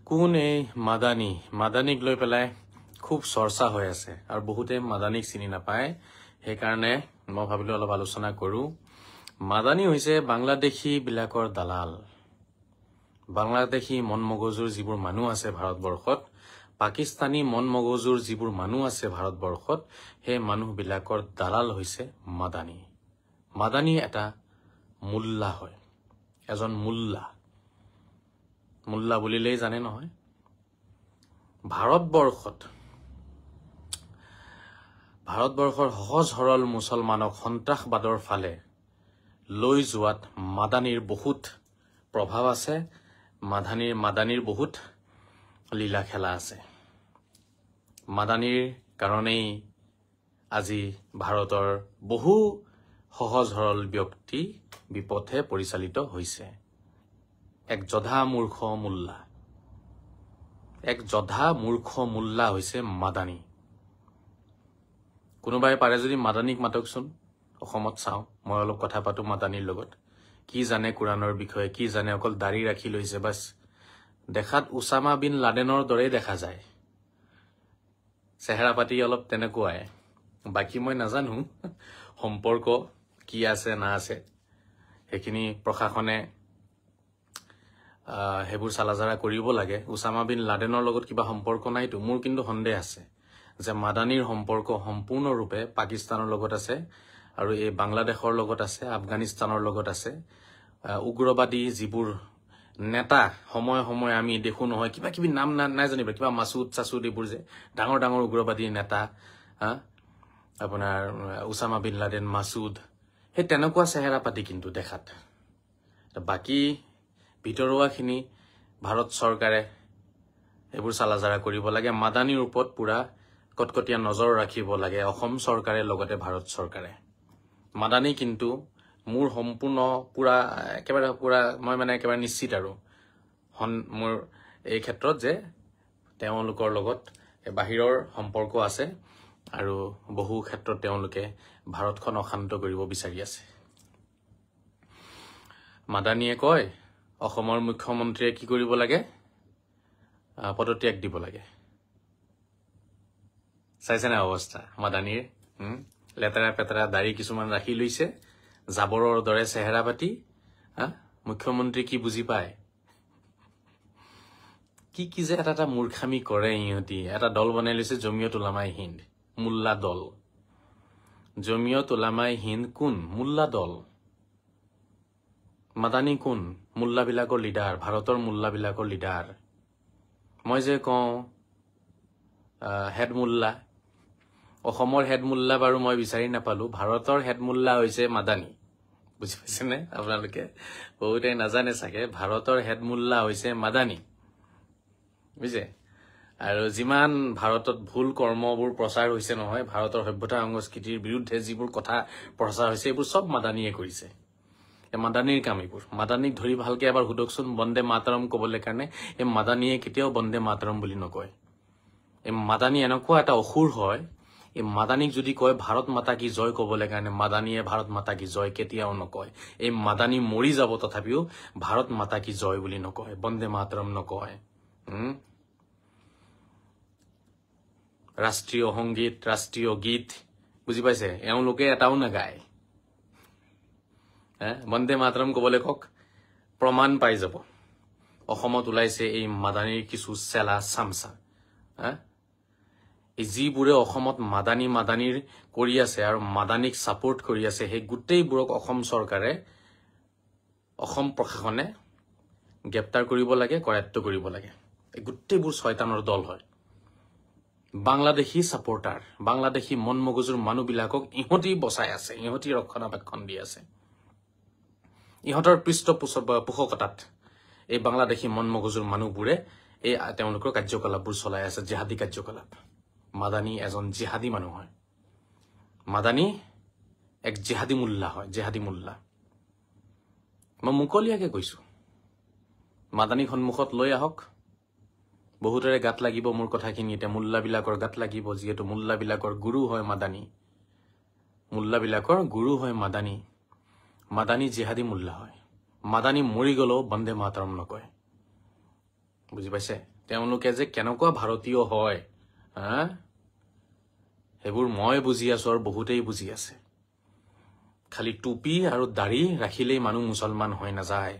কোন এই মাদানীক লৈ পেলাই খুব চৰ্চা হৈ আছে আৰু বহুতে মাদানীক চিনি নাপায় সেইকাৰণে মই ভাবিলো অলপ আলোচনা কৰো মাদানী হৈছে বাংলাদেশী বিলাকৰ দালাল বাংলাদেশী মন মগজুৰ যিবোৰ মানুহ আছে ভাৰতবৰ্ষত পাকিস্তানী মন মগজুৰ যিবোৰ মানুহ আছে ভাৰতবৰ্ষত সেই মানুহ বিলাকৰ দালাল হৈছে মাদানী এটা মুল্লা হয় এজন মুল্লা বুলিলেই জানে নহয় ভাৰতবৰ্ষৰ সহজ সৰল মুছলমানক সন্ত্ৰাসবাদৰ ফালে লৈ যোৱাত মাদানীৰ বহুত প্ৰভাৱ আছে মাদানীৰ বহুত লীলা খেলা আছে মাদানীৰ কাৰণেই আজি ভাৰতৰ বহু সহজ সৰল ব্যক্তি বিপথে পৰিচালিত হৈছে এক জধা মূৰ্খ মুল্লা হৈছে মাদানী কোনোবাই পাৰে যদি মাদানীক মাতকচোন অসমত চাও মই অলপ কথা পাতো মাদানীৰ লগত কি জানে কুৰাণৰ বিষয়ে কি জানে অকল দাড়ি ৰাখি লৈছে বাস দেখাত উসামা বিন লাডেনৰ দৰে দেখা যায় চেহেৰা পাতি অলপ তেনেকুৱাই বাকি মই নাজানো সম্পৰ্ক কি আছে না আছে সেইখিনি প্ৰশাসনে হেবুৰ সালাজাৰা কৰিব লাগে উসামা বিন লাডেনৰ লগত কিবা সম্পৰ্ক নাইতো মোৰ কিন্তু সন্দেহ আছে যে মাদানীৰ সম্পৰ্ক সম্পূৰ্ণৰূপে পাকিস্তানৰ লগত আছে আৰু এই বাংলাদেশৰ লগত আছে আফগানিস্তানৰ লগত আছে উগ্ৰবাদী যিবোৰ নেতা সময় আমি দেখো নহয় কিবা কিবি নাম নাই জানিবা কিবা মাসুদ এইবোৰ যে ডাঙৰ উগ্ৰবাদী নেতা আপোনাৰ উসামা বিন লাডেন মাসুদ হে তেনেকুৱা চেহেৰা পাতি কিন্তু দেখাত বাকি ভিতৰুৱাখিনি ভাৰত চৰকাৰে এইবোৰ সালাজাৰা কৰিব লাগে মাদানীৰ ওপৰত পুৰা কটকটীয়া নজৰ ৰাখিব লাগে অসম চৰকাৰে লগতে ভাৰত চৰকাৰে মাদানী কিন্তু মোৰ সম্পূৰ্ণ পুৰা মই মানে একেবাৰে নিশ্চিত আৰু মোৰ এই ক্ষেত্ৰত যে তেওঁলোকৰ লগত বাহিৰৰ সম্পৰ্ক আছে আৰু বহু ক্ষেত্ৰত তেওঁলোকে ভাৰতখন অশান্ত কৰিব বিচাৰি আছে মাদানীয়ে কয় অসমৰ মুখ্যমন্ত্ৰীয়ে কি কৰিব লাগে পদত্যাগ দিব লাগে চাইছে না অৱস্থা মাদানীৰ লেতেৰা পেতেৰা দাড়ি কিছুমান ৰাখি লৈছে জাবৰৰ দৰে চেহেৰা পাতি মুখ্যমন্ত্ৰী কি বুজি পায় কি যে এটা মূৰ্খামি কৰে ইহঁতি এটা দল বনাই লৈছে জমিয়ত উলামায়ে হিন্দ মুল্লা দল জমিয়ত উলামায়ে হিন্দ কোন মুল্লা দল মাদানী কোন মুল্লা বিলাকৰ লিডাৰ ভাৰতৰ মুল্লা বিলাকৰ লিডাৰ মই যে কওঁ হেড মুল্লা অসমৰ হেড মুল্লা বাৰু মই বিচাৰি নাপালো ভাৰতৰ হেড মুল্লা হৈছে মাদানী বুজি পাইছেনে আপোনালোকে বহুতে নাজানে চাগে ভাৰতৰ হেড মুল্লা হৈছে মাদানী বুজিছে আৰু যিমান ভাৰতত ভুল কৰ্মবোৰ প্ৰচাৰ হৈছে নহয় ভাৰতৰ সভ্যতা সংস্কৃতিৰ বিৰুদ্ধে যিবোৰ কথা প্ৰচাৰ হৈছে এইবোৰ সব মাদানীয়ে কৰিছে মাদানীৰ কাম এইবোৰ মাদানীক ধৰি ভালকে এবাৰ হুদকচোন বন্দে মাতৰম কবলৈ কাৰণে এই মাদানীয়ে কেতিয়াও বন্দে মাতৰম বুলি নকয় এই মাদানী এনেকুৱা এটা অসুৰ হয় এই মাদানীক যদি কয় ভাৰত মাতা কি জয় কবলৈ কাৰণে মাদানীয়ে ভাৰত মাতা কি জয় কেতিয়াও নকয় এই মাদানী মৰি যাব তথাপিও ভাৰত মাতা কি জয় বুলি নকয় বন্দে মাতৰম নকয় ৰাষ্ট্ৰীয় সংগীত ৰাষ্ট্ৰীয় গীত বুজি পাইছে এওঁলোকে এটাও নাগায় বন্দে মাতৰম কবলৈ কক প্ৰমাণ পাই যাব অসমত ওলাইছে এই মাদানীৰ কিছু চেলা চামচা এই যিবোৰে অসমত মাদানীৰ কৰি আছে আৰু মাদানীক সাপোৰ্ট কৰি আছে সেই গোটেইবোৰক অসম চৰকাৰে অসম প্ৰশাসনে গ্ৰেপ্তাৰ কৰিব লাগে কৰায়ত্ব কৰিব লাগে এই গোটেইবোৰ শয়তানৰ দল হয় বাংলাদেশী সাপোৰ্টাৰ বাংলাদেশী মন মগজুৰ মানুহবিলাকক ইহঁতি বচাই আছে ইহঁতি ৰক্ষণাবেক্ষণ দি আছে ইহঁতৰ পৃষ্ঠপোষকতাত এই বাংলাদেশী মন মগজুৰ মানুহবোৰে এই তেওঁলোকৰ কাৰ্যকলাপবোৰ চলাই আছে জিহাদী কাৰ্যকলাপ মাদানী এজন জিহাদী মানুহ হয় মাদানী এক জিহাদী মুল্লা হয় জিহাদী মুল্লা মই মুকলিয়াকে কৈছো মাদানীক সন্মুখত লৈ আহক বহুতৰে গাত লাগিব মোৰ কথাখিনি এতিয়া মুল্লাবিলাকৰ গাত লাগিব যিহেতু মুল্লাবিলাকৰ গুৰু হয় মাদানী জিহাদী মুল্লা হয় মাদানী মৰি গলেও বন্দে মাতৰম নকয় বুজি পাইছে তেওঁলোকে যে কেনেকুৱা ভাৰতীয় হয় সেইবোৰ মই বুজি আছো আৰু বহুতেই বুজি আছে খালি টুপি আৰু দাড়ি ৰাখিলেই মানুহ মুছলমান হৈ নাযায়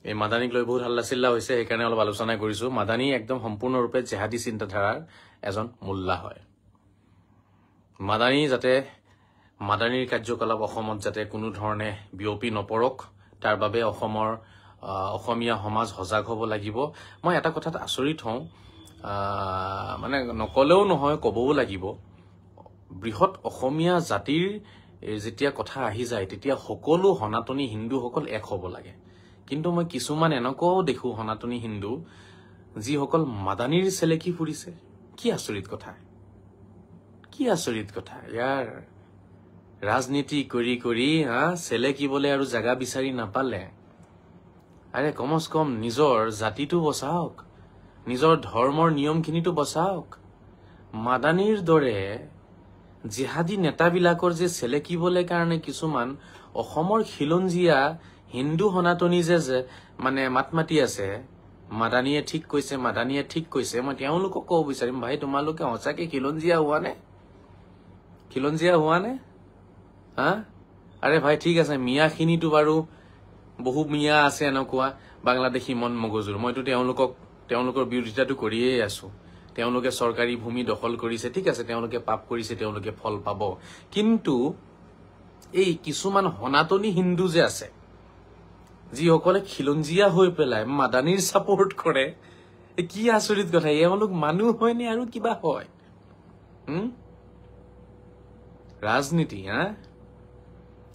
এই মাদানীক লৈ বহুত হাল্লা চিল্লা হৈছে সেইকাৰণে অলপ আলোচনা কৰিছো মাদানী একদম সম্পূৰ্ণৰূপে জেহাদী চিন্তাধাৰাৰ এজন মোল্লা হয় মাদানীৰ কাৰ্যকলাপ অসমত যাতে কোনো ধৰণে বিয়পি নপৰক তাৰ বাবে অসমীয়া সমাজ সজাগ হ'ব লাগিব মই এটা কথাত আচৰিত হওঁ মানে নকলেও নহয় ক'বও লাগিব বৃহৎ অসমীয়া জাতিৰ যেতিয়া কথা আহি যায় তেতিয়া সকলো সনাতনী হিন্দুসকল এক হ'ব লাগে কিন্তু মই কিছুমান এনেকুৱাও দেখো সনাতনী হিন্দু যিসকল মাদানীৰ চেলেকি ফুৰিছে কি আচৰিত কথা ইয়াৰ ৰাজনীতি কৰি চেলেকিবলৈ আৰু জাগা বিচাৰি নাপালে আৰে কমচ কম নিজৰ জাতিটো বচাওক নিজৰ ধৰ্মৰ নিয়মখিনিটো বচাওক মাদানীৰ দৰে জিহাদী নেতাবিলাকৰ যে চেলেকিবলৈ কাৰণে কিছুমান অসমৰ খিলঞ্জীয়া হিন্দু সনাতনী যে মানে মাত মাতি আছে মাদানীয়ে ঠিক কৈছে মই তেওঁলোকক ক'ব বিচাৰিম ভাই তোমালোকে সঁচাকে খিলঞ্জীয়া হোৱা নে আৰে ভাই ঠিক আছে মিয়াখিনিতো বাৰু বহু মিয়া আছে এনেকুৱা বাংলাদেশী মন মগজুৰ মইতো তেওঁলোকৰ বিৰোধিতাটো কৰিয়ে আছো তেওঁলোকে চৰকাৰী ভূমি দখল কৰিছে ঠিক আছে তেওঁলোকে পাপ কৰিছে তেওঁলোকে ফল পাব কিন্তু এই কিছুমান সনাতনী হিন্দু যে আছে যিসকলে খিলঞ্জীয়া হৈ পেলাই মাদানীৰ সাপোৰ্ট কৰে কি আচৰিত কথা এওঁলোক মানুহ হয়নে আৰু কিবা হয়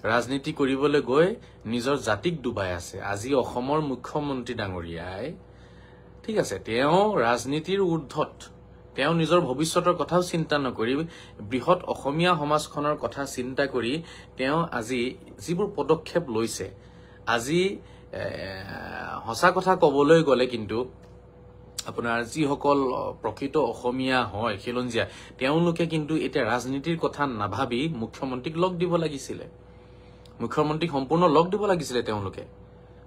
ৰাজনীতি কৰিবলৈ গৈ নিজৰ জাতিক ডুবাই আছে আজি অসমৰ মুখ্যমন্ত্ৰী ডাঙৰীয়াই ঠিক আছে তেওঁ ৰাজনীতিৰ ঊৰ্ধত তেওঁ নিজৰ ভৱিষ্যতৰ কথাও চিন্তা নকৰি বৃহৎ অসমীয়া সমাজখনৰ কথা চিন্তা কৰি তেওঁ আজি যিবোৰ পদক্ষেপ লৈছে আজি সঁচা কথা ক'বলৈ গ'লে কিন্তু আপোনাৰ যিসকল প্ৰকৃত অসমীয়া হয় খিলঞ্জীয়া তেওঁলোকে কিন্তু এতিয়া ৰাজনীতিৰ কথা নাভাবি মুখ্যমন্ত্ৰীক লগ দিব লাগিছিলে মুখ্যমন্ত্ৰীক সম্পূৰ্ণ লগ দিব লাগিছিলে তেওঁলোকে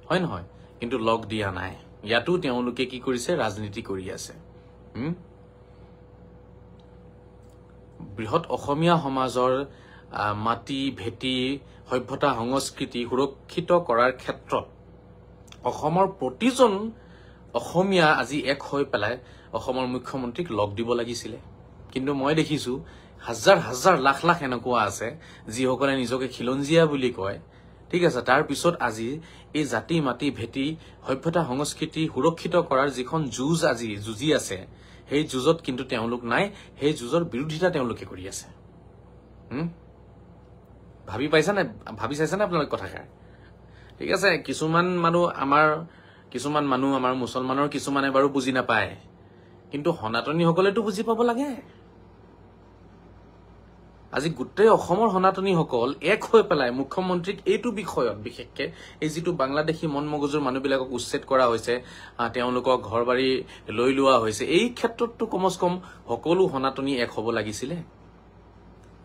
হয় নহয় কিন্তু লগ দিয়া নাই ইয়াতো তেওঁলোকে কি কৰিছে ৰাজনীতি কৰি আছে বৃহৎ অসমীয়া সমাজৰ মাটি ভেটি সভ্যতা সংস্কৃতি সুৰক্ষিত কৰাৰ ক্ষেত্ৰত অসমৰ প্ৰতিজন অসমীয়া আজি এক হৈ পেলাই অসমৰ মুখ্যমন্ত্ৰীক লগ দিব লাগিছিলে কিন্তু মই দেখিছো হাজাৰ হাজাৰ লাখ লাখ এনেকুৱা আছে যিসকলে নিজকে খিলঞ্জীয়া বুলি কয় ঠিক আছে তাৰ পিছত আজি এই জাতি মাটি ভেটি সভ্যতা সংস্কৃতি সুৰক্ষিত কৰাৰ যিখন যুঁজ আজি যুঁজি আছে সেই যুঁজত কিন্তু তেওঁলোক নাই সেই যুঁজৰ বিৰোধিতা তেওঁলোকে কৰি আছে ভাবি চাইছানে আপোনালোকে কথাষাৰ ঠিক আছে কিছুমান মানুহ আমাৰ মুছলমানৰ কিছুমানে বাৰু বুজি নাপায় কিন্তু সনাতনীসকলেতো বুজি পাব লাগে আজি গোটেই অসমৰ সনাতনীসকল এক হৈ পেলাই মুখ্যমন্ত্ৰীক এইটো বিষয়ত বিশেষকে এই যিটো বাংলাদেশী মন মগজুৰ মানুহবিলাকক উচ্ছেদ কৰা হৈছে তেওঁলোকক ঘৰ বাৰী লৈ লোৱা হৈছে এই ক্ষেত্ৰততো কমচ কম সকলো সনাতনী এক হ'ব লাগিছিলে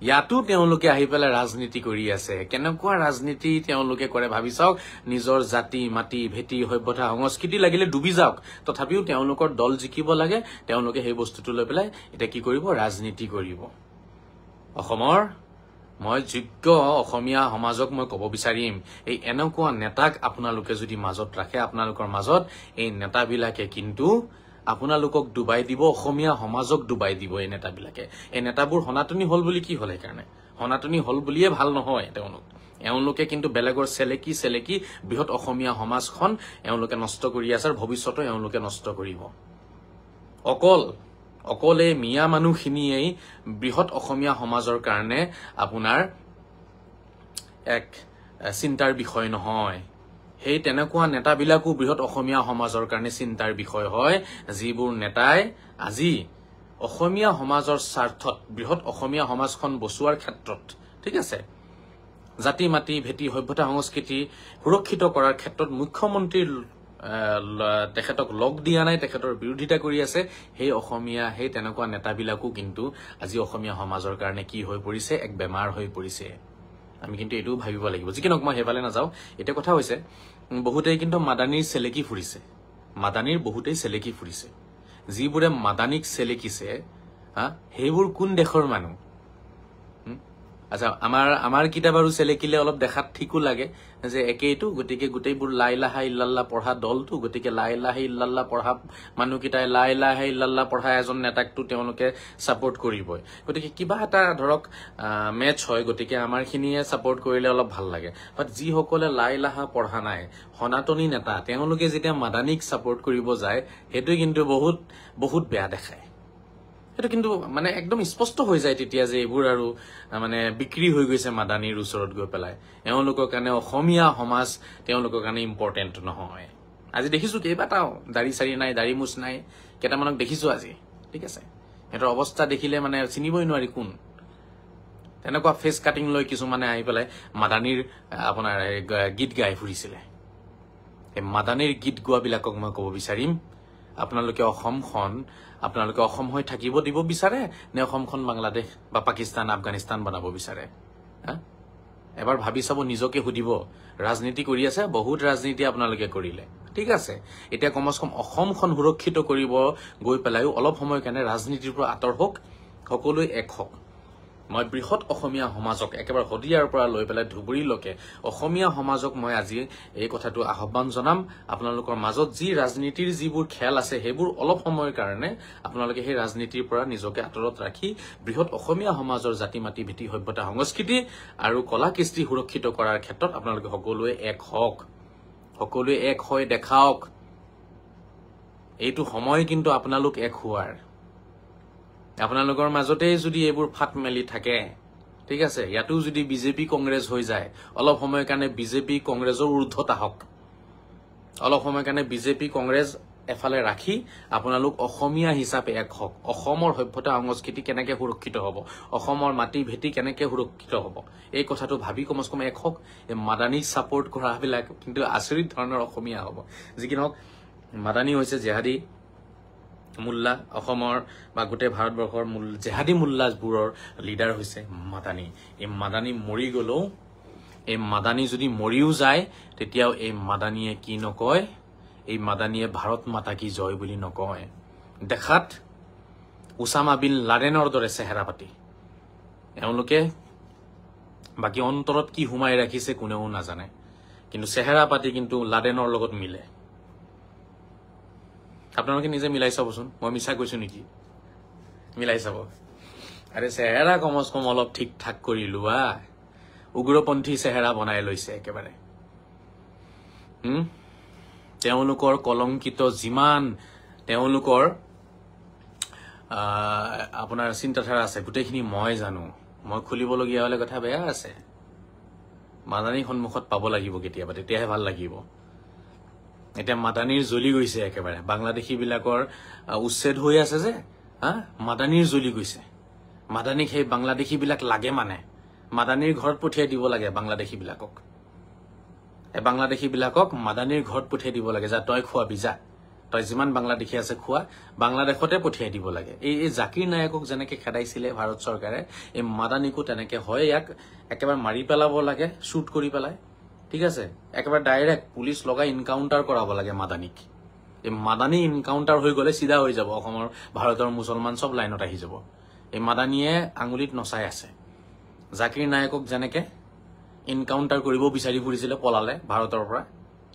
ইয়াতো তেওঁলোকে আহি পেলাই ৰাজনীতি কৰি আছে কেনেকুৱা ৰাজনীতি তেওঁলোকে কৰে ভাবি চাওক নিজৰ জাতি মাটি ভেটি সভ্যতা সংস্কৃতি লাগিলে ডুবি যাওক তথাপিও তেওঁলোকৰ দল জিকিব লাগে তেওঁলোকে সেই বস্তুটো লৈ পেলাই এটা কি কৰিব ৰাজনীতি কৰিব অসমৰ মই যোগ্য অসমীয়া সমাজক মই ক'ব বিচাৰিম এই এনেকুৱা নেতাক আপোনালোকে যদি মাজত ৰাখে আপোনালোকৰ মাজত এই নেতাবিলাকে কিন্তু আপোনালোকক ডুবাই দিব অসমীয়া সমাজক ডুবাই দিব এই নেতাবিলাকে এই নেতাবোৰ সনাতনী হল বুলি কি হল সেইকাৰণে সনাতনী হল বুলিয়ে ভাল নহয় এওঁলোকে কিন্তু বেলেগৰ চেলেকি বৃহৎ অসমীয়া সমাজখন এওঁলোকে নষ্ট কৰি আছে আৰু ভৱিষ্যতো এওঁলোকে নষ্ট কৰিব অকলে মিয়া মানুহখিনিয়েই বৃহৎ অসমীয়া সমাজৰ কাৰণে আপোনাৰ এক চিন্তাৰ বিষয় নহয় সেই তেনেকুৱা নেতাবিলাকো বৃহৎ অসমীয়া সমাজৰ কাৰণে চিন্তাৰ বিষয় হয় যিবোৰ নেতাই আজি অসমীয়া সমাজৰ স্বাৰ্থত বৃহৎ অসমীয়া সমাজখন বচোৱাৰ ক্ষেত্ৰত ঠিক আছে জাতি মাটি ভেটি সভ্যতা সংস্কৃতি সুৰক্ষিত কৰাৰ ক্ষেত্ৰত মুখ্যমন্ত্ৰীৰ তেখেতক লগ দিয়া নাই তেখেতৰ বিৰোধিতা কৰি আছে সেই তেনেকুৱা নেতাবিলাকো কিন্তু আজি অসমীয়া সমাজৰ কাৰণে কি হৈ পৰিছে এক বেমাৰ হৈ পৰিছে আমি কিন্তু এটাও ভাবিব লাগিব যি কি নহওক মই হেফালে নাযাওঁ এটা কথা হৈছে বহুতেই কিন্তু মাদানীৰ চেলেকি ফুৰিছে মাদানীৰ বহুতেই চেলেকি ফুৰিছে যিবোৰে মাদানীক চেলেকিছে সেইবোৰ কোন দেশৰ মানুহ আচ্ছা আমাৰ কিতাপ আৰু চেলেকিলে অলপ দেখাত ঠিকো লাগে যে একেইটো গতিকে গোটেইবোৰ লা ইলাহা ইল্লাল্লাহ পঢ়া দলটো গতিকে লা ইলাহা ইল্লাল্লাহ পঢ়া মানুহকেইটাই লা ইলাহা ইল্লাল্লাহ পঢ়া এজন নেতাকটো তেওঁলোকে ছাপোৰ্ট কৰিবই গতিকে কিবা এটা ধৰক মেচ হয় গতিকে আমাৰখিনিয়ে ছাপোৰ্ট কৰিলে অলপ ভাল লাগে বাট যিসকলে লা ইলাহা পঢ়া নাই সনাতনী নেতা তেওঁলোকে যেতিয়া মাদানীক ছাপোৰ্ট কৰিব যায় সেইটো কিন্তু বহুত বহুত বেয়া দেখায় এটা কিন্তু মানে একদম স্পষ্ট হৈ যায় তেতিয়া যে এইবোৰ আৰু মানে বিক্ৰী হৈ গৈছে মাদানীৰ ওচৰত গৈ পেলাই এওঁলোকৰ কাৰণে অসমীয়া সমাজ তেওঁলোকৰ কাৰণে ইম্পৰ্টেণ্ট নহয় আজি দেখিছো কেইবাটাও দাড়ি চাৰি নাই দাড়ি মুছ নাই কেইটামানক দেখিছো আজি ঠিক আছে সিহঁতৰ অৱস্থা দেখিলে মানে চিনিবই নোৱাৰি কোন তেনেকুৱা ফেচ কাটিং লৈ কিছুমানে আহি পেলাই মাদানীৰ আপোনাৰ গীত গাই ফুৰিছিলে এই মাদানীৰ গীত গোৱাবিলাকক মই ক'ব বিচাৰিম আপোনালোকে অসমখন আপোনালোকে অসম হৈ থাকিব দিব বিচাৰে নে অসমখন বাংলাদেশ বা পাকিস্তান আফগানিস্তান বনাব বিচাৰে এবাৰ ভাবি চাব নিজকে সুধিব ৰাজনীতি কৰি আছে বহুত ৰাজনীতি আপোনালোকে কৰিলে ঠিক আছে এতিয়া কমস কম অসমখন সুৰক্ষিত কৰিব গৈ পেলাইও অলপ সময় কাৰণে ৰাজনীতিৰ পৰা আঁতৰ হওক সকলোৱে এক হওক মই বৃহৎ অসমীয়া সমাজক একেবাৰে হদিয়াৰ পৰা লৈ পেলাই ধুবুৰীলৈকে অসমীয়া সমাজক মই আজি এই কথাটো আহ্বান জনাম আপোনালোকৰ মাজত যি ৰাজনীতিৰ যিবোৰ খেল আছে সেইবোৰ অলপ সময়ৰ কাৰণে আপোনালোকে সেই ৰাজনীতিৰ পৰা নিজকে আঁতৰত ৰাখি বৃহৎ অসমীয়া সমাজৰ জাতি মাটি ভীতি সভ্যতা সংস্কৃতি আৰু কলা কৃষ্টি সুৰক্ষিত কৰাৰ ক্ষেত্ৰত আপোনালোকে সকলোৱে এক হওক সকলোৱে এক হৈ দেখাওক এইটো সময় কিন্তু আপোনালোক এক হোৱাৰ আপোনালোকৰ মাজতেই যদি এইবোৰ ফাট মেলি থাকে ঠিক আছে ইয়াতো যদি বিজেপি কংগ্ৰেছ হৈ যায় অলপ সময় কাৰণে বিজেপি কংগ্ৰেছৰ ঊৰ্ধ্বতা হওক অলপ সময় কাৰণে বিজেপি কংগ্ৰেছ এফালে ৰাখি আপোনালোক অসমীয়া হিচাপে এক হওক অসমৰ সভ্যতা সংস্কৃতি কেনেকৈ সুৰক্ষিত হ'ব অসমৰ মাটি ভেটি কেনেকৈ সুৰক্ষিত হ'ব এই কথাটো ভাবি কমস কম এক হওক এই মাদানীক ছাপোৰ্ট কৰাবিলাক কিন্তু আচৰিত ধৰণৰ অসমীয়া হ'ব যি কি নহওক মাদানী হৈছে জেহাদী মুল্লা অসমৰ বা গোটেই ভাৰতবৰ্ষৰ জেহাদী মুল্লাবোৰৰ লিডাৰ হৈছে মাদানী এই মাদানী মৰি গ'লেও এই মাদানী যদি মৰিও যায় তেতিয়াও এই মাদানীয়ে কি নকয় এই মাদানীয়ে ভাৰত মাতা কি জয় বুলি নকয় দেখাত উসামা বিন লাডেনৰ দৰে চেহেৰা পাতি এওঁলোকে বাকী অন্তৰত কি সোমাই ৰাখিছে কোনেও নাজানে কিন্তু চেহেৰা পাতি কিন্তু লাডেনৰ লগত মিলে আপোনালোকে নিজে মিলাই চাবচোন মই মিছা কৈছো নেকি মিলাই চাব আৰে চেহেৰা কমস কম অলপ ঠিক ঠাক কৰি লোৱা উগ্ৰপন্থী চেহেৰা বনাই লৈছে একেবাৰে তেওঁলোকৰ কলংকিত যিমান তেওঁলোকৰ আপোনাৰ চিন্তাধাৰা আছে গোটেইখিনি মই জানো মই খুলিবলগীয়া হলে কথা বেয়া আছে মাদানীৰ সন্মুখত পাব লাগিব কেতিয়াবা তেতিয়াহে ভাল লাগিব এটা মাদানীৰ জ্বলি গৈছে একেবাৰে বাংলাদেশী বিলাকৰ উচ্ছেদ হৈ আছে যে মাদানীৰ জ্বলি গৈছে মাদানীক সেই বাংলাদেশী বিলাক লাগে মানে মাদানীৰ ঘৰত পঠিয়াই দিব লাগে বাংলাদেশী বিলাকক এই বাংলাদেশী বিলাকক মাদানীৰ ঘৰত পঠিয়াই দিব লাগে যা তই খোৱাবি যা তই যিমান বাংলাদেশী আছে খোৱা বাংলাদেশতে পঠিয়াই দিব লাগে এই জাকিৰ নায়কক যেনেকে খেদাইছিলে ভাৰত চৰকাৰে এই মাদানীকো তেনেকে হয় ইয়াক একেবাৰে মাৰি পেলাব লাগে শুট কৰি পেলাই ঠিক আছে একেবাৰে ডাইৰেক্ট পুলিচ লগাই ইনকাউন্টাৰ কৰাব লাগে মাদানীক এই মাদানী ইনকাউন্টাৰ হৈ গলে সিধা হৈ যাব অসমৰ ভাৰতৰ মুছলমান সব লাইনত আহি যাব এই মাদানীয়ে আঙুলিত নচাই আছে জাকিৰ নায়কক যেনেকে ইনকাউন্টাৰ কৰিব বিচাৰি ফুৰিছিলে পলালে ভাৰতৰ পৰা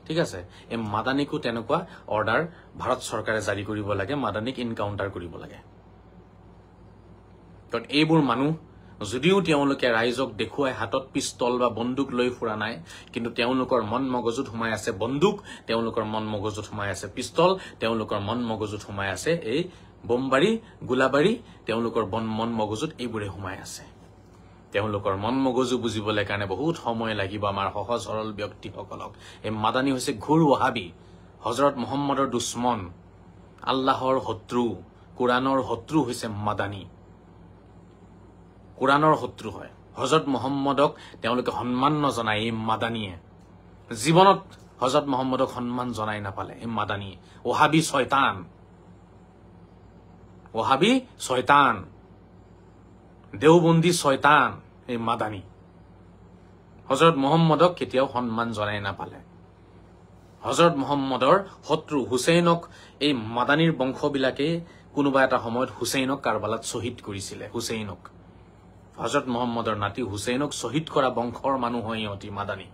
ঠিক আছে এই মাদানীকো তেনেকুৱা অৰ্ডাৰ ভাৰত চৰকাৰে জাৰি কৰিব লাগে মাদানীক ইনকাউন্টাৰ কৰিব লাগে কাৰণ এইবোৰ মানুহ যদিও তেওঁলোকে ৰাইজক দেখুৱাই হাতত পিস্তল বা বন্দুক লৈ ফুৰা নাই কিন্তু তেওঁলোকৰ মন মগজুত সোমাই আছে বন্দুক তেওঁলোকৰ মন মগজুত সোমাই আছে পিস্তল তেওঁলোকৰ মন মগজুত সোমাই আছে এই বোমবাৰী গোলাবাৰী তেওঁলোকৰ মন মগজুত এইবোৰে সোমাই আছে তেওঁলোকৰ মন মগজু বুজিবলৈ কাৰণে বহুত সময় লাগিব আমাৰ সহজ সৰল ব্যক্তিসকলক এই মাদানী হৈছে ঘোৰ ওহাবী হযৰত মুহাম্মদৰ দুশ্মন আল্লাহৰ শত্ৰু কোৰাণৰ শত্ৰু হৈছে মাদানী কোৰাণৰ শত্ৰু হয় হযৰত মুহাম্মদক তেওঁলোকে সন্মান নজনায় এই মাদানীয়ে জীৱনত হযৰত মুহাম্মদক সন্মান জনাই নাপালে এই মাদানী ওহাবী শয়তান দেওবন্দী শয়তান এই মাদানী হজৰত মহম্মদক কেতিয়াও সন্মান জনাই নাপালে হজৰত মহম্মদৰ শত্ৰু হুছেইনক এই মাদানীৰ বংশবিলাকে কোনোবা এটা সময়ত হুছেইনক কাৰবালাত শ্বহীদ কৰিছিলে হুছেইনক হজৰত মহম্মদৰ নাতি হুছেইনক শ্বহীদ কৰা বংশৰ মানুহ হয় ইহঁতি মাদানী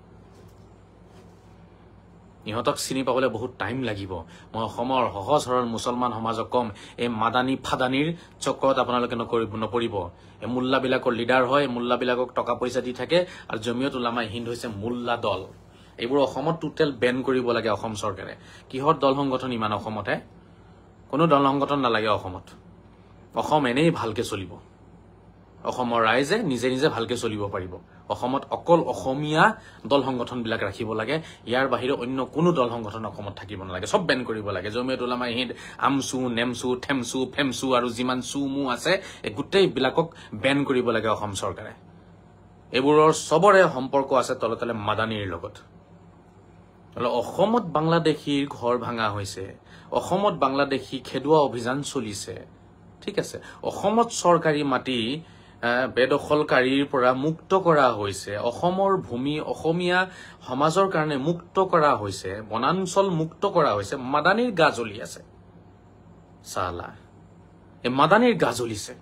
ইহঁতক চিনি পাবলৈ বহুত টাইম লাগিব মই অসমৰ সহজ সৰল মুছলমান সমাজক কম এই মাদানী ফাদানীৰ চক্ৰত আপোনালোকে নপৰিব এই মুল্লাবিলাকৰ লিডাৰ হয় মুল্লাবিলাকক টকা পইচা দি থাকে আৰু জমিয়ত উলামা হিন্দ হৈছে মুল্লা দল এইবোৰ অসমত টোটেল বেন কৰিব লাগে অসম চৰকাৰে কিহৰ দল সংগঠন ইমান অসমতে কোনো দল সংগঠন নালাগে অসমত অসম এনেই ভালকে চলিব অসমৰ ৰাইজে নিজে নিজে ভালকে চলিব পাৰিব অসমত অকল অসমীয়া দল সংগঠনবিলাক ৰাখিব লাগে ইয়াৰ বাহিৰে অন্য কোনো দল সংগঠন অসমত থাকিব নালাগে সব বেন কৰিব লাগে জমিয়ত উলামা হিন্দ আমছু নেমছু থেমছু ফেমছু আৰু যিমান চুমু আছে এই গোটেইবিলাকক বেন কৰিব লাগে অসম চৰকাৰে এইবোৰৰ সবৰে সম্পৰ্ক আছে তলে মাদানীৰ লগত অসমত বাংলাদেশীৰ ঘৰ ভাঙা হৈছে অসমত বাংলাদেশী খেদুৱা অভিযান চলিছে ঠিক আছে অসমত চৰকাৰী মাটি বেদখলকাৰীৰ পৰা মুক্ত কৰা হৈছে অসমৰ ভূমি অসমীয়া সমাজৰ কাৰণে মুক্ত কৰা হৈছে বনাঞ্চল মুক্ত কৰা হৈছে মাদানীৰ গা জ্বলি আছে সালা এই মাদানীৰ গা জ্বলিছে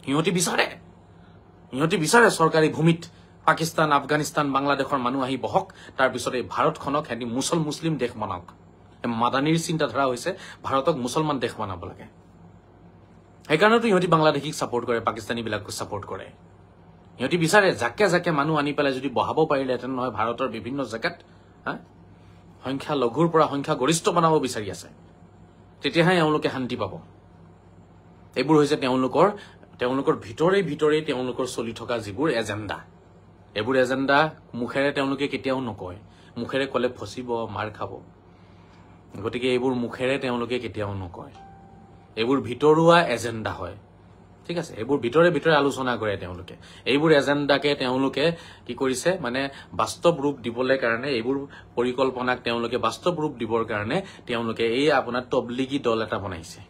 সিহঁতি বিচাৰে চৰকাৰী ভূমিত পাকিস্তান আফগানিস্তান বাংলাদেশৰ মানুহ আহি বহক তাৰ পিছত এই ভাৰতখনক হেঁতি মুছলিম দেশ বনাওক মাদানীৰ চিন্তাধাৰা হৈছে ভাৰতক মুছলমান দেশ বনাব লাগে সেইকাৰণেতো ইহঁতি বাংলাদেশীক ছাপোৰ্ট কৰে পাকিস্তানীবিলাকক ছাপোৰ্ট কৰে ইহঁতি বিচাৰে জাকে মানুহ আনি পেলাই যদি বহাব পাৰিলেহেঁতেন নহয় ভাৰতৰ বিভিন্ন জেগাত সংখ্যা লঘুৰ পৰা সংখ্যা গৰিষ্ঠ বনাব বিচাৰি আছে তেতিয়াহে এওঁলোকে শান্তি পাব এইবোৰ হৈছে তেওঁলোকৰ ভিতৰে তেওঁলোকৰ চলি থকা যিবোৰ এজেণ্ডা এইবোৰ এজেণ্ডা মুখেৰে তেওঁলোকে কেতিয়াও নকয় মুখেৰে কলে ফচিব মাৰ খাব গতিকে এইবোৰ মুখেৰে তেওঁলোকে কেতিয়াও নকয় এইবোৰ ভিতৰুৱা এজেণ্ডা হয় ঠিক আছে এইবোৰ ভিতৰে আলোচনা কৰে তেওঁলোকে এইবোৰ এজেণ্ডাকে তেওঁলোকে কি কৰিছে মানে বাস্তৱ ৰূপ দিবলৈ কাৰণে এইবোৰ পৰিকল্পনাক তেওঁলোকে বাস্তৱ ৰূপ দিবৰ কাৰণে তেওঁলোকে এই আপোনাৰ তবলিগী দল এটা বনাইছে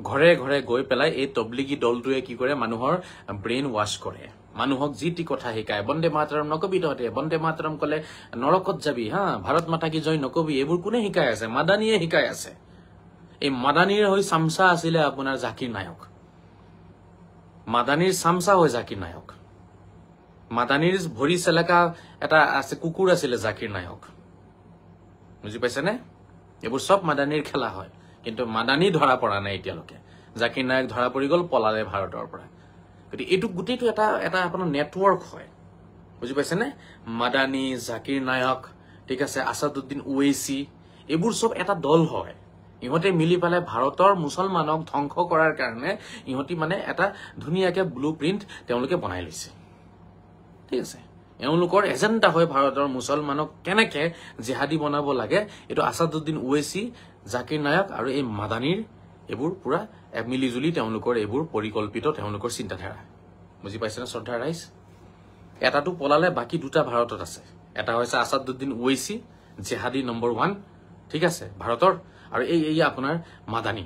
ঘৰে গৈ পেলাই এই তবলিগী দলটোৱে কি কৰে মানুহৰ ব্ৰেইন ৱাশ কৰে মানুহক যি টি কথা শিকায় বন্দে মাতৰম নকবি তহঁতে বন্দে মাতৰম কলে নৰকত যাবি ভাৰত মাতা কি জয় নকবি এইবোৰ কোনে শিকাই আছে মাদানীয়ে শিকাই আছে এই মাদানীৰ হৈ চামচা আছিলে আপোনাৰ জাকিৰ নায়ক মাদানীৰ চামচা হৈ জাকিৰ নায়ক মাদানীৰ ভৰি চেলেকা এটা আছে কুকুৰ আছিলে জাকিৰ নায়ক বুজি পাইছেনে এইবোৰ সব মাদানীৰ খেলা হয় কিন্তু মাদানী ধৰা পৰা নাই এতিয়ালৈকে জাকিৰ নায়ক ধৰা পৰি গল পলালে ভাৰতৰ পৰা গতিকে এইটো গোটেইটো এটা আপোনাৰ নেটৱৰ্ক হয় বুজি পাইছেনে মাদানী জাকিৰ নায়ক ঠিক আছে আসাদুদ্দিন ওৱেইচি এইবোৰ সব এটা দল হয় ইহঁতে মিলি পেলাই ভাৰতৰ মুছলমানক ধ্বংস কৰাৰ কাৰণে ইহঁতি মানে এটা ধুনীয়াকে ব্লুপ্ৰিন্ট তেওঁলোকে বনাই লৈছে ঠিক আছে এওঁলোকৰ এজেণ্ডা হয় ভাৰতৰ মুছলমানক কেনেকে জিহাদী বনাব লাগে এইটো আসাদুদ্দিন ওৱেইচি জাকিৰ নায়ক আৰু এই মাদানীৰ এইবোৰ পুৰা মিলিজুলি তেওঁলোকৰ এইবোৰ পৰিকল্পিত তেওঁলোকৰ চিন্তাধাৰা বুজি পাইছেনে শ্ৰদ্ধা ৰাইজ এটাটো পলালে বাকি দুটা ভাৰতত আছে এটা হৈছে আসাদুদ্দিন ওৱেইচি জিহাদী নম্বৰ 1 ঠিক আছে ভাৰতৰ আৰু এই আপোনাৰ মাদানী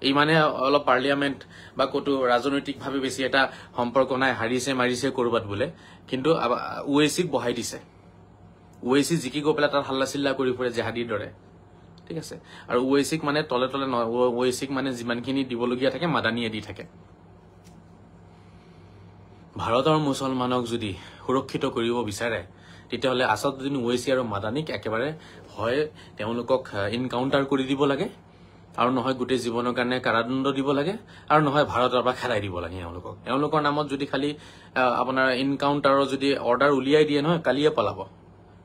এই মানে অলপ পাৰ্লিয়ামেন্ট বা কতো ৰাজনৈতিকভাৱে বেছি এটা সম্পৰ্ক নাই হাৰিছে মাৰিছে কৰবাত বোলে কিন্তু ওৱেইচিক বহাই দিছে ওৱেইচি জিকি গৈ পেলাই তাত হাল্লা চিল্লা কৰি ফুৰে জিহাদীৰ দৰে ঠিক আছে আৰু ওৱেইচিক মানে তলে নহয় ওৱেইচিক মানে যিমানখিনি দিবলগীয়া থাকে মাদানীয়ে দি থাকে ভাৰতৰ মুছলমানক যদি সুৰক্ষিত কৰিব বিচাৰে তেতিয়াহলে আসাদুদ্দিন ওৱেইচি আৰু মাদানীক একেবাৰে হয় তেওঁলোকক ইনকাউন্টাৰ কৰি দিব লাগে আৰু নহয় গোটেই জীৱনৰ কাৰণে কাৰাদণ্ড দিব লাগে আৰু নহয় ভাৰতৰ পৰা খেলাই দিব লাগে এওঁলোকৰ নামত যদি খালি আপোনাৰ ইনকাউন্টাৰৰ যদি অৰ্ডাৰ উলিয়াই দিয়ে নহয় কালিয়ে পলাব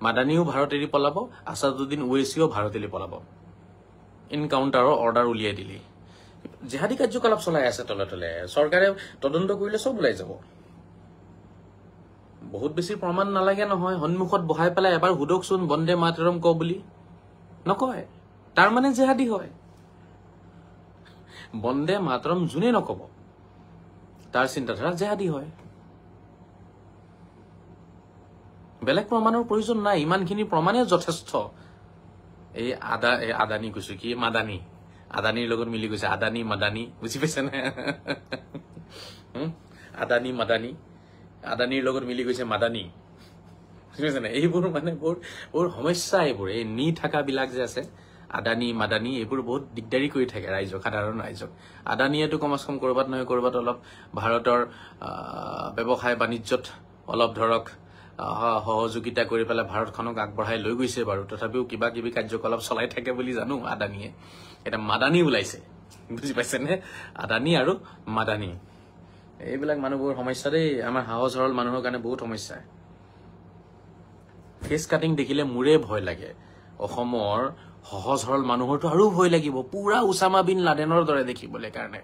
মাদানীও ভাৰত এৰি পলাব আসাদুদ্দিন ওৱেইচিও ভাৰত এৰি পলাব ইনকাউন্টাৰৰ অৰ্ডাৰ উলিয়াই দিলে জিহাদী কাৰ্যকলাপ চলাই আছে তলে চৰকাৰে তদন্ত কৰিলে সব ওলাই যাব বহুত বেছি প্ৰমাণ নালাগে নহয় সন্মুখত বহাই পেলাই এবাৰ হুদকচোন বন্দে মাতৰম ক বুলি নকয় তাৰ মানে জিহাদী হয় বন্দে মাতৰম যোনে নকব তাৰ চিন্তাধাৰা জিহাদী হয় বেলেগ প্ৰমাণৰ প্ৰয়োজন নাই ইমানখিনি প্ৰমাণে যথেষ্ট এই আদানী কৈছো কি মাদানী আদানীৰ লগত মিলি গৈছে আদানী মাদানী বুজি পাইছে নে আদানী মাদানী আদানীৰ লগত মিলি গৈছে মাদানী বুজিছে না এইবোৰ মানে বৰ সমস্যা এইবোৰ এই নি থাকা বিলাক যে আছে আদানী মাদানী এইবোৰ বহুত দিগদাৰি কৰি থাকে ৰাইজক সাধাৰণ ৰাইজক আদানীয়েটো কমস কম কৰবাত নহয় কৰবাত অলপ ভাৰতৰ ব্যৱসায় বাণিজ্যত অলপ ধৰক সহযোগিতা কৰি পেলাই ভাৰতখনক আগবঢ়াই লৈ গৈছে বাৰু তথাপিও কিবা কিবি কাৰ্যকলাপ চলাই থাকে বুলি জানো আদানীয়ে এটা মাদানী ওলাইছে বুজি পাইছে নে আদানী আৰু মাদানী এইবিলাক মানুহবোৰ সমস্যা দেই আমাৰ সহজ সৰল মানুহৰ কাৰণে বহুত সমস্যা ফেচ কাটিং দেখিলে মোৰে ভয় লাগে অসমৰ সহজ সৰল মানুহৰটো আৰু ভয় লাগিব পুৰা উসামা বিন লাডেনৰ দৰে দেখিবলৈ কাৰণে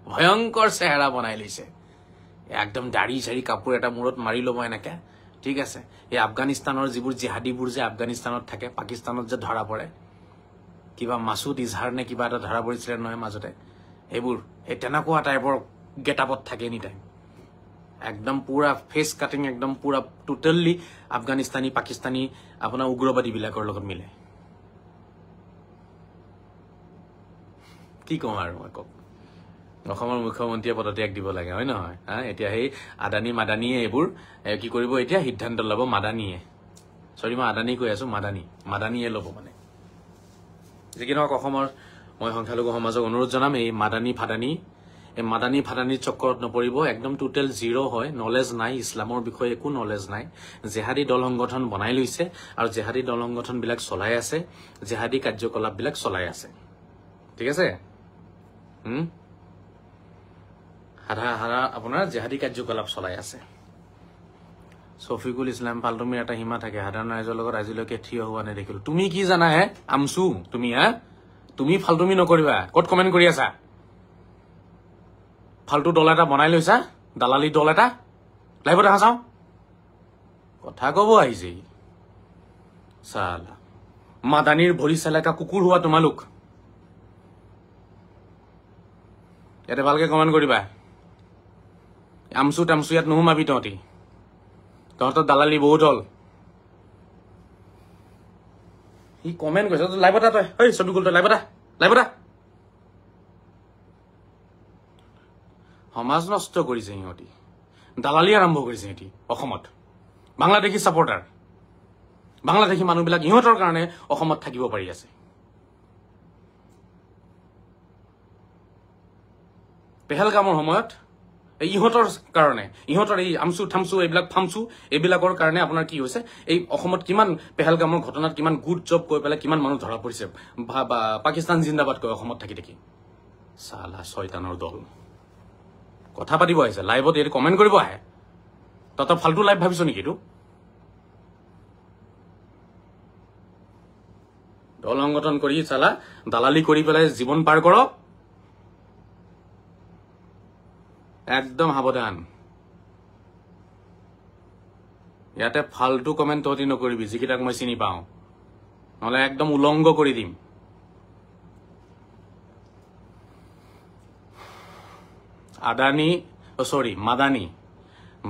ভয়ংকৰ চেহাৰা বনাই লৈছে একদম দাড়ি চাৰি কাপোৰ এটা মূৰত মাৰি ল'ব এনেকে ঠিক আছে এই আফগানিস্তানৰ যিবোৰ জিহাদীবোৰ যে আফগানিস্তানত থাকে পাকিস্তানত যে ধৰা পৰে কিবা মাসুদ ইজহাৰ নে কিবা এটা ধৰা পৰিছিলে নহয় মাজতে এইবোৰ এই তেনেকুৱা টাইপৰ গেটআপত থাকে এনি টাইম একদম পুৰা ফেচ কাটিং একদম পুৰা টোটালি আফগানিস্তানী পাকিস্তানী আপোনাৰ উগ্ৰবাদী বিলাকৰ লগত মিলে কি কম আৰু মই কওক অসমৰ মুখ্যমন্ত্ৰীয়ে পদত্যাগ দিব লাগে হয় নহয় এতিয়া সেই আদানী মাদানীয়ে এইবোৰ কি কৰিব এতিয়া সিদ্ধান্ত ল'ব মাদানীয়ে সৰি মই আদানী কৈ আছো মাদানীয়ে ল'ব মানে যিকি নহওক অসমৰ মই সংখ্যালঘু সমাজক অনুৰোধ জনাম এই মাদানী ফাদানীৰ চক্কৰত নপৰিব একদম টোটেল জিৰ' হয় নলেজ নাই ইছলামৰ বিষয়ে একো নলেজ নাই জেহাদী দল সংগঠন বনাই লৈছে আৰু জেহাদী দল সংগঠন বিলাক চলাই আছে জেহাদী কাৰ্যকলাপ বিলাক চলাই আছে ঠিক আছে হাৰা আপোনাৰ জেহাদী কাৰ্যকলাপ চলাই আছে শফিকুল ইছলাম ফাল্টুমিৰ এটা সীমা থাকে সাধাৰণ ৰাইজৰ লগত আজিলৈকে থিয় হোৱা নেদেখিলো তুমি কি জানা হে আমচু তুমি ফাল্টুমি নকৰিবা ক'ত কমেণ্ট কৰি আছা ফাল্টু দল এটা বনাই লৈছা দালালি দল এটা লাইভত দেখা চাওঁ কথা কব আহিছে চালা মাদানীৰ ভৰি চেলেকা কুকুৰ হোৱা তোমালোক ইয়াতে ভালকে কমেণ্ট কৰিবা আমচু তামচু ইয়াত নোসোমাবি তহঁতৰ দালালি বহুত হল সি কমেণ্ট কৰিছে লাইভত তই এই ছবিকুল তই লাইভত সমাজ নষ্ট কৰিছে সিহঁতি দালালি আৰম্ভ কৰিছে সিহঁতি অসমত বাংলাদেশী সাপোৰ্টাৰ বাংলাদেশী মানুহবিলাক ইহঁতৰ কাৰণে অসমত থাকিব পাৰি আছে পেহেলগামৰ সময়ত ইহঁতৰ কাৰণে ইহঁতৰ এই আমচু থামচু এইবিলাক ফামচু এইবিলাকৰ কাৰণে আপোনাৰ কি হৈছে এই অসমত কিমান পেহেলগামৰ ঘটনাত কিমান গুড জব কৈ পেলাই কিমান মানুহ ধৰা পৰিছে পাকিস্তান জিন্দাবাদ কৈ অসমত থাকি চালা শয়তানৰ দল কথা পাতিব আহিছে লাইভত এই কমেণ্ট কৰিব আহে তহঁতৰ ফাল্টু লাইভ ভাবিছ নেকি এইটো দল সংগঠন কৰি চালা দালালি কৰি পেলাই জীৱন পাৰ কৰক একদম সাৱধান ইয়াতে ফাল্টু কমেণ্ট তহঁতি নকৰিবি যিকেইটাক মই চিনি পাওঁ নহলে একদম উলংগ কৰি দিম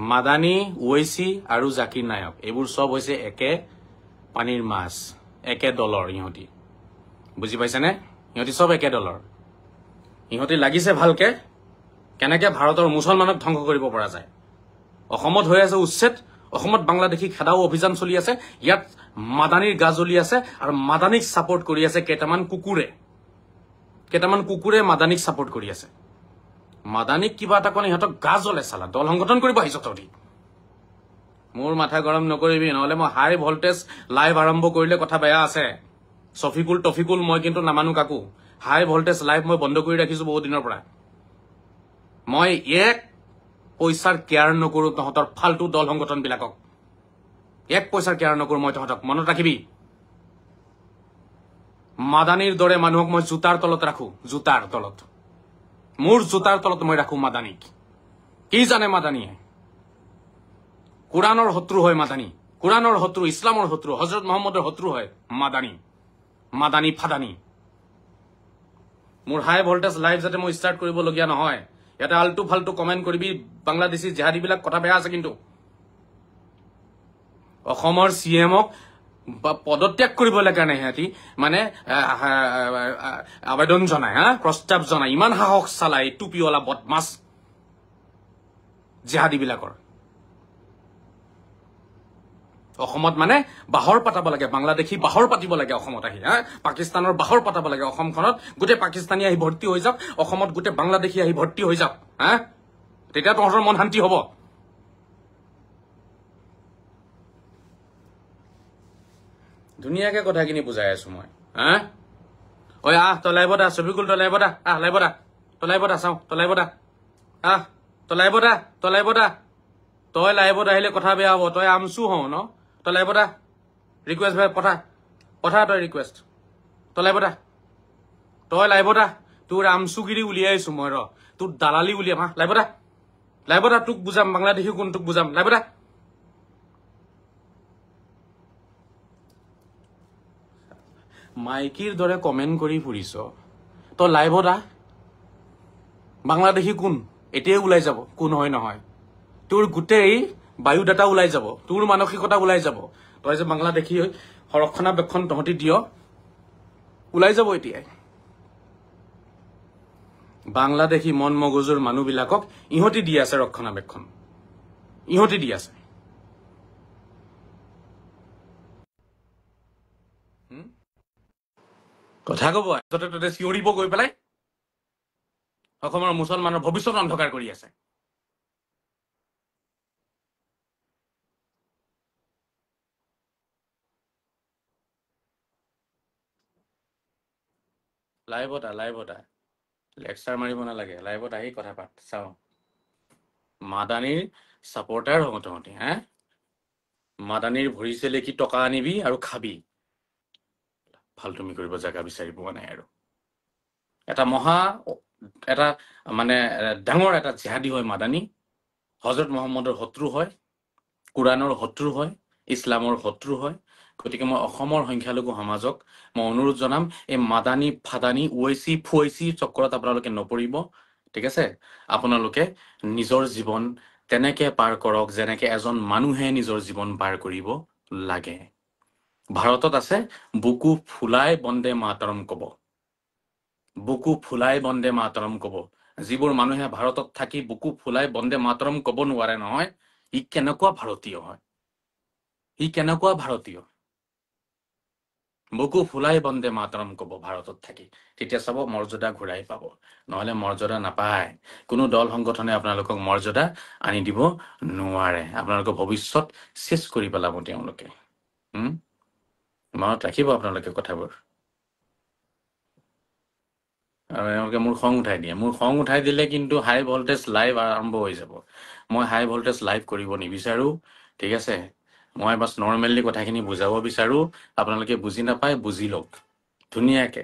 মাদানী ওৱেইচি আৰু জাকিৰ নায়ক এইবোৰ সব হৈছে একে পানীৰ মাছ একে দলৰ ইহঁতি বুজি পাইছেনে ইহঁতি সব একে দলৰ ইহঁতি লাগিছে ভালকে কেনেকে ভাৰতৰ মুছলমানক ধ্বংস কৰিব পৰা যায় অসমত হৈ আছে উচ্ছেদ অসমত বাংলাদেশী খেদাও অভিযান চলি আছে ইয়াত মাদানীৰ গা জ্বলি আছে আৰু মাদানীক সাপোৰ্ট কৰি আছে কেইটামান কুকুৰে মাদানীক সাপোৰ্ট কৰি আছে মাদানীক কিবা এটা কোনে ইহঁতক গা জ্বলে চালা দল সংগঠন কৰিব আহিছ তহঁতি মোৰ মাথা গৰম নকৰিবি নহলে মই হাই ভল্টেজ লাইভ আৰম্ভ কৰিলে কথা বেয়া আছে টফিকুল মই কিন্তু নামানো কাকো হাই ভল্টেজ লাইভ মই বন্ধ কৰি ৰাখিছো বহুত দিনৰ পৰা মই এক পইচাৰ কেয়াৰ নকৰো তহঁতৰ ফাল্টু দল সংগঠন বিলাকক এক পইচাৰ কেয়াৰ নকৰো মই তহঁতক মনত ৰাখিবি মাদানীৰ দৰে মানুহক মই জোতাৰ তলত ৰাখো মোৰ জোতাৰ তলত মই ৰাখো মাদানীক কি জানে মাদানীয়ে কোৰাণৰ শত্ৰু হয় কোৰাণৰ শত্ৰু ইছলামৰ শত্ৰু হজৰত মহম্মদৰ শত্ৰু হয় মাদানী ফাদানী মোৰ হাই ভল্টেজ লাইভ যাতে মই ষ্টাৰ্ট কৰিবলগীয়া নহয় ইয়াতে আল্টু ফাল্টু কমেণ্ট কৰিবি বাংলাদেশী জেহাদী বিলাক কথা বেয়া আছে কিন্তু অসমৰ চিএমক পদত্যাগ কৰিবলৈ কাৰণে সিহঁতি মানে আবেদন জনায় প্ৰস্তাৱ জনায় ইমান সাহস চালাই টুপিৱালা বদমাছ জেহাদীবিলাকৰ অসমত মানে বাহৰ পাতাব লাগে বাংলাদেশী বাহৰ পাতিব লাগে অসমত আহি পাকিস্তানৰ বাহৰ পাতাব লাগে অসমখনত গোটেই পাকিস্তানী আহি ভৰ্তি হৈ যাওক অসমত গোটেই বাংলাদেশী আহি ভৰ্তি হৈ যাওক তেতিয়া তহঁতৰ মন শান্তি হ'ব ধুনীয়াকে কথাখিনি বুজাই আছো মই ঐ তই লাইব দা ছবিকুল তই লাইব দা লাইব দা তই লাইব দা চাওঁ তই লাইব দা তই লাইব দা তই লাইব দা তই লাইবত আহিলে কথা বেয়া হ'ব তই আমচু হওঁ ন তই লাইব দা ৰিকুৱেষ্ট ভাই পঠা তই ৰিকুৱেষ্ট তই লাইব দা তোৰ আমচুগিৰি উলিয়াইছো মই তোৰ দালালি উলিয়াম লাইব দা তোক বুজাম বাংলাদেশী কোন তোক বুজাম লাইব দা মাইকীৰ দৰে কমেণ্ট কৰি ফুৰিছ তই লাইব দা বাংলাদেশী কোন এতিয়াই ওলাই যাব কোন হয় নহয় তোৰ গোটেই বায়ুডাটা ওলাই যাব তোৰ মানসিকতা ওলাই যাব তই যে বাংলাদেশী সংৰক্ষণাবেক্ষণ তহঁতি দিয় ওলাই যাব এতিয়াই বাংলাদেশী মন মগজুৰ মানুহবিলাকক ইহঁতি দি আছে ৰক্ষণাবেক্ষণ ইহঁতি দি আছে কথা কব ততে চিঞৰিব গৈ পেলাই অসমৰ মুছলমানৰ ভৱিষ্যত অন্ধকাৰ কৰি আছে লাইভত লেকচাৰ মাৰিব নালাগে লাইভত আহি কথা পাত চাওঁ মাদানীৰ ছাপৰ্টাৰ হওঁ তহঁতি মাদানীৰ ভৰিছে লেখি টকা আনিবি আৰু খাবি ফাল্টুমি কৰিব জেগা বিচাৰি পোৱা নাই আৰু এটা মানে ডাঙৰ এটা জেহাদী হয় মাদানী হজৰত মহম্মদৰ শত্ৰু হয় কোৰাণৰ শত্ৰু হয় ইছলামৰ শত্ৰু হয় গতিকে মই অসমৰ সংখ্যালঘু সমাজক মই অনুৰোধ জনাম এই মাদানী ফাদানী উৱেচি ফুৱেচি চক্ৰত আপোনালোকে নপৰিব ঠিক আছে আপোনালোকে নিজৰ জীৱন তেনেকে পাৰ কৰক যেনেকে এজন মানুহে নিজৰ জীৱন পাৰ কৰিব লাগে ভাৰতত আছে বুকু ফুলাই বন্দে মাতৰম কব বুকু ফুলাই বন্দে মাতৰম কব যিবোৰ মানুহে ভাৰতত থাকি বুকু ফুলাই বন্দে মাতৰম কব নোৱাৰে নহয় ই কেনেকুৱা ভাৰতীয় হয় বুকু ফুলাই বন্দে মাতৰম কব ভাৰতত থাকি তেতিয়া চাব মৰ্যাদা ঘূৰাই পাব নহলে মৰ্যাদা নাপায় কোনো দল সংগঠনে আপোনালোকক মৰ্যাদা আনি দিব নোৱাৰে আপোনালোকৰ ভৱিষ্যত শেষ কৰি পেলাব তেওঁলোকে মনত ৰাখিব আপোনালোকে কথাবোৰ আৰু এওঁলোকে মোৰ খং উঠাই দিলে কিন্তু হাই ভল্টেজ লাইভ আৰম্ভ হৈ যাব মই হাই ভল্টেজ লাইভ কৰিব নিবিচাৰো ঠিক আছে মই বাছ নৰ্মেলি কথাখিনি বুজাব বিচাৰো আপোনালোকে বুজি নাপায় বুজি লওক ধুনীয়াকে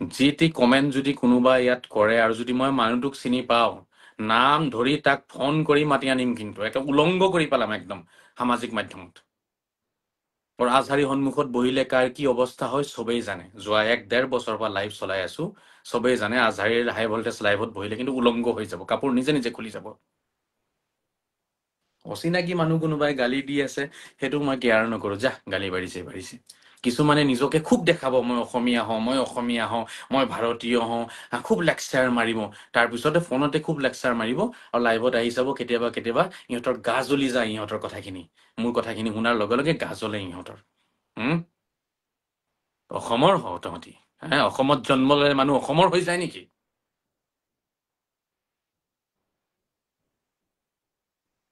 যি টি কমেণ্ট যদি কোনোবা ইয়াত কৰে আৰু যদি মই মানুহটোক চিনি পাওঁ নাম ধৰি তাক ফোন কৰি মাতি আনিম কিন্তু একে উলংগ কৰি পেলাম একদম সামাজিক মাধ্যমত और आजहारी सन्मुखत बहिले कार की अवस्था হয় সবেই জানে যোৱা 1.5 বছৰৰ পৰা লাইভ চলাই আছো সবেই জানে আজহাৰীৰ হাই ভল্টেজ লাইভত বহিলে কিন্তু উলংগ হৈ যাব কাপোৰ নিজে নিজে খুলি যাব অচিনাকি মানুহ কোনোবাই গালি দি আছে হেতু মই কেয়াৰ নকৰো যা গালি বাঢ়িছে কিছুমানে নিজকে খুব দেখাব মই অসমীয়া হওঁ মই ভাৰতীয় হওঁ খুব লেকচাৰ মাৰিব তাৰ পিছতে ফোনতে খুব লেকচাৰ মাৰিব আৰু লাইভত আহি যাব কেতিয়াবা ইহঁতৰ গা জ্বলি যায় ইহঁতৰ কথাখিনি মোৰ কথাখিনি শুনাৰ লগে লগে গা জ্বলে ইহঁতৰ অসমৰ হওঁ তহঁতি অসমত জন্ম ললে মানুহ অসমৰ হৈ যায় নেকি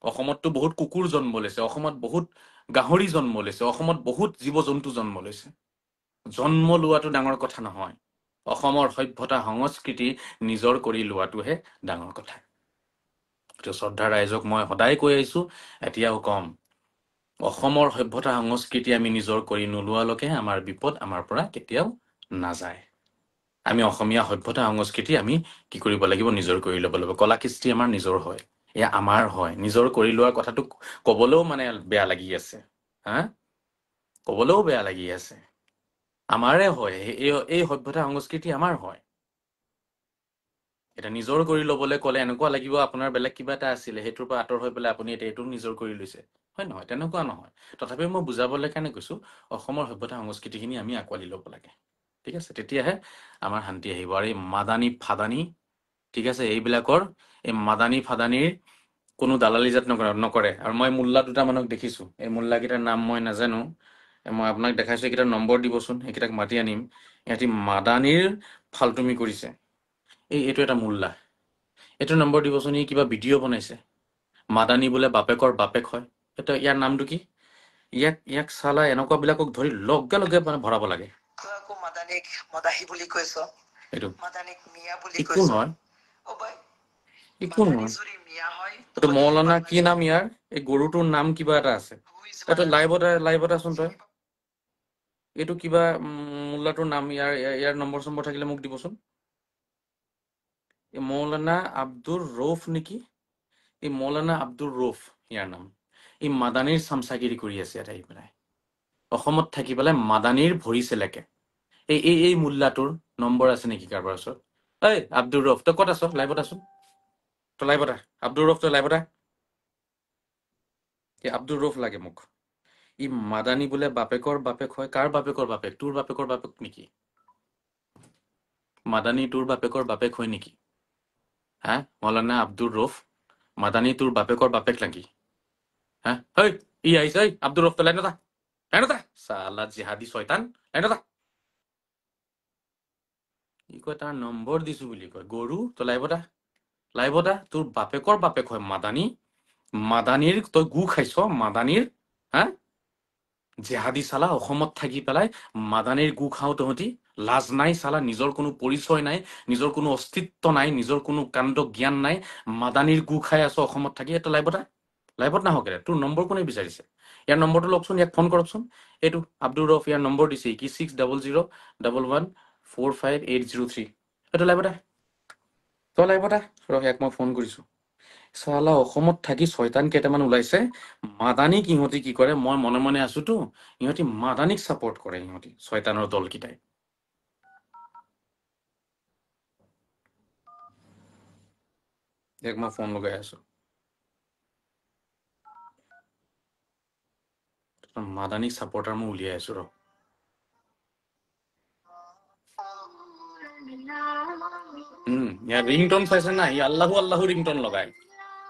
অসমততো বহুত কুকুৰ জন্ম লৈছে অসমত বহুত গাহৰি জন্ম লৈছে অসমত বহুত জীৱ জন্তু জন্ম লৈছে জন্ম লোৱাটো ডাঙৰ কথা নহয় অসমৰ সভ্যতা সংস্কৃতি নিজৰ কৰি লোৱাটোহে ডাঙৰ কথা তো শ্ৰদ্ধা ৰাইজক মই সদায় কৈ আহিছো এতিয়াও কম অসমৰ সভ্যতা সংস্কৃতি আমি নিজৰ কৰি নোলোৱালৈকে আমাৰ বিপদ আমাৰ পৰা কেতিয়াও নাযায় আমি অসমীয়া সভ্যতা সংস্কৃতি আমি কি কৰিব লাগিব নিজৰ কৰি ল'ব লাগিব কলা কৃষ্টি আমাৰ নিজৰ হয় এয়া আমাৰ হয় নিজৰ কৰি লোৱাৰ কথাটো কবলৈও মানে বেয়া লাগি আছে কবলৈও বেয়া লাগি আছে আমাৰে হয় এই সভ্যতা সংস্কৃতি আমাৰ হয় এটা নিজৰ কৰি ল'বলৈ ক'লে এনেকুৱা লাগিব আপোনাৰ বেলেগ কিবা এটা আছিলে হেতুৰ পৰা আতৰ হৈ পেলাই আপুনি এটা এটো নিজৰ কৰি লৈছে হয় নহয় তেনেকুৱা নহয় তথাপি মই বুজাবলৈ কাৰণে কৈছো অসমৰ সভ্যতা সংস্কৃতিখিনি আমি আকোৱালি ল'ব লাগে ঠিক আছে তেতিয়াহে আমাৰ শান্তি আহিব আৰু এই মাদানী ফাদানী ঠিক আছে এইবিলাকৰ এই মাদানী ফাদানীৰ কোনো দালালি জাত নকৰে আৰু মই মোল্লা দুটা মানুহক দেখিছোঁ এই মোল্লাকেইটাৰ নাম মই নাজানো মই আপোনাক দেখাইছোঁ এইকেইটাৰ নম্বৰ দিবচোন সেইকেইটাক মাতি আনিম ইহঁতি মাদানীৰ ফাল্টুমি কৰিছে এইটো এটা মোল্লা এইটো নম্বৰ দিবচোন ই কিবা ভিডিঅ' বনাইছে মাদানী বোলে বাপেকৰ বাপেক হয় এইটো ইয়াৰ নামটো কি ইয়াক চালা এনেকুৱাবিলাকক ধৰি লগে লগে মানে ভৰাব লাগে মাদানীক মদাহী বুলি কৈছ এইটো মাদানীক মিয়া বুলি কৈছ কোন হয় কোন হয় এইটো মৌলানা কি নাম ইয়াৰ এই গৰুটোৰ নাম কিবা এটা আছে এইটো লাইভত আছোন তই এইটো কিবা মোল্লাটোৰ নাম ইয়াৰ নম্বৰ চম্বৰ থাকিলে মোক দিবচোন এই মৌলানা আব্দুৰ ৰৌফ নেকি এই মৌলানা আব্দুৰ ৰৌফ ইয়াৰ নাম এই মাদানীৰ চামচাগিৰি কৰি আছে ইয়াত আহি পেলাই অসমত থাকি পেলাই মাদানীৰ ভৰি চেলেকে এই মোল্লাটোৰ নম্বৰ আছে নেকি কাৰোবাৰ ওচৰত এই আব্দুৰ ৰৌফ তই ক'ত আছ লাইভত আছোন তই লাইভত আহ আব্দুৰ ৰৌফ তই লাইভত আহ এই আব্দুৰ ৰৌফ লাগে মোক ই মাদানী বোলে বাপেকৰ বাপেক হয় কাৰ বাপেকৰ বাপেক তোৰ বাপেকৰ বাপেক নেকি মাদানী তোৰ বাপেকৰ বাপেক হয় নেকি হা মৌলানা আব্দুৰ ৰৌফ মাদানী তোৰ বাপেকৰ বাপেক নেকি হা হেই ই আহিছে এই আব্দুৰ ৰৌফ তই লাইনত আহ চালা জিহাদী শয়তান লাইনত আহ ই কয় তাৰ নম্বৰ দিছো বুলি কয় গৰু তই লাইভত আহ তোৰ বাপেকৰ বাপেক হয় মাদানীৰ তই গু খাইছ মাদানীৰ হা জেহাদী চালা অসমত থাকি পেলাই মাদানীৰ গু খাওঁ তহঁতি লাজ নাই চালা নিজৰ কোনো পৰিচয় নাই নিজৰ কোনো অস্তিত্ব নাই নিজৰ কোনো কাণ্ড জ্ঞান নাই মাদানীৰ গু খাই আছ অসমত থাকি এটা লাইভত নাহক তোৰ নম্বৰ কোনে বিচাৰিছে ইয়াৰ নম্বৰটো লওকচোন ইয়াক ফোন কৰকচোন এইটো আব্দুৰ ৰৌফ ইয়াৰ নম্বৰ দিছে কি 6001114583 এইটো লাইভত তই লাইভত ইয়াক মই ফোন কৰিছো চালা অসমত থাকি ছয়তান কেইটামান ওলাইছে মাদানীক ইহঁতি কি কৰে মই মনে মনে আছোতো ইহঁতি মাদানীক ছাপোৰ্ট কৰে ইহঁতি ছয়তানৰ দলকেইটাই ইয়াক মই ফোন লগাই আছো মাদানীক ছাপোৰ্টাৰ মই উলিয়াই আছো ইয়াৰ ৰিংটন চাইছে না ই আল্লাহু আল্লাহু ৰিংটন লগাই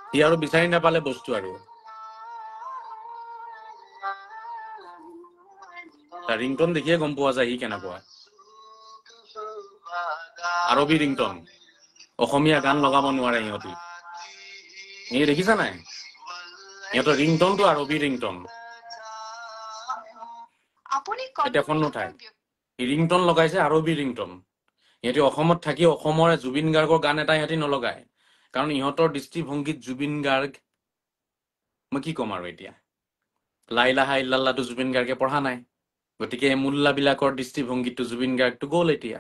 সি আৰু বিচাৰি নাপালে বস্তু আৰু তাৰ ৰিংটন দেখিয়ে গম পোৱা যায় সি কেনেকুৱা আৰবী ৰিংটন অসমীয়া গান লগাব নোৱাৰে ইহঁতি দেখিছা নাই ইহঁতৰ ৰিংটনটো আৰবী ৰিংটন এতিয়া ফোন নুঠায় ৰিংটন লগাইছে আৰবী ৰিংটন ইহঁতি অসমত থাকি অসমৰ জুবিন গাৰ্গৰ গান এটা ইহঁতি নলগায় কাৰণ ইহঁতৰ দৃষ্টিভংগীত জুবিন গাৰ্গ মই কি ক'ম আৰু এতিয়া লা ইলাহা ইল্লাল্লাহটো জুবিন গাৰ্গে পঢ়া নাই গতিকে এই মোল্লাবিলাকৰ দৃষ্টিভংগীতটো জুবিন গাৰ্গটো গ'ল এতিয়া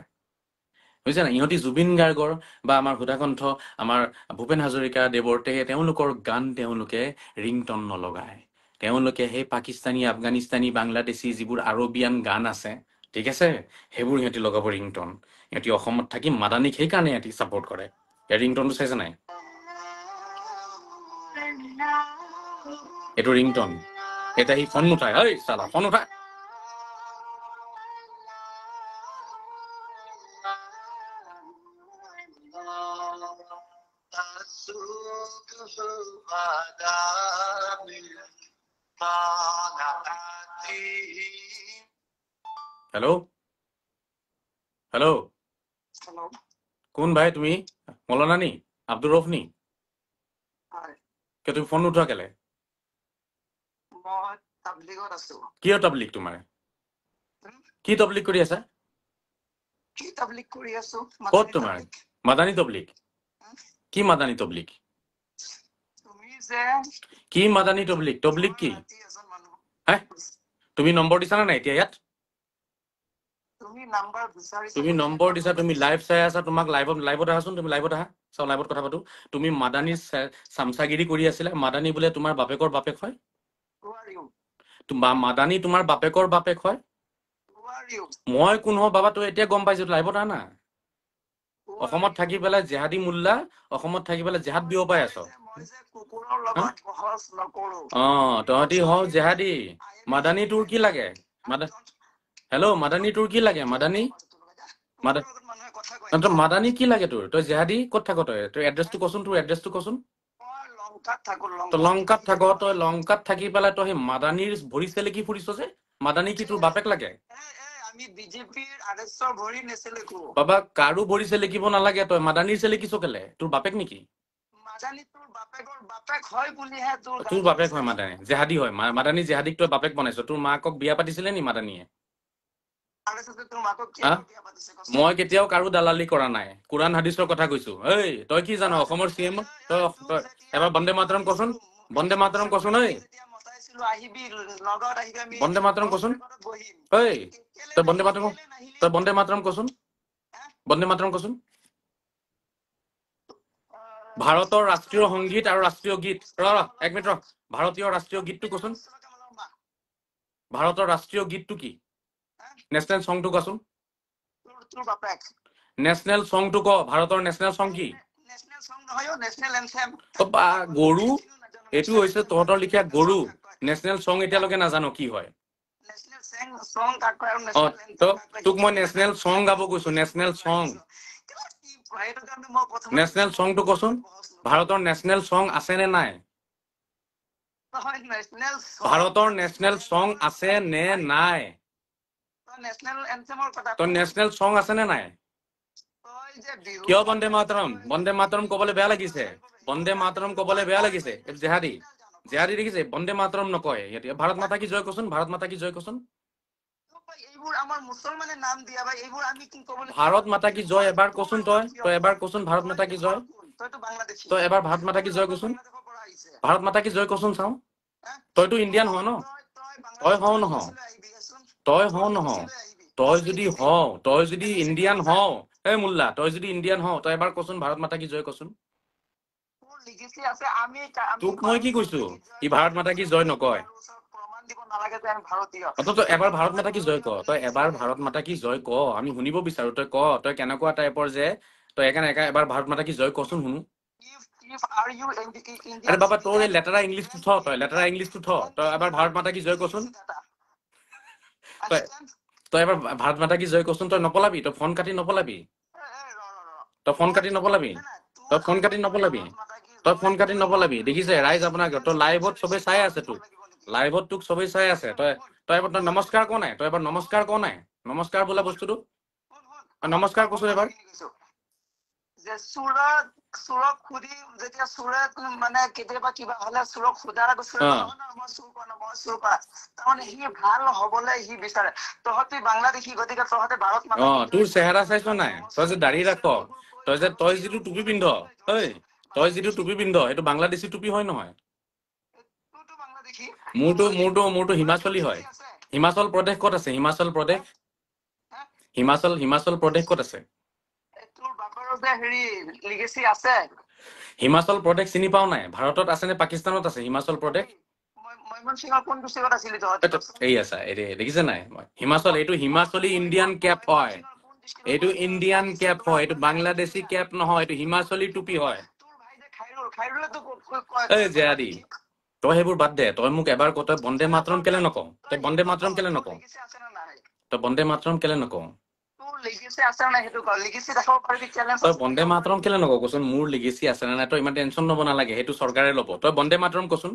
বুজিছে না ইহঁতি জুবিন গাৰ্গৰ বা আমাৰ সুধাকণ্ঠ আমাৰ ভূপেন হাজৰিকা দেৱৰ তেওঁলোকৰ গান তেওঁলোকে ৰিংটন নলগায় তেওঁলোকে সেই পাকিস্তানী আফগানিস্তানী বাংলাদেশী যিবোৰ আৰবিয়ান গান আছে ঠিক আছে সেইবোৰ ইহঁতি লগাব ৰিংটন ইহঁতি অসমত থাকি মাদানীক সেইকাৰণে ইহঁতি ছাপোৰ্ট কৰে ইয়াৰ ৰিংটনটো চাইছে নাই এইটো ৰিংটন এতিয়া সি ফোন নুঠায় ঐ চালা ফোন উঠায় হেল্ল' কোন ভাই তুমি মৌলানা নি আব্দুৰ ৰৌফ নি তুমি ফোন নুঠোৱা কেলে কিয় তাবলিগ তোমাৰ কি তাবলিগ কৰি আছা ক'ত তোমাৰ মাদানী তবলিগ কি মাদানী তবলিগ কি মাদানী তবলিগ তবলিগ কি তুমি নম্বৰ দিছা নাই এতিয়া ইয়াত তুমি নম্বৰ দিছা তুমি লাইভ চাই আছা তোমাক লাইভত আহাচোন তুমি লাইভত আহা চাও লাইভত কথা পাতো তুমি মাদানীৰ চামচাগিৰি কৰি আছিলা মাদানী বোলে তোমাৰ বাপেকৰ বাপেক হয় মাদানী তোমাৰ বাপেকৰ বাপেক হয় মই কোন হওঁ বাবা তই এতিয়া গম পাইছো লাইভত আহা না অসমত থাকি পেলাই জেহাদী মোল্লা অসমত থাকি পেলাই জেহাদ বিয়পাই আছ তহঁতি হওঁ জেহাদী মাদানী তোৰ কি লাগে হেল্ল' মাদানী তোৰ কি লাগে মাদানী কি লাগে তোৰ তই জেহাদী ক'ত থাক তই এড্ৰেছটো কচোন তোৰ এড্ৰেছটো কচোন লংকাত থাকো তো লংকাত থাক, তই লংকাত থাকি পেলাই তই সেই মাদানীৰ ভৰি চেলেকি ফুৰিছ যে, মাদানী কি তোৰ বাপেক লাগে? আমি বিজেপিৰ আদেশৰ ভৰি নেচেলেকো বাবা, কাৰো ভৰি চেলেকিব নালাগে, তই মাদানীৰ চেলেকিছ কেলে? তোৰ বাপেক নেকি? মাদানী তোৰ বাপেকৰ বাপেক হয় বুলিহে তোৰ বাপেক হয় মাদানী, জেহাদী হয়। মাদানী জেহাদীক তই বাপেক বনাইছ। তোৰ মাকক বিয়া পাতিছিলে নি মাদানীয়ে? মই কেতিয়াও কাৰো দালালি কৰা নাই, কোৰাণ হাদিছৰ কথা কৈছো। এই তই কি জানো অসমৰ CM? তই এবাৰ বন্দে মাতৰম কচোন, বন্দে মাতৰম কচোন। এই বন্দে মাতৰম কচোন। এই তই বন্দে মাতৰম, তই বন্দে মাতৰম কচোন, বন্দে মাতৰম কচোন। ভাৰতৰ ৰাষ্ট্ৰীয় সংগীত আৰু ৰাষ্ট্ৰীয় গীত, এক মিনিট ৰ, ভাৰতীয় ৰাষ্ট্ৰীয় গীতটো কচোন। ভাৰতৰ ৰাষ্ট্ৰীয় গীতটো কি? নেশ্যনেল সংটো কচোন। নেশ্যনেল সংটো ক, ভাৰতৰ নেশ্যনেল সং কি? গৰু, এইটো হৈছে তহঁতৰ লিখীয়া গৰু। নেশ্যনেল সং এতিয়ালৈকে নাজানো কি হয়। তোক মই নেশ্যনেল সং গাব কৈছো, নেশ্যনেল সং। নেশ্যনেল সংটো কচোন, ভাৰতৰ নেশ্যনেল সং আছে নে নাই? ভাৰতৰ নেশ্যনেল সং আছে নে নাই? তোৰ নেশ্যনেল সং আছে নে নাই? কিয় বন্দে মাতৰম? বন্দে মাতৰম কবলৈ বেয়া লাগিছে, বন্দে মাতৰম কবলৈ বেয়া লাগিছে। জেহাদী, জেহাদী দেখিছে বন্দে মাতৰম নকয়। এতিয়া ভাৰত মাতা কি জয় কচোন, ভাৰত মাতা কি জয় কচোন। ভাৰত মাতা কি জয় এবাৰ কচোন। তই এবাৰ কচোন ভাৰত মাতা কি জয়। তই এবাৰ ভাৰত মাতা কি জয় কচোন, ভাৰত মাতা কি জয় কচোন চাওঁ। তইতো ইণ্ডিয়ান হ ন? তই হও নহ, তই হও নহ, তই যদি হও, তই যদি ইণ্ডিয়ান হও, এই মোল্লা তই যদি ইণ্ডিয়ান হও, তই এবাৰ কচোন ভাৰত মাতা কি জয় কচোন। তোক মই কি কৈছো, ই ভাৰত মাতা কি জয় নকয়। তই এবাৰ ভাৰত মাতা কি জয় ক, তই এবাৰ ভাৰত মাতা কি জয় ক, আমি শুনিব বিচাৰো। তই ক, তই কেনেকুৱা টাইপৰ যে, তই এবাৰ ভাৰত মাতা কি জয় কচোন শুনো। আৰে বাবা, তোৰ এই লেতেৰা ইংলিছটো থ, তই লেতেৰা ইংলিছটো থ, তই এবাৰ ভাৰত মাতা কি জয় কচোন। তই এবাৰ ভাৰত মাতা কি জয় কচোন। তই নপলাবি, তই ফোন কাটি নপলাবি, তই ফোন কাটি নপলাবি, তই ফোন কাটি নপলাবি, তই ফোন কাটি নপলাবি। দেখিছে ৰাইজ আপোনাক, তই লাইভত চবেই চাই আছে তোক, লাইভত তোক চবেই চাই আছে। তই এবাৰ তই নমস্কাৰ ক নাই, তই এবাৰ নমস্কাৰ ক নাই, নমস্কাৰ বোলা বস্তুটো নমস্কাৰ কচোন এবাৰ। যে চুৰক সুধি যেতিয়া চুৰে মানে কেতিয়াবা কিবা হলে চুৰক সোধাৰ আগত চুৰে মই চুৰ কৰা, তাৰমানে সি ভাল হবলৈ সি বিচাৰে। তহঁতি বাংলাদেশী, গতিকে তহঁতে ভাৰত মাতা। তোৰ চেহেৰা চাইছ নাই, তই যে দাঢ়ি ৰাখ, তই যিটো টুপি পিন্ধ, তই যিটো টুপি পিন্ধ সেইটো বাংলাদেশী টুপি হয় নহয়? মোৰটো হিমাচলী হয়। হিমাচল প্ৰদেশ ক'ত আছে? হিমাচল প্ৰদেশ, হিমাচল প্ৰদেশ ক'ত আছে? হিমাচল প্ৰদেশ চিনি পাও নাই? ভাৰতত আছে নে পাকিস্তানত আছে হিমাচল প্ৰদেশ? এই আছা, দেখিছে নাই? হিমাচল, এইটো হিমাচলী ইণ্ডিয়ান কেপ হয়, এইটো ইণ্ডিয়ান কেপ হয়, এইটো বাংলাদেশী কেপ নহয়, এইটো হিমাচলী টুপি হয়। এই জেহাদী, তই সেইবোৰ বাদ দে। তই মোক এবাৰ তই বন্দে মাতৰম কেলে নকওঁ? তই বন্দে মাতৰম কেলে নকওঁ? তই বন্দে মাতৰম কেলে নকওঁ? তই বন্দে মাতৰম কেলে নকওঁ কচোন? মোৰ লিগেচি আছে নে নাই তই ইমান টেনচন ল'ব নালাগে, সেইটো চৰকাৰে ল'ব। তই বন্দে মাতৰম কচোন।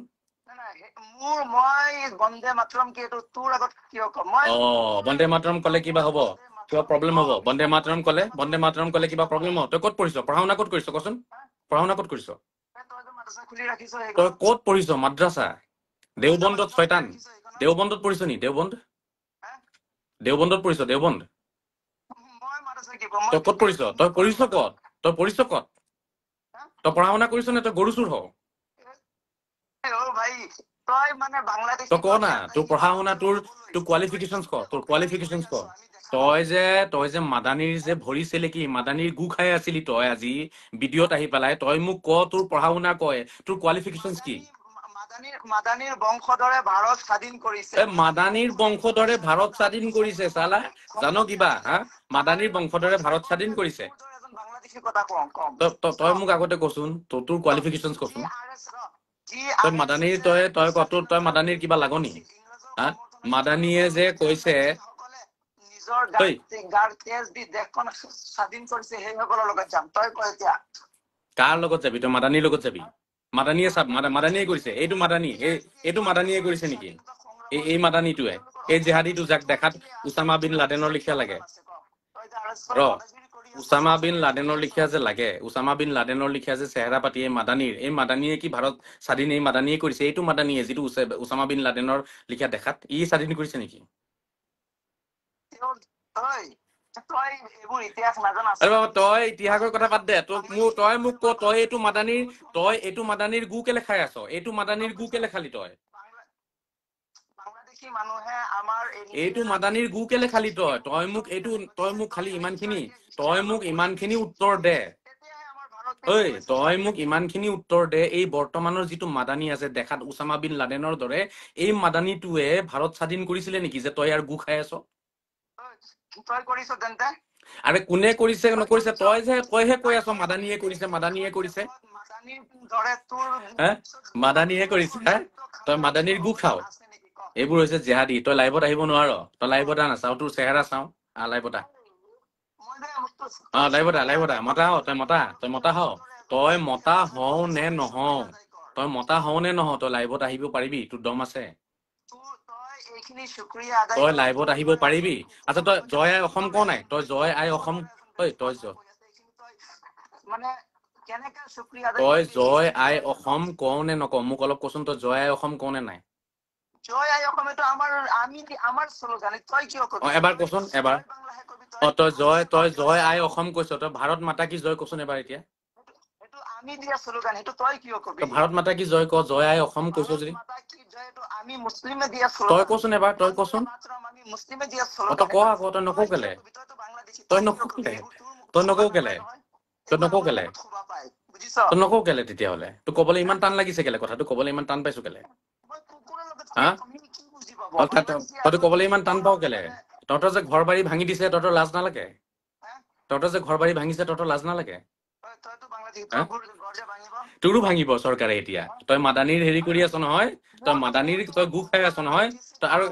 বন্দে মাতৰম কলে কিবা হব? কিবা প্ৰব্লেম হব? বন্দে মাতৰম কলে, বন্দে মাতৰম কলে কিবা প্ৰব্লেম হব? তই ক'ত পঢ়িছ? পঢ়া শুনা ক'ত কৰিছ কচোন? পঢ়া শুনা ক'ত কৰিছ? তই ক'ত পঢ়িছ? মাদ্ৰাছা? দেওবন্দত শয়তান, দেওবন্দত পঢ়িছ নি? দেওবন্দ, দেওবন্দত পঢ়িছ? দেওবন্দ তই ক'ত পঢ়িছ? তই পঢ়িছ ক'ত? তই পঢ়িছ ক'ত? তই পঢ়া শুনা কৰিছ নে? তই গৰু চুৰ হ? তই ক না, তোৰ পঢ়া শুনা, তোৰ কোৱালিফিকেশ্যন ক, তোৰ কোৱালিফিকেশ্যন ক। তই যে মাদানীৰ যে ভৰি চেলেকি, মাদানীৰ গু খাই আছিলি তই আজি ভিডিঅ'ত আহি পেলাই, তই মোক ক তোৰ পঢ়া শুনা কয়, তোৰ কোৱালিফিকেশ্যন কি? মাদানীৰ বংশধৰে ভাৰত স্বাধীন কৰিছে। মাদানীৰ বংশধৰে ভাৰত স্বাধীন কৰিছে চালা, জানো কিবা? মাদানীৰ বংশধৰে ভাৰত স্বাধীন কৰিছে। তই মোক আগতে কচোন, তোৰ কোৱালিফিকেশ্যন কচোন। তই মাদানীৰ, তই মাদানীৰ কিবা লাগনি? মাদানীয়ে যে কৈছে কাৰ লগত যাবি? তই মাদানীৰ লগত যাবি? মাদানীয়ে চাব মাদানীয়ে কৰিছে এইটো মাদানী এইটো মাদানীয়ে কৰিছে নেকি এই মাদানীটোৱে এই জেহাদীটো যাক দেখাত উছামা বিন লাডেনৰ লিখীয়া লাগে ৰ উছামা বিন লাডেনৰ লিখীয়া যে লাগে উছামা বিন লাডেনৰ লিখীয়া যে চেহেৰা পাতি এই মাদানীয়ে কি ভাৰত স্বাধীন এই মাদানীয়ে কৰিছে এইটো মাদানীয়ে যিটো উছামা বিন লাডেনৰ লিখীয়া দেখাত ই স্বাধীন কৰিছে নেকি আৰে বাবা তই ইতিহাসৰ কথা বাদ দে তই মোক ক তই এইটো মাদানীৰ গু কেলে খাই আছ এইটো মাদানীৰ গু কেলে খালি তই এইটো মাদানীৰ গু কেলে খালি তই মোক খালি ইমানখিনি উত্তৰ দে ঐ তই মোক ইমানখিনি উত্তৰ দে এই বৰ্তমানৰ যিটো মাদানী আছে দেখাত উছামা বিন লাডেনৰ দৰে এই মাদানীটোৱে ভাৰত স্বাধীন কৰিছিলে নেকি যে তই আৰু গু খাই আছ আৰে কোনে কৰিছে নকৰিছে তইহে কৈ আছ মাদানীয়ে কৰিছে মাদানীয়ে কৰিছে তই মাদানীৰ গু খাও এইবোৰ হৈছে জেহাদী তই লাইভত আহিব নোৱাৰ তই লাইভত নাচাও তোৰ চেহেৰা চাও লাইভত লাইভত মতা তই মতা হও নে নহও তই লাইভত আহিব পাৰিবি তোৰ দম আছে তই লাইভত আহিব পাৰিবি আচ্ছা তই জয় আই অসম কোৱা নাই তই জয় আই অসম তই জয় আই অসম কও নে নকও মোক অলপ কচোন তই জয় আই অসম কও নে নাই এবাৰ কচোন এবাৰ তই জয় আই অসম কৈছ তই ভাৰত মাতা কি জয় কচোন এবাৰ এতিয়া ভাৰত মাতা কি জয় ক জয় আই অসম কৈছ যদি তই কচোন এবাৰ তই কচোন তই ক আকৌ তই নকও কেলে তেতিয়াহলে তোক কবলৈ ইমান টান লাগিছে কেলে কথাটো কবলৈ ইমান টান পাইছো কেলে তইতো কবলৈ ইমান টান পাও কেলে তহঁতৰ যে ঘৰ বাৰী ভাঙি দিছে তহঁতৰ লাজ নালাগে তহঁতৰ যে ঘৰ বাৰী ভাঙিছে তহঁতৰ লাজ নালাগে তোৰো ভাঙিব চৰকাৰে এতিয়া তই মাদানীৰ হেৰি কৰি আছ নহয় তই মাদানীৰ তই গু খাই আছ নহয় তই আৰু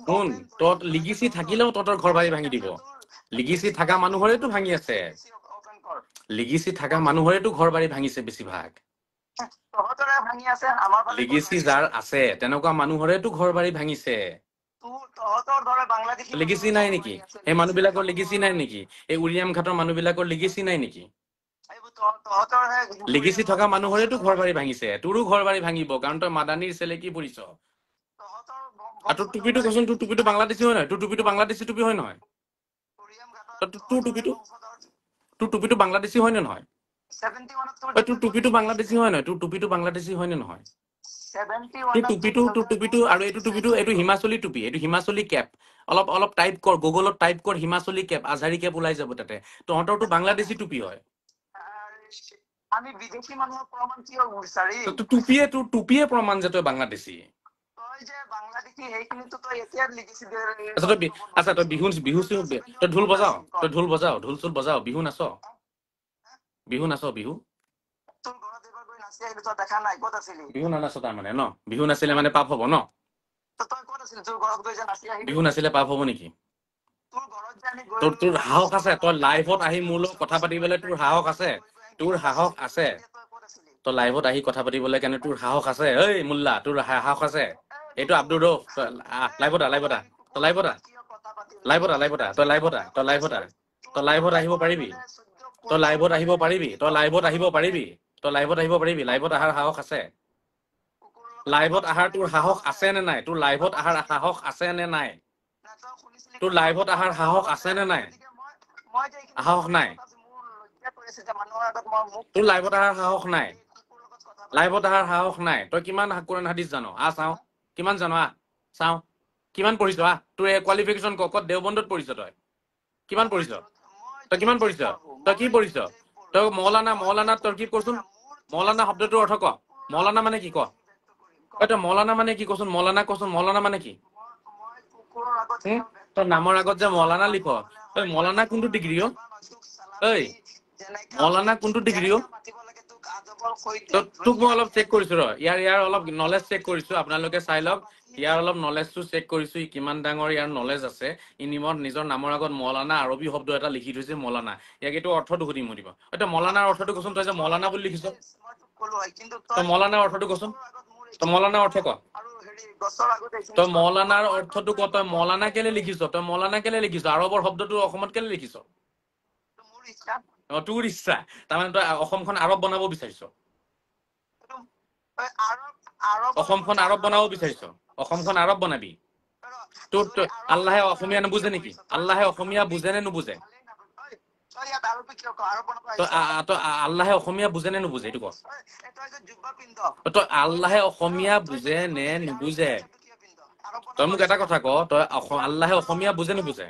শুন তত লিগিচি থাকিলেও তহঁতৰ ঘৰ বাৰী ভাঙি দিব লিগিচি থকা মানুহৰেতো ভাঙি আছে লিগিচি থকা মানুহৰেতো ঘৰ বাৰী ভাঙিছে বেছিভাগ লিগিচি যাৰ আছে তেনেকুৱা মানুহৰেতো ঘৰ বাৰী ভাঙিছে লিগিচি নাই নেকি এই মানুহবিলাকৰ লিগিচি নাই নেকি এই উৰিয়াম ঘাটৰ মানুহবিলাকৰ লিগিচি নাই নেকি লিগিচি থকা মানুহৰেতো ঘৰ বাৰী ভাঙিছে তোৰো ঘৰ বাৰী ভাঙিব কাৰণ তই মাদানীৰ চেলেকি পৰিছ আৰু তোৰ টুপিটো কচোন তোৰ টুপিটো বাংলাদেশী হয় নহয় তোৰ টুপিটো বাংলাদেশী টুপি হয় নহয় তোৰ টুপিটো বাংলাদেশী হয় নে নহয় তোৰ টুপিটো বাংলাদেশী হয় নহয় তোৰ টুপিটো বাংলাদেশী হয় নে নহয় তোৰ টুপিটো আৰু এইটো টুপিটো এইটো হিমাচলী টুপি এইটো হিমাচলী কেপ অলপ টাইপ কৰ গুগলত টাইপ কৰ হিমাচলী কেপ আজহাৰী কেপ ওলাই যাব তাতে তহঁতৰটো বাংলাদেশী টুপি হয় তোৰ টুপিয়ে প্ৰমাণ যে তই বাংলাদেশী আচ্ছা তই বিহু তই ঢোল বজাও ঢোল চোল বজাও বিহু নাচ বিহু নানাচ তাৰমানে ন বিহু নাচিলে মানে পাপ হব ন বিহু নাচিলে পাপ হব নেকি তোৰ সাহস আছে তই লাইভত আহি মোৰ লগত কথা পাতিবলৈ তোৰ সাহস আছে তই লাইভত আহি কথা পাতিবলৈ কাৰণে তোৰ সাহস আছে ঐ মোল্লা তোৰ সাহস আছে এইটো আব্দুৰ ৰৌফ লাইভত আহিব পাৰিবি তই লাইভত আহিব পাৰিবি লাইভত অহাৰ সাহস আছে লাইভত অহাৰ তোৰ সাহস আছে নে নাই তোৰ লাইভত অহাৰ সাহস আছে নে নাই তোৰ লাইভত অহাৰ সাহস আছে নে নাই সাহস নাই তোৰ লাইভত অহাৰ সাহস নাই তই কিমান কোৰাণ হাদিছ জানো চাওঁ কিমান জানো চাওঁ কিমান পঢ়িছ তোৰ কোৱালিফিকেশ্যন ক'ত দেওবন্দত পঢ়িছ তই কিমান পঢ়িছ তই কি পঢ়িছ তই মৌলানা তই কি কৰচোন মৌলানা শব্দটোৰ অৰ্থ ক মৌলানা মানে কি ক তই মৌলানা মানে কি কচোন মৌলানা মানে কি তই নামৰ আগত যে মৌলানা লিখ তই মৌলানা কোনটো ডিগ্ৰী মৌলানা কোনটো ডিগ্ৰী তোক মই অলপ চেক কৰিছো ৰ ইয়াৰ অলপ নলেজ চেক কৰিছো আপোনালোকে চাই লওক ইয়াৰ অলপ নলেজটো চেক কৰিছো কিমান ডাঙৰ ইয়াৰ নলেজ আছে ইনিমত নিজৰ নামৰ আগত মৌলানা আৰবী শব্দ এটা লিখি থৈছে মৌলানা ইয়াক এইটো অৰ্থটো সুধি মই দিব এতিয়া মৌলানাৰ অৰ্থটো কচোন তই যে মৌলানা বুলি লিখিছ তই মৌলানাৰ অৰ্থটো কচোন তই মৌলানাৰ অৰ্থ ক তই মৌলানাৰ অৰ্থটো ক তই মৌলানা কেলে লিখিছ আৰবৰ শব্দটো অসমত কেলে লিখিছ তোৰ ইচ্ছা তাৰমানে তই অসমখন আৰব বনাব বিচাৰিছ অসমখন আৰব বনাব বিচাৰিছ অসমখন আৰব বনাবি তোৰ আল্লাহে অসমীয়া নুবুজে নেকি আল্লাহে অসমীয়া বুজে নে নুবুজে তই আল্লাহে অসমীয়া বুজে নে নুবুজে এইটো ক তই আল্লাহে অসমীয়া বুজে নে নুবুজে তই মোক এটা কথা ক তই আল্লাহে অসমীয়া বুজে নুবুজে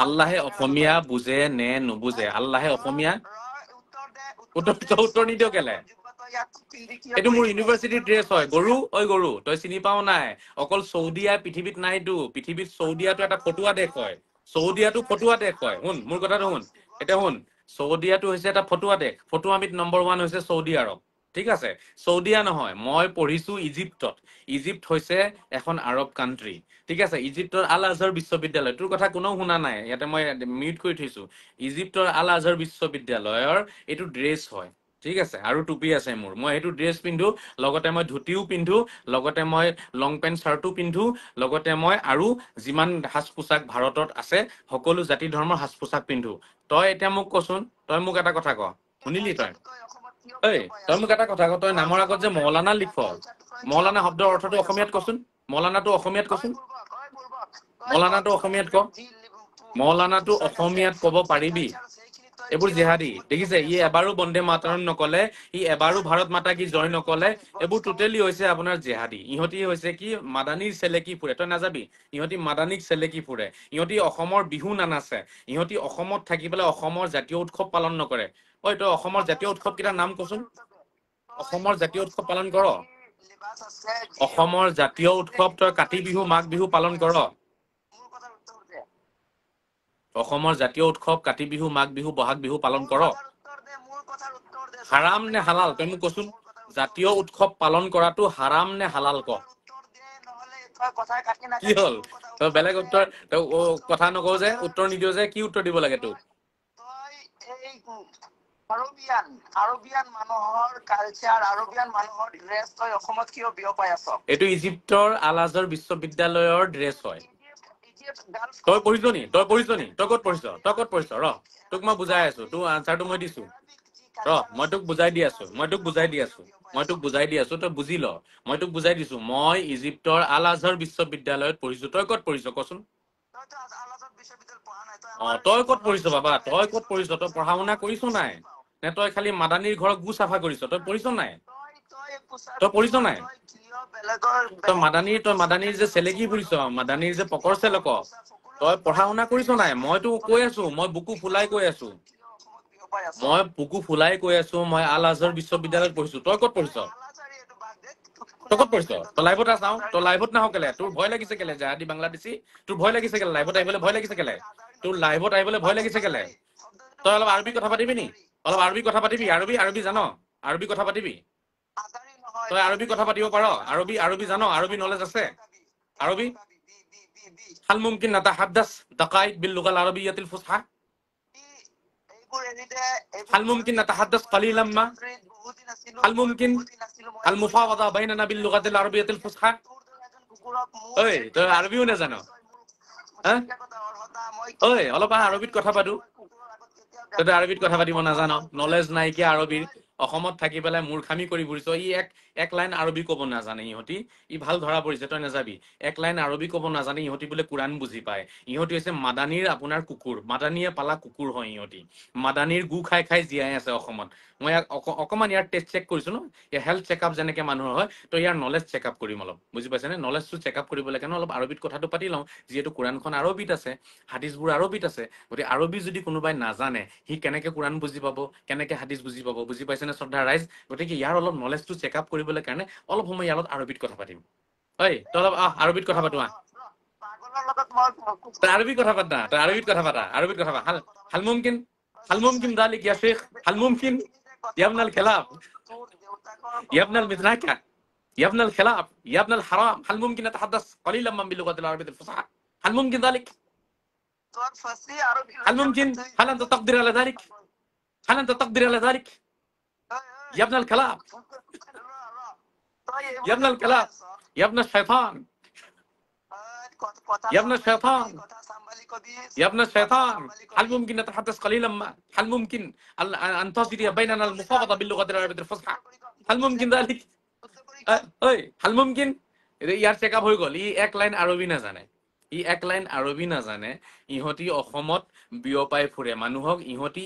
আল্লাহে অসমীয়া বুজে নে নুবুজে আল্লাহে অসমীয়া উত্তৰ নিদিয় কেলে এইটো মোৰ ইউনিভাৰ্চিটিৰ ড্ৰেছ হয় গৰু তই চিনি পাও নাই অকল চৌদিয়া পৃথিৱীত নাইতো পৃথিৱীত চৌদিয়াটো এটা ফটুৱা দেশ হয় চৌদিয়াটো ফটুৱা দেশ হয় শুন মোৰ কথাটো শুন এতিয়া শুন চৌদিয়াটো হৈছে এটা ফটুৱা দেশ ফটুৱামিত নম্বৰ 1 হৈছে চৌদি আৰব ঠিক আছে চৌদিয়া নহয় মই পঢ়িছো ইজিপ্ত হৈছে এখন আৰব কাণ্ট্ৰি ঠিক আছে ইজিপ্তৰ আল আজহৰ বিশ্ববিদ্যালয় তোৰ কথা কোনেও শুনা নাই ইয়াতে মই মিউট কৰি থৈছো ইজিপ্তৰ আল আজহৰ বিশ্ববিদ্যালয়ৰ এইটো ড্ৰেছ হয় ঠিক আছে আৰু টুপি আছে মোৰ মই সেইটো ড্ৰেছ পিন্ধো লগতে মই ধুতিও পিন্ধো লগতে মই লং পেন্ট চাৰ্টও পিন্ধো লগতে মই আৰু যিমান সাজ পোছাক ভাৰতত আছে সকলো জাতি ধৰ্মৰ সাজ পোছাক পিন্ধো তই এতিয়া মোক কচোন তই মোক এটা কথা ক শুনিলি তই তই মোক এটা কথা ক তই নামৰ আগত যে মৌলানা লিখ মৌলানা শব্দৰ অৰ্থটো অসমীয়াত কচোন মৌলানাটো অসমীয়াত কব পাৰিবি এইবোৰ জেহাদী দেখিছে ই এবাৰো বন্দে মাতৰম নকলে ই এবাৰো ভাৰত মাতা কি জয় নকলে এইবোৰ টোটেলি হৈছে আপোনাৰ জেহাদী ইহঁতি হৈছে কি মাদানীৰ চেলেকি ফুৰে তই নাযাবি ইহঁতি মাদানীক চেলেকি ফুৰে ইহঁতি অসমৰ বিহু নানাচে ইহঁতি অসমত থাকি পেলাই অসমৰ জাতীয় উৎসৱ পালন নকৰে ঐ তই অসমৰ জাতীয় উৎসৱ কেইটাৰ নাম কচোন অসমৰ জাতীয় উৎসৱ পালন কৰ অসমৰ জাতীয় উৎসৱ তই কাতি বিহু মাঘ বিহু পালন কৰ অসমৰ জাতীয় উৎসৱ কাতি বিহু মাঘ বিহু বহাগ বিহু পালন কৰ হাৰাম নে হালাল তই মোক কচোন জাতীয় উৎসৱ পালন কৰাটো হাৰাম নে হালাল ক কি হল তই বেলেগ উত্তৰ তই কথা নকওঁ যে উত্তৰ নিদিও যে কি উত্তৰ দিব লাগে তোক আৰবিয়ান মানুহৰ কালচাৰ আৰবিয়ান মানুহৰ ড্ৰেছ তই অসমত কিয় বিয়পাই আছ এইটো ইজিপ্তৰ আল আজহৰ বিশ্ববিদ্যালয়ৰ ড্ৰেছ হয় তই পঢ়িছ নি তই ক'ত পঢ়িছ ৰ তোক মই বুজাই আছো তোৰ আনচাৰটো মই দিছো ৰ মই তোক বুজাই দি আছো তই বুজি ল মই তোক বুজাই দিছো মই ইজিপ্তৰ আল আজহৰ বিশ্ববিদ্যালয়ত পঢ়িছো তই ক'ত পঢ়িছ কচোন তই ক'ত পঢ়িছ বাবা তই ক'ত পঢ়িছ তই পঢ়া শুনা কৰিছ নাই নে তই খালি মাদানীৰ ঘৰত গু চাফা কৰিছ তই পঢ়িছ নাই তই মাদানীৰ যে চেলেকি ফুৰিছ মাদানীৰ যে পকৰ চেলক তই পঢ়া শুনা কৰিছ নাই মইতো কৈ আছো মই বুকু ফুলাই কৈ আছো মই আল আজহৰ বিশ্ববিদ্যালয়ত পঢ়িছো তই ক'ত পঢ়িছ তই লাইভত আছাও তই লাইভত নাহ কেলে তোৰ ভয় লাগিছে কেলে জাহাদী বাংলাদেশী তোৰ ভয় লাগিছে কেলে লাইভত আহিবলৈ ভয় লাগিছে কেলে তই অলপ আৰবী কথা পাতিবি নি আৰবী জান আৰবী কথা পাতিবি তই আৰবী কথা পাতিব পাৰ আৰবী জান আৰবী নলেজ আছে আৰবী হাল মুমকিন নাতাহাদ্দাস দাকাইক বিল লুগাল আৰবিয়াতিল ফুসহা هل ممكن نتحدث قليلا ما هل ممكن المفاوضة بيننا باللغة العربية الفصحى তই আৰবীও নাজানো অলপ আৰবীত কথা পাতো তই আৰবীত কথা পাতিব নাজানো নলেজ নাইকিয়া আৰবীৰ অসমত থাকি পেলাই মূৰ্খামি কৰি ফুৰিছ ই এক লাইন আৰবী ক'ব নাজানে ইহঁতি ই ভাল ধৰা পৰিছে তই নাযাবি এক লাইন আৰবী ক'ব নাজানে ইহঁতি বোলে কোৰাণ বুজি পায় ইহঁতি হৈছে মাদানীৰ আপোনাৰ কুকুৰ মাদানীয়ে পালা কুকুৰ হয় ইহঁতি মাদানীৰ গু খাই খাই জীয়াই আছে অসমত মই অকমান ইয়াৰ টেষ্ট চেক কৰিছো ন হেল্থ চেকআপ যেনেকে মানুহৰ হয় তো ইয়াৰ নলেজ চেকআপ কৰিম অলপ বুজি পাইছেনে নলেজটো চেকআপ কৰিবলৈ কাৰণে অলপ আৰবীত কথাটো পাতি লওঁ যিহেতু কোৰাণখন আৰবীত আছে হাদিছবোৰ আৰবীত আছে গতিকে আৰবী যদি কোনোবাই নাজানে সি কেনেকে কোৰাণ বুজি পাব কেনেকে হাদিছ বুজি পাব বুজি পাইছেনে শ্ৰদ্ধা ৰাইজ গতিকে ইয়াৰ অলপ নলেজটো চেকআপ কৰিবলৈ কাৰণে অলপ সময় ইয়াত আৰবীত কথা পাতিম তই অলপ আৰবীত কথা পাতো তই আৰবীত কথা পাতা হাল মুমকিন هل ممكن ذلك يا شيخ؟ هل ممكن؟ يا ابن الكلاب، يا ابن المذنكة، يا ابن الكلاب، يا ابن الحرام، هل ممكن نتحدث قليلا من باللغة العربية الفصحى؟ هل ممكن ذلك؟ هل ممكن؟ هل أنت تقدر على ذلك؟ هل أنت تقدر على ذلك؟ يا ابن الكلاب، يا ابن الكلاب، يا ابن الشيطان، يا ابن الشيطان، يا ابن الشيطان، هل ممكن نتحدث قليلا ما؟ هل ممكن أن تجري بيننا المفاوضة باللغة العربية الفصحى؟ هل ممكن ذلك؟ هل ممكن? ইয়াৰ চেক আপ হৈ গ'ল। ই এক লাইন আৰবী নাজানে, ই এক লাইন আৰবী নাজানে। ইহঁতি অসমত বিয়পাই ফুৰে মানুহক। ইহঁতি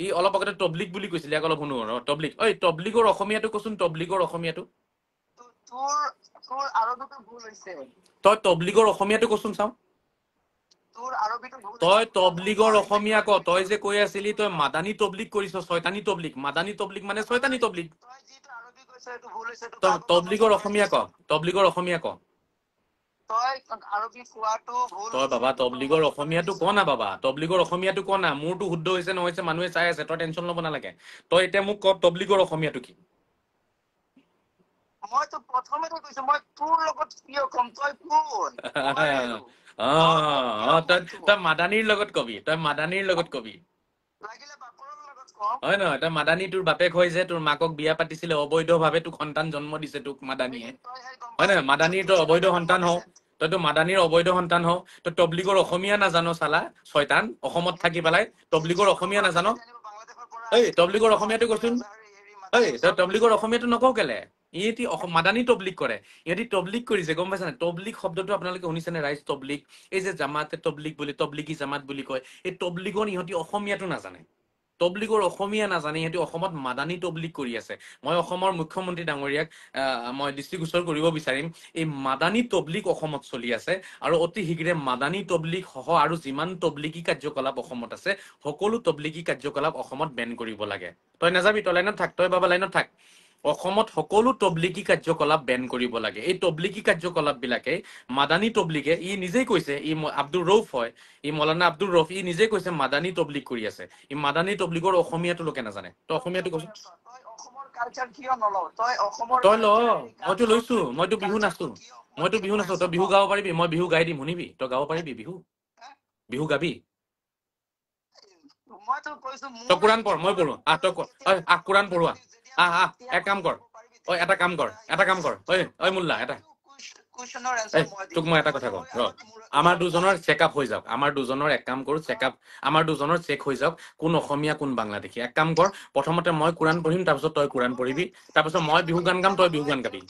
ই অলপ আগতে তবলিক বুলি কৈছিলে, ইয়াক অলপ শুনো। তবলিক, তবলিকৰ অসমীয়াটো কচোন, তবলিকৰ অসমীয়াটো। তই তবলিকৰ অসমীয়াটো কচোন চাওঁ। তই তবলিগৰ অসমীয়া ক। তই যে কৈ আছিলি তই মাদানী তবলিক কৰিছ, ছয়তানী তবলিক। মাদানী তবলিক মানে ছয়তানী তবলিক। তবলিগৰ অসমীয়া ক, তবলিগৰ অসমীয়া ক। তই বাবা তবলিগৰ অসমীয়াটো ক না বাবা, তবলিগৰ অসমীয়াটো ক না। মোৰতো শুদ্ধ হৈছে নহৈছে মানুহে চাই আছে, তই টেনচন ল'ব নালাগে। তই এতিয়া মোক ক তবলিগৰ অসমীয়াটো কি। মইতো প্ৰথমতে কৈছো, মই তোৰ লগত কিয় কম, তই কোন? তই মাদানীৰ লগত কবি, তই মাদানীৰ লগত কবি। হয় নহয়, তই মাদানী তোৰ বাপেক হয় যে, তোৰ মাকক বিয়া পাতিছিলে অবৈধভাৱে, তোক সন্তান জন্ম দিছে তোক মাদানীয়ে। হয় নহয়, মাদানীৰ তই অবৈধ সন্তান হও, তইতো মাদানীৰ অবৈধ সন্তান হও। তই তবলিগৰ অসমীয়া নাজানো চালা ছয়তান, অসমত থাকি পেলাই তবলিগৰ অসমীয়া নাজানো। তবলিগৰ অসমীয়াটো কচোন। তই তবলিগৰ অসমীয়াটো নকওঁ কেলে। ইহঁতি মাদানী তবলিক কৰে, ইহঁতি তবলিক কৰিছে, গম পাইছা নাই। তবলিক শব্দটো আপোনালোকে শুনিছেনে? ৰাইজ তবলিক, এই যে জামাতে তবলিক বুলি, তবলিগী জামাত বুলি কয়। এই তবলিগৰ ইহঁতি অসমীয়াটো নাজানে, তবলিগৰ অসমীয়া নাজানে। ইহঁতি অসমত মাদানী তবলিক কৰি আছে। মই অসমৰ মুখ্যমন্ত্ৰী ডাঙৰীয়াক মই দৃষ্টিগোচৰ কৰিব বিচাৰিম, এই মাদানী তবলিক অসমত চলি আছে। আৰু অতি শীঘ্ৰে মাদানী তবলিক সহ আৰু যিমান তবলিগী কাৰ্যকলাপ অসমত আছে, সকলো তবলিগী কাৰ্যকলাপ অসমত বেন কৰিব লাগে। তই নাযাবি, তই লাইনত থাক, তই বাবা লাইনত থাক। অসমত সকলো তবলিগী কাৰ্যকলাপ বেন কৰিব লাগে। এই তবলিগী কাৰ্যকলাপ বিলাকে মাদানী তবলিগে, ই নিজেই কৈছে, ই আব্দুৰ ৰৌফ হয়, ই মৌলানা আব্দুৰ ৰৌফ, ই নিজেই কৈছে মাদানী তবলিগ কৰি আছে। ই মাদানী তবলিগৰ অসমীয়াটো লোকে নাজানে। তই অসমীয়াটো কচোন। তই ল, মইতো লৈছো, মইতো বিহু নাচো, মইতো বিহু নাচো। তই বিহু গাব পাৰিবি, মই বিহু গাই দিম, শুনিবি? তই গাব পাৰিবি বিহু, বিহু গাবি? তই কোৰাণ পঢ়, মই পঢ়ো। তই কোৰাণ পঢ়োৱা। এক কাম কৰ, এটা কাম কৰ, এটা কাম কৰ। মোল্লা এটা, তোক মই এটা কথা কওঁ ৰ। আমাৰ দুজনৰ চেক আপ হৈ যাওক, আমাৰ দুজনৰ এক কাম কৰো, চেক আপ আমাৰ দুজনৰ চেক হৈ যাওক, কোন অসমীয়া কোন বাংলাদেশী। এক কাম কৰ, প্ৰথমতে মই কোৰাণ পঢ়িম, তাৰপিছত তই কোৰাণ পঢ়িবি, তাৰপিছত মই বিহু গান গাম, তই বিহু গান গাবি।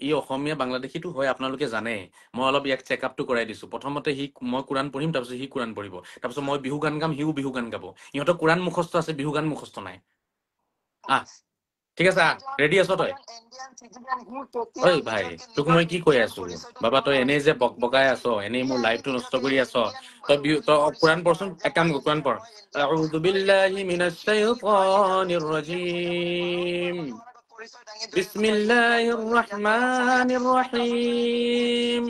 ই অসমীয়া বাংলাদেশীটো হয়, আপোনালোকে জানে। মই অলপ ইয়াক চেক আপটো কৰাই দিছো। প্ৰথমতে মই কোৰাণ পঢ়িম, তাৰপিছত সি কোৰাণ পঢ়িব, তাৰপিছত মই বিহু গান গাম, সিও বিহু গান গাব। ইহঁতৰ কোৰাণ মুখস্থ আছে, বিহু গান মুখস্থ নাই। ঠিক আছে, ৰেডি আছ তই? ভাই তোক মই কি কৈ আছো বাবা, তই এনেই যে বকাই আছ, এনেই মোৰ লাইফটো নষ্ট কৰি আছ। তই কোৰাণ পঢ়চোন, এক কাম কৰ, কোৰাণ পঢ়। আউযু বিল্লাহি মিনাশ শাইতানিৰ ৰাজিম, বিসমিল্লাহিৰ ৰহমানিৰ ৰহিম,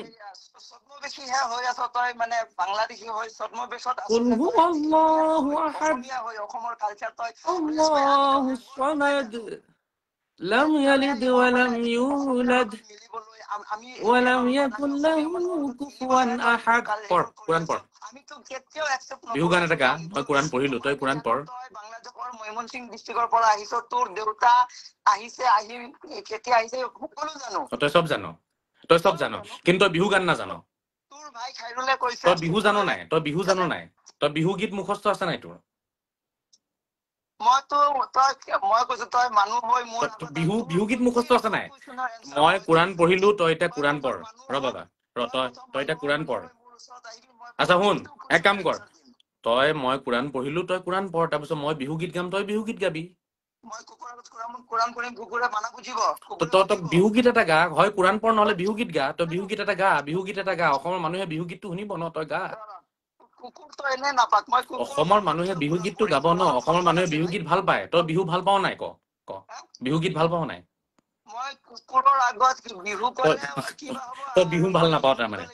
কুল হুৱাল্লাহু আহাদ, আল্লাহুছ সামাদ, লাম ইয়ালিদ ওয়া লাম ইউলাদ ওয়া লাম ইয়াকুল লাহু কুফুৱান আহাদ। পঢ়, কোৰাণ পঢ়। বিহু গান এটা গা, মই কোৰাণ পঢ়িলো, তই কোৰাণ পঢ়। বাংলাদেশৰ ময়মনসিং ডিষ্ট্ৰিক্টৰ পৰা আহিছ, তোৰ দেউতা আহিছে, কেতিয়া আহিছে সকলো জানো। তই চব জানো, তই চব জানো, কিন্তু তই বিহু গান নাজানো। তোৰ ভাই খাইৰুলে কৈছে, তই বিহু জানো নাই, তই বিহু জানো নাই, তই বিহু গীত মুখস্থ আছে নাই তোৰ? মই কৈছো তই মানুহ হৈ মোৰ বিহু গীত মুখস্থ আছে নাই? মই কোৰাণ পঢ়িলো, তই এতিয়া কোৰাণ পঢ়। ৰ বাবা ৰ, তই এতিয়া কোৰাণ পঢ়। আচ্ছা শুন, এক কাম কৰ, মই কোৰাণ পঢ়িলো, তই কোৰাণ পঢ়, তাৰপিছত মই বিহু গীত গাম, তই বিহু গীত গাবি। তই বিহু গীত এটা গা, হয় কোৰাণ পঢ় নহলে বিহু গীত গা। তই বিহু গীত এটা গা, বিহু গীত এটা গা। অসমৰ মানুহে বিহু গীতটো শুনিব ন, তই গা। অসমৰ মানুহে বিহু গীতটো গাব ন, অসমৰ মানুহে বিহু গীত ভাল পায়। তই বিহু ভাল পাও নাই, ক বিহু গীত ভাল পাও নাই? মই কুকুৰৰ আগত বিহু তই কৰিলে কিবা হ'ব তই বিহু ভাল নাপাও তাৰমানে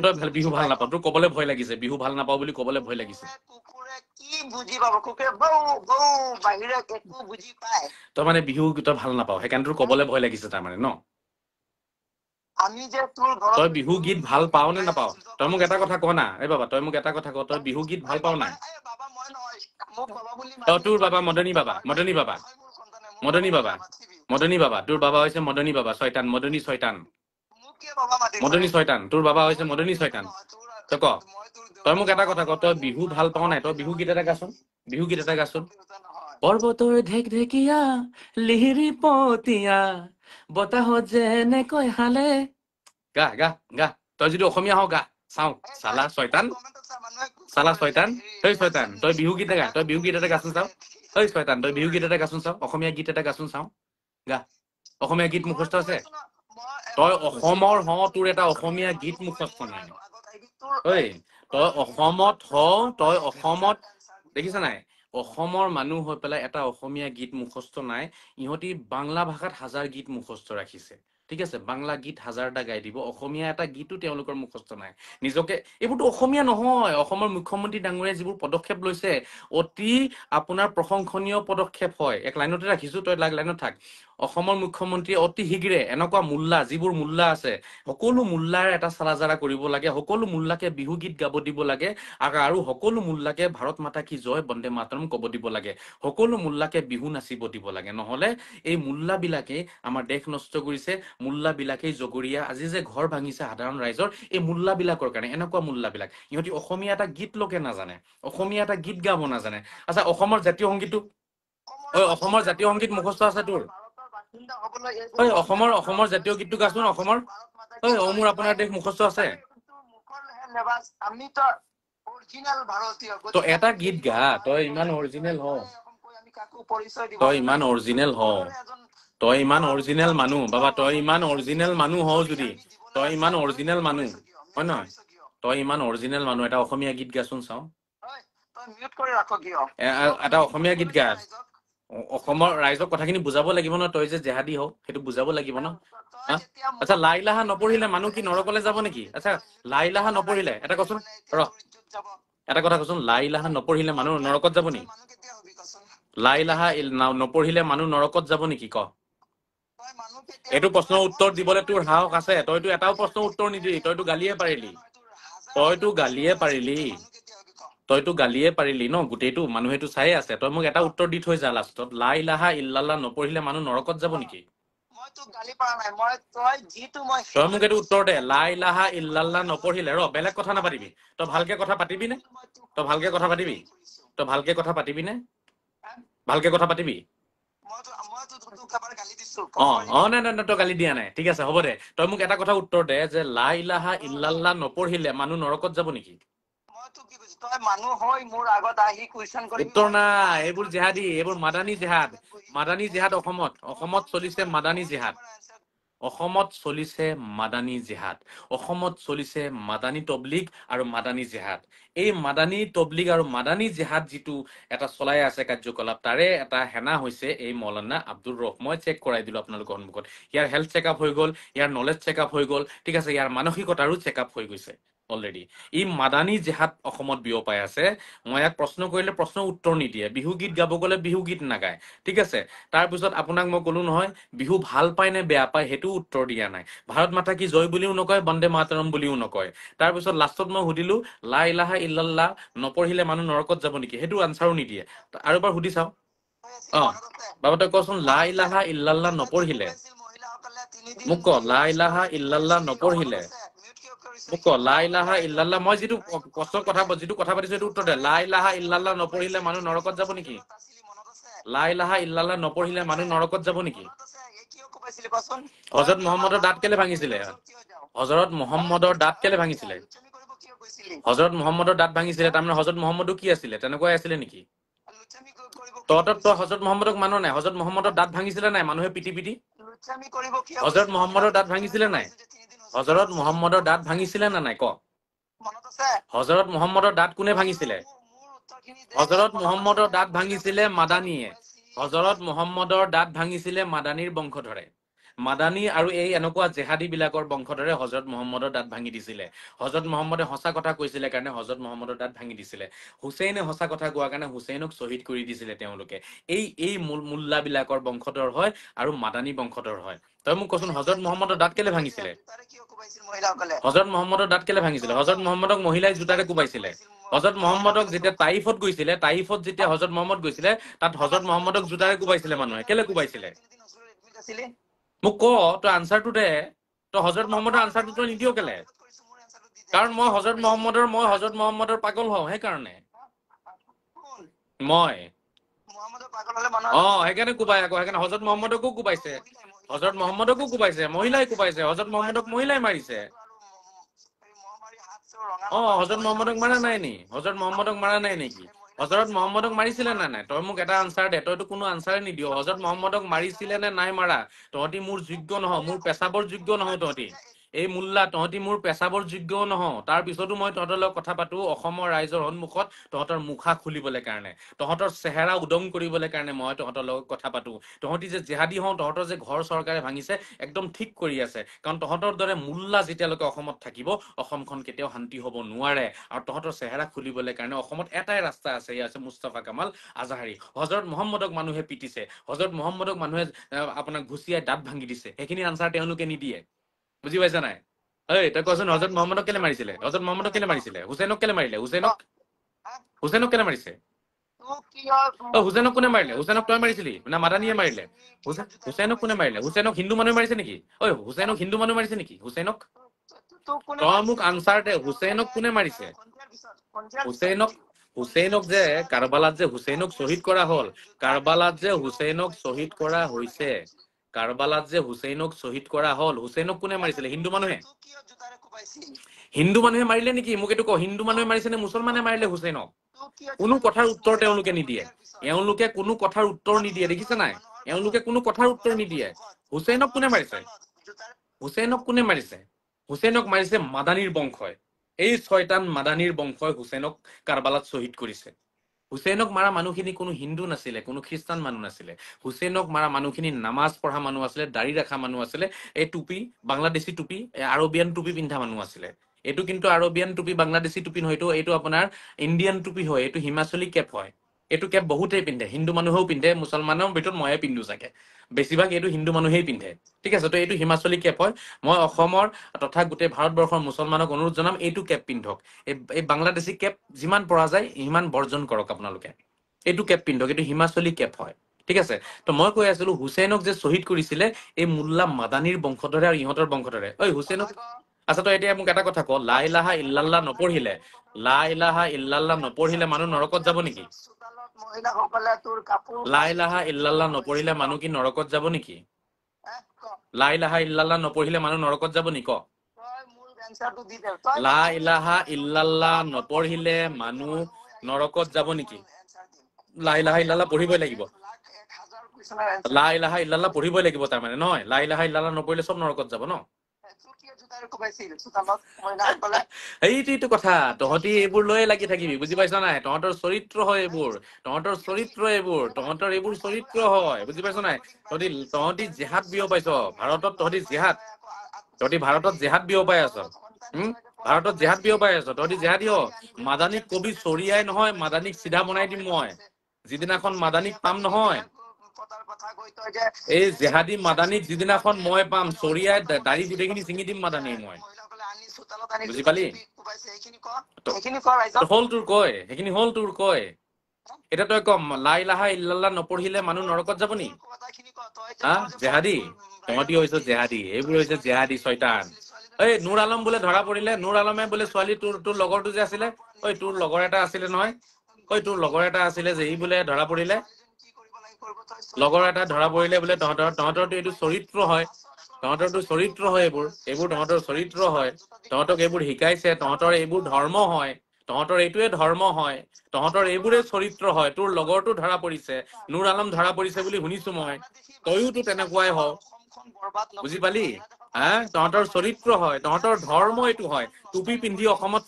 তই বিহু ভাল নাপাও তোৰ কবলৈ ভয় লাগিছে বিহু ভাল নাপাও বুলি কবলৈ ভয় লাগিছে কুকুৰে কি বুজি পাব কুকুৰে বৌ বৌ বাহিৰে একো বুজি পায় তই মানে বিহু তই ভাল নাপাও সেইকাৰণে তোৰ কবলৈ ভয় লাগিছে তাৰমানে ন আমি যে তোৰ ঘৰত তই বিহু গীত ভাল পাও নে নাপাও তই মোক এটা কথা ক না এই বাবা তই মোক এটা কথা ক তই বিহু গীত ভাল পাও নাই বাবা মই নহয় মোক বাবা বুলি তই তোৰ বাবা মদনী বাবা মদনী বাবা মদনী বাবা মদনী বাবা তোৰ বাবা হৈছে মদনী বাবা ছয়তান মদনী ছয়তান মদনী ছয়তান তোৰ বাবা হৈছে মদনী ছয়তান তই ক তই মোক এটা কথা ক তই বিহু ভাল পাও নাই তই বিহু গীত এটা গাচোন বিহু গীত এটা গাচোন পৰ্বতৰ ঢেক ঢেকীয়া লিহিৰি পতীয়া বতাহত যেনেকৈ হালে গা গা গা তই যদি অসমীয়া হ গা চাওঁ চালা ছয়তান চালা ছয়তান তই ছয়তান তই বিহু গীত গা তই বিহু গীত এটা গাচোন চাওঁ ঐ ছয়তান তই বিহু গীত এটা গাচোন চাওঁ অসমীয়া গীত এটা গাচোন চাওঁ গা অসমীয়া গীত মুখস্থ আছে তই অসমৰ হ তোৰ এটা অসমীয়া গীত মুখস্থ নাই ঐ তই অসমত হ তই অসমত দেখিছ নাই অসমৰ মানুহ হৈ পেলাই এটা অসমীয়া গীত মুখস্থ নাই ইহঁতি বাংলা ভাষাত হাজাৰ গীত মুখস্থ ৰাখিছে ঠিক আছে বাংলা গীত হাজাৰটা গাই দিব অসমীয়া এটা গীতো তেওঁলোকৰ মুখস্থ নাই নিজকে এইবোৰতো অসমীয়া নহয় অসমৰ মুখ্যমন্ত্ৰী ডাঙৰীয়াই যিবোৰ পদক্ষেপ লৈছে অতি আপোনাৰ প্ৰশংসনীয় পদক্ষেপ হয় এক লাইনতে ৰাখিছো তই লাইনত থাক অসমৰ মুখ্যমন্ত্ৰীয়ে অতি শীঘ্ৰে এনেকুৱা মোল্লা যিবোৰ মোল্লা আছে সকলো মোল্লাৰ এটা চালাজাৰা কৰিব লাগে সকলো মোল্লাকে বিহু গীত গাব দিব লাগে আৰু সকলো মোল্লাকে ভাৰত মাতা কি জয় বন্দে মাতৰম কব দিব লাগে সকলো মোল্লাকে বিহু নাচিব দিব লাগে নহলে এই মোল্লাবিলাকে আমাৰ দেশ নষ্ট কৰিছে মোল্লাবিলাকেই জগৰীয়া আজি যে ঘৰ ভাঙিছে সাধাৰণ ৰাইজৰ এই মোল্লাবিলাকৰ কাৰণে এনেকুৱা মোল্লাবিলাক ইহঁতি অসমীয়া এটা গীত লোকে নাজানে অসমীয়া এটা গীত গাব নাজানে আচ্ছা অসমৰ জাতীয় সংগীতটো অসমৰ জাতীয় সংগীত মুখস্থ আছে তোৰ অসমৰ জাতীয় গীতটো গাচোন অসমৰ মোৰ আপোনাৰ দেশ মুখস্থ আছে তই এটা গীত গা তই ইমান অৰিজিনেল হ তই ইমান অৰিজিনেল হ তই ইমান অৰিজিনেল মানুহ বাবা তই ইমান অৰিজিনেল মানুহ হ যদি তই ইমান অৰিজিনেল মানুহ হয় নহয় তই ইমান অৰিজিনেল মানুহ এটা অসমীয়া গীত গাচোন চাওঁ এটা অসমীয়া গীত গা অসমৰ ৰাইজক কথাখিনি বুজাব লাগিব ন তই যে জেহাদী হও সেইটো বুজাব লাগিব ন আচ্ছা লাইলাহা নপঢ়িলে মানুহ কি নৰকলে যাব নেকি আচ্ছা লাইলাহা নপঢ়িলে এটা কচোন এটা কথা কচোন লাইলাহা নপঢ়িলে মানুহ নৰকত যাব নেকি লাইলাহা নপঢ়িলে মানুহ নৰকত যাব নেকি ক এইটো প্ৰশ্নৰ উত্তৰ দিবলৈ তোৰ সাহস আছে তইতো এটাও প্ৰশ্নৰ উত্তৰ নিদিলি তইতো গালিয়ে পাৰিলি ন গোটেইটো মানুহেটো চাই আছে তই মোক এটা উত্তৰ দি থৈ যা লাষ্টত লা ইলাহা ইল্লাল্লাহ নপঢ়িলে মানুহ নৰকত যাব নেকি তই মোক এইটো উত্তৰ দে লা ইলাহা ইল্লাল্লাহ নপঢ়িলে বেলেগ কথা নাপাতিবি তই ভালকে কথা পাতিবি নে ভালকে কথা পাতিবি নে নাই তই গালি দিয়া নাই ঠিক আছে হ'ব দে তই মোক এটা কথা উত্তৰ দে যে লা ইলাহা ইল্লাল্লাহ নপঢ়িলে মানুহ নৰকত যাব নেকি উত্তৰ নাই এইবোৰ জেহাদী এইবোৰ মাদানী জেহাদ অসমত চলিছে মাদানী জেহাদ অসমত চলিছে মাদানী তবলিগ আৰু মাদানী জেহাদ এই মাদানী তবলিগ আৰু মাদানী জেহাদ যিটো এটা চলাই আছে কাৰ্যকলাপ তাৰে এটা হেনা হৈছে এই মৌলানা আব্দুৰ ৰফ মই চেক কৰাই দিলো আপোনালোকৰ সন্মুখত ইয়াৰ হেল্থ চেকআপ হৈ গ'ল ইয়াৰ নলেজ চেকআপ হৈ গ'ল ঠিক আছে ইয়াৰ মানসিকতাৰো চেকআপ হৈ গৈছে অলৰেডি ই মাদানী জেহাদ অসমত বিয়পাই আছে মই ইয়াক প্ৰশ্ন কৰিলে প্ৰশ্ন উত্তৰ নিদিয়ে বিহু গীত গাব গ'লে বিহু গীত নাগায় ঠিক আছে তাৰপিছত আপোনাক মই ক'লো নহয় বিহু ভাল পায় নে বেয়া পায় সেইটো উত্তৰ দিয়া নাই ভাৰত মাতা কি জয় বুলিও নকয় বন্দে মাতৰম বুলিও নকয় তাৰপিছত লাষ্টত মই সুধিলো লা ইলাহা ইল্লাল্লাহ নপঢ়িলে মানুহ নৰকত যাব নেকি সেইটো আনচাৰো নিদিয়ে আৰু এবাৰ সুধি চাওঁ বাবা তই কচোন লা ইলাহা ইল্লাল্লাহ নপঢ়িলে মোক ক লা ইলাহা ইল্লাল্লাহ নপঢ়িলে মোক ক লা ইলাহা ইল্লাল্লাহ মই যিটো প্ৰশ্নৰ কথা যিটো কথা পাতিছো সেইটো উত্তৰ দে লা ইলাহা ইল্লাল্লাহ নপঢ়িলে মানুহ নৰকত যাব নেকি লা ইলাহা ইল্লাল্লাহ নপঢ়িলে মানুহ নৰকত যাব নেকি হযৰত মুহাম্মদৰ দাঁত কেলে ভাঙিছিলে হযৰত মুহাম্মদৰ দাঁত ভাঙিছিলে তাৰমানে হযৰত মুহাম্মদো কি আছিলে তেনেকুৱাই আছিলে নেকি তই হযৰত মুহাম্মদক মান নাই হযৰত মুহাম্মদৰ দাঁত ভাঙিছিলে নাই মানুহে পিটি হযৰত মুহাম্মদৰ দাঁত ভাঙিছিলে নাই হযৰত মুহাম্মদৰ দাঁত ভাঙিছিলে না নাই ক হযৰত মুহাম্মদৰ দাঁত কোনে ভাঙিছিলে হযৰত মুহাম্মদৰ দাঁত ভাঙিছিলে মাদানীয়ে হযৰত মুহাম্মদৰ দাঁত ভাঙিছিলে মাদানীৰ বংশধৰে মাদানী আৰু এই এনেকুৱা জেহাদী বিলাকৰ বংশধৰে হজৰত মহম্মদৰ দাঁত ভাঙি দিছিলে হজৰত মহম্মদে সঁচা কথা কৈছিলে কাৰণে হজৰত মহম্মদৰ দাঁত ভাঙি দিছিলে হুছেইনে সঁচা কথা কোৱাৰ কাৰণে হুছেইনক শ্বহীদ কৰি দিছিলে তেওঁলোকে এই মুল্লা বিলাকৰ বংশধৰ হয় আৰু মাদানী বংশধৰ হয় তই মোক কচোন হজৰত মহম্মদৰ দাঁত কেলে ভাঙিছিলে হজৰত মহম্মদৰ দাঁত কেলে ভাঙিছিলে হজৰত মহম্মদক মহিলাই জোতাৰে কোবাইছিলে হজৰত মহম্মদক যেতিয়া তাইফত গৈছিলে তাইফত যেতিয়া হজৰত মহম্মদ গৈছিলে তাত হজৰত মহম্মদক জোতাৰে কোবাইছিলে মানুহে কেলে কোবাইছিলে মোক ক তই আনচাৰটো দে তই হজৰত মহম্মদৰ আনচাৰটো তই নিদিয় কেলে কাৰণ মই হজৰত মহম্মদৰ পাগল হওঁ সেইকাৰণে মই সেইকাৰণে কোবাই আকৌ সেইকাৰণে হজৰত মহম্মদকো কোবাইছে হজৰত মহম্মদকো কোবাইছে মহিলাই কোবাইছে হজৰত মহম্মদক মহিলাই মাৰিছে হজৰত মহম্মদক মাৰা নাই নি হজৰত মহম্মদক মাৰা নাই নেকি হজৰত মহম্মদক মাৰিছিলে নে নাই তই মোক এটা আনচাৰ দে তইতো কোনো আনচাৰে নিদিয় হজৰত মহম্মদক মাৰিছিলে নে নাই মাৰা তহঁতি মোৰ যোগ্য নহয় মোৰ পেচাবৰ যোগ্য নহয় তহঁতি এই মুল্লা তহঁতি মোৰ পেচাবৰ যোগ্যও নহয় তাৰ পিছতো মই তহঁতৰ লগত কথা পাতো অসমৰ ৰাইজৰ সন্মুখত তহঁতৰ মুখা খুলিবলৈ কাৰণে তহঁতৰ চেহেৰা উদং কৰিবলৈ কাৰণে মই তহঁতৰ লগত কথা পাতো তহঁতি যে জেহাদী হওঁ তহঁতৰ যে ঘৰ চৰকাৰে ভাঙিছে একদম ঠিক কৰি আছে কাৰণ তহঁতৰ দৰে মুল্লা যেতিয়ালৈকে অসমত থাকিব অসমখন কেতিয়াও শান্তি হ'ব নোৱাৰে আৰু তহঁতৰ চেহেৰা খুলিবলৈ কাৰণে অসমত এটাই ৰাস্তা আছে ইয়া আছে মুস্তাফা কামাল আজাহাৰী হজৰত মহম্মদক মানুহে পিটিছে হজৰত মহম্মদক মানুহে আপোনাক ঘুচিয়াই দাঁত ভাঙি দিছে সেইখিনি আনচাৰ তেওঁলোকে নিদিয়ে বুজি পাইছা নাই তই কচোন হজৰত মহম্মদক কেলে মাৰিছিলে হজৰত মহম্মদক কেলে মাৰিছিলে হুছেইনক কেলে মাৰিলে হুছেইনক কেলে মাৰিছে হুছেইনক কোনে মাৰিলে হুছেইনক তই মাৰিছিলি না মাদানীয়ে মাৰিলে হুছেইনক কোনে মাৰিলে হুছেইনক হিন্দু মানুহে মাৰিছে নেকি হুছেইনক হিন্দু মানুহে মাৰিছে নেকি হুছেইনক তই মোক আনচাৰ দে হুছেইনক কোনে মাৰিছে হুছেইনক যে কাৰবালাত যে হুছেইনক শ্বহীদ কৰা হ'ল কাৰবালাত যে হুছেইনক শ্বহীদ কৰা হৈছে কাৰবালাত যে হুছেইনক শ্বহীদ কৰা হ'ল হুছেইনক কোনে মাৰিছিলে হিন্দু মানুহে মাৰিলে নেকি মোক এইটো ক হিন্দু মানুহে মাৰিছে নে মুছলমানে মাৰিলে হুছেইনক কোনো কথাৰ উত্তৰ তেওঁলোকে নিদিয়ে কোনো কথাৰ উত্তৰ নিদিয়ে দেখিছে নাই এওঁলোকে কোনো কথাৰ উত্তৰ নিদিয়ে হুছেইনক কোনে মাৰিছে হুছেইনক মাৰিছে মাদানীৰ বংশই এই ছয়তান মাদানীৰ বংশই হুছেইনক কাৰবালাত শ্বহীদ কৰিছে হুছেইনক মাৰা মানুহখিনি কোনো হিন্দু নাছিলে কোনো খ্ৰীষ্টান মানুহ নাছিলে হুছেইনক মাৰা মানুহখিনি নামাজ পঢ়া মানুহ আছিলে দাড়ি ৰখা মানুহ আছিলে এই টুপি বাংলাদেশী টুপি আৰবিয়ান টুপি পিন্ধা মানুহ আছিলে এইটো কিন্তু আৰবিয়ান টুপি বাংলাদেশী টুপি নহয় এইটো আপোনাৰ ইণ্ডিয়ান টুপি হয় এইটো হিমাচলী কেপ হয় এইটো কেপ বহুতেই পিন্ধে হিন্দু মানুহেও পিন্ধে মুছলমানৰ ভিতৰত ময়ে পিন্ধো চাগে বেছিভাগ এইটো হিন্দু মানুহেই পিন্ধে ঠিক আছে তো এইটো হিমাচলী কেপ হয় মই অসমৰ তথা গোটেই ভাৰতবৰ্ষৰ মুছলমানক অনুৰোধ জনাম এইটো কেপ পিন্ধক এই বাংলাদেশী কেপ যিমান পৰা যায় সিমান বৰ্জন কৰক আপোনালোকে এইটো কেপ পিন্ধক এইটো হিমাচলী কেপ হয় ঠিক আছে তো মই কৈ আছিলো হুছেইনক যে শ্বহীদ কৰিছিলে এই মুল্লা মাদানীৰ বংশধৰে আৰু ইহঁতৰ বংশধৰে হুছেইনক আচ্ছা তই এতিয়া মোক এটা কথা ক লা ইলাহা ইল্লাল্লাহ নপঢ়িলে মানুহ নৰকত যাব নেকি লা ইলাহা ইল্লাল্লাহ নপঢ়িলে মানুহ কি নৰকত যাব নেকি লা ইলাহা ইল্লাল্লাহ নপঢ়িলে মানুহ নৰকত যাব নেকি ক লা ইলাহা ইল্লাল্লাহ নপঢ়িলে মানুহ নৰকত যাব নেকি লা ইলাহা ইল্লাল্লাহ পঢ়িবই লাগিব লা ইলাহা ইল্লাল্লাহ পঢ়িবই লাগিব তাৰমানে নহয় লা ইলাহা ইল্লাল্লাহ নপঢ়িলে চব নৰকত যাব ন এইটো কথা তহঁতি এইবোৰ লৈয়ে লাগি থাকিবি বুজি পাইছ নাই তহঁতৰ চৰিত্ৰ হয় এইবোৰ তহঁতৰ এইবোৰ চৰিত্ৰ হয় বুজি পাইছ নাই তহঁতি জেহাদ বিয়পাইছ ভাৰতত তহঁতি ভাৰতত জেহাদ বিয়পাই আছ ভাৰতত জেহাদ বিয়পাই আছ তহঁতি জেহাদী হ মাদানীক কবি চৰিয়াই নহয় মাদানীক চিধা বনাই দিম মই যিদিনাখন মাদানীক পাম নহয় এই জেহাদী মাদানীক যিদিনাখন মই পাম চৰিয়াই দাড়ি গোটেইখিনি ছিঙি দিম মাদানী মই বুজি পালি হ'ল তোৰ কয় এতিয়া তই কম লা ইলাহা ইল্লাল্লাহ নপঢ়িলে মানুহ নৰকত যাব নি জেহাদী তহঁতি হৈছে জেহাদী এইবোৰ হৈছে জেহাদী ছয়তান এই নুৰ আলম বোলে ধৰা পৰিলে নুৰ আলমে বোলে ছোৱালী তোৰ লগৰটো যে আছিলে তোৰ লগৰ এটা আছিলে নহয় তোৰ লগৰ এটা আছিলে যে ই বোলে ধৰা পৰিলে লগৰ এটা ধৰা পৰিলে বোলে তহঁতৰতো এইটো চৰিত্ৰ হয় এইবোৰ তহঁতৰ চৰিত্ৰ হয় তহঁতক এইবোৰ শিকাইছে তহঁতৰ এইবোৰ ধৰ্ম হয় তহঁতৰ এইটোৱে ধৰ্ম হয় তহঁতৰ এইবোৰে চৰিত্ৰ হয় তোৰ লগৰটো ধৰা পৰিছে নুৰ আলম ধৰা পৰিছে বুলি শুনিছো মই তইওতো তেনেকুৱাই হ বুজি পালি তহঁতৰ চৰিত্ৰ হয় তহঁতৰ ধৰ্ম এইটো হয় টুপি পিন্ধি অসমত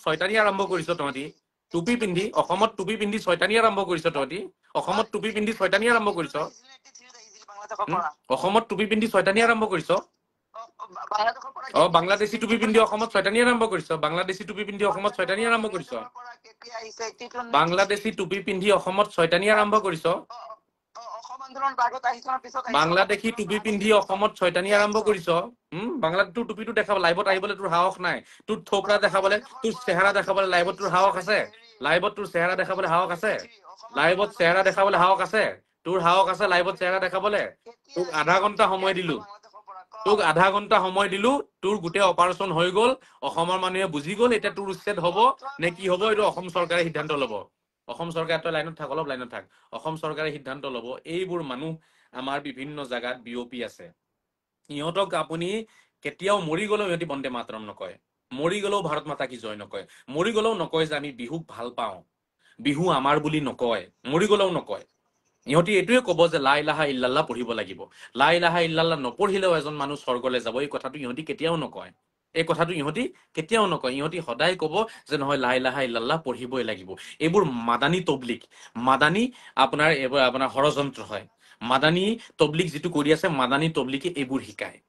ছয়তানি আৰম্ভ কৰিছ তহঁতি অসমত টুপি পিন্ধি ছয়তানি আৰম্ভ কৰিছ বাংলাদেশৰ পৰা অসমত টুপি পিন্ধি ছয়তানি আৰম্ভ কৰিছ বাংলাদেশৰ পৰা বাংলাদেশী টুপি পিন্ধি অসমত ছয়তানি আৰম্ভ কৰিছ বাংলাদেশী টুপি পিন্ধি অসমত ছয়তানি আৰম্ভ কৰিছ কেতিয়া আহিছে বাংলাদেশী টুপি পিন্ধি অসমত ছয়তানি আৰম্ভ কৰিছ অসম আন্দোলন আগত আহিছে পিছত বাংলাদেশী টুপি পিন্ধি অসমত ছয়তানি আৰম্ভ কৰিছ বাংলাদেশৰ টুপিটো দেখাব লাইভত আহিবলৈ তোৰ সাহস নাই তোৰ থোপৰা দেখাবলৈ তোৰ চেহেৰা দেখাবলৈ লাইভত তোৰ সাহস আছে লাইভত তোৰ চেহেৰা দেখাবলৈ সাহস আছে লাইভত চেহেৰা দেখাবলৈ সাহস আছে তোৰ সাহস আছে লাইভত চেহেৰা দেখাবলৈ তোক আধা ঘণ্টা সময় দিলো তোক আধা ঘণ্টা সময় দিলো তোৰ গোটেই অপাৰেচন হৈ গল অসমৰ মানুহে বুজি গল এতিয়া তোৰ উচ্ছেদ হব নে কি হব এইটো অসম চৰকাৰে সিদ্ধান্ত ল'ব অসম চৰকাৰে তই লাইনত থাক অলপ লাইনত থাক অসম চৰকাৰে সিদ্ধান্ত ল'ব এইবোৰ মানুহ আমাৰ বিভিন্ন জাগাত বিয়পি আছে ইহঁতক আপুনি কেতিয়াও মৰি গলেও ইহঁতি বন্দে মাতৰম নকয় মৰি গলেও ভাৰত মাতা কি জয় নকয় মৰি গলেও নকয় যে আমি বিহুক ভাল পাওঁ বিহু আমাৰ বুলি নকয় মৰি গলেও নকয় ইহঁতি এইটোৱে ক'ব যে লা ইলাহা ইল্লাল্লাহ পঢ়িব লাগিব লা ইলাহা ইল্লাল্লাহ নপঢ়িলেও এজন মানুহ স্বৰ্গলৈ যাব এই কথাটো ইহঁতি কেতিয়াও নকয় এই কথাটো ইহঁতি কেতিয়াও নকয় ইহঁতি সদায় ক'ব যে নহয় লা ইলাহা ইল্লাল্লাহ পঢ়িবই লাগিব এইবোৰ মাদানী তবলিক মাদানী আপোনাৰ এইবোৰ আপোনাৰ ষড়যন্ত্ৰ হয় মাদানী তবলিক যিটো কৰি আছে মাদানী তবলিকে এইবোৰ শিকায়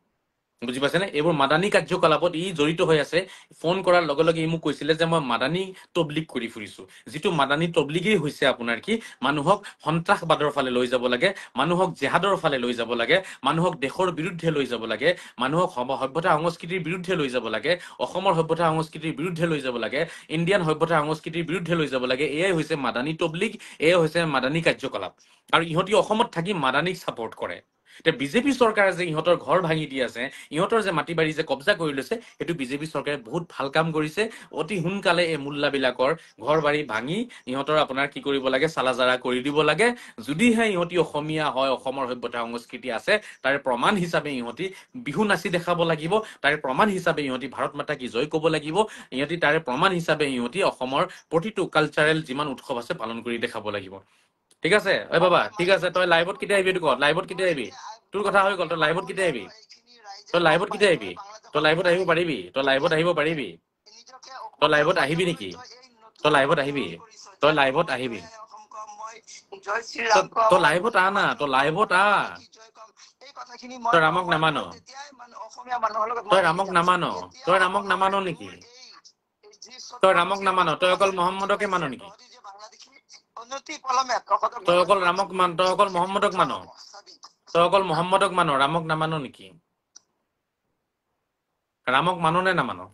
বুজি পাইছেনে এইবোৰ মাদানী কাৰ্যকলাপত ই জড়িত হৈ আছে ফোন কৰাৰ লগে লগে ই মোক কৈছিলে যে মই মাদানী তবলিক কৰি ফুৰিছো যিটো মাদানী তবলিকেই হৈছে আপোনাৰ কি মানুহক সন্ত্ৰাসবাদৰ ফালে লৈ যাব লাগে মানুহক জেহাদৰ ফালে লৈ যাব লাগে মানুহক দেশৰ বিৰুদ্ধে লৈ যাব লাগে মানুহক সভ্যতা সংস্কৃতিৰ বিৰুদ্ধে লৈ যাব লাগে অসমৰ সভ্যতা সংস্কৃতিৰ বিৰুদ্ধে লৈ যাব লাগে ইণ্ডিয়ান সভ্যতা সংস্কৃতিৰ বিৰুদ্ধে লৈ যাব লাগে এয়াই হৈছে মাদানী তবলিক এয়াই হৈছে মাদানী কাৰ্যকলাপ আৰু ইহঁতি অসমত থাকি মাদানীক ছাপোৰ্ট কৰে এতিয়া বিজেপি চৰকাৰে যে ইহঁতৰ ঘৰ ভাঙি দি আছে ইহঁতৰ যে মাটি বাৰী যে কব্জা কৰি লৈছে সেইটো বিজেপি চৰকাৰে বহুত ভাল কাম কৰিছে অতি সোনকালে এই মোল্লাবিলাকৰ ঘৰ বাৰী ভাঙি ইহঁতৰ আপোনাৰ কি কৰিব লাগে চালাজাৰা কৰি দিব লাগে যদিহে ইহঁতি অসমীয়া হয় অসমৰ সভ্যতা সংস্কৃতি আছে তাৰে প্ৰমাণ হিচাপে ইহঁতি বিহু নাচি দেখাব লাগিব তাৰে প্ৰমাণ হিচাপে ইহঁতি ভাৰত মাতা কি জয় ক'ব লাগিব ইহঁতি তাৰে প্ৰমাণ হিচাপে ইহঁতি অসমৰ প্ৰতিটো কালচাৰেল যিমান উৎসৱ আছে পালন কৰি দেখাব লাগিব ঠিক আছে ঐ বাবা ঠিক আছে তই লাইভত কেতিয়া আহিবি ক লাইভত কেতিয়া আহিবি তোৰ কথা হৈ গ'ল তই লাইভত কেতিয়া আহিবি তই লাইভত কেতিয়া আহিবি তই লাইভত আহিব পাৰিবি তই লাইভত আহিব পাৰিবি তই লাইভত আহিবি নেকি তই লাইভত আহিবি তই লাইভত আহিবি তই লাইভত আহ না তই লাইভত আহ তই ৰামক নামান তই ৰামক নামান তই ৰামক নামান নেকি তই ৰামক নামান তই অকল মহম্মদকে মান নেকি তই অকল ৰামক মান তই অকল মহম্মদক মান তই অকল মহম্মদক মান ৰামক নামান নেকি ৰামক মানো নে নামানো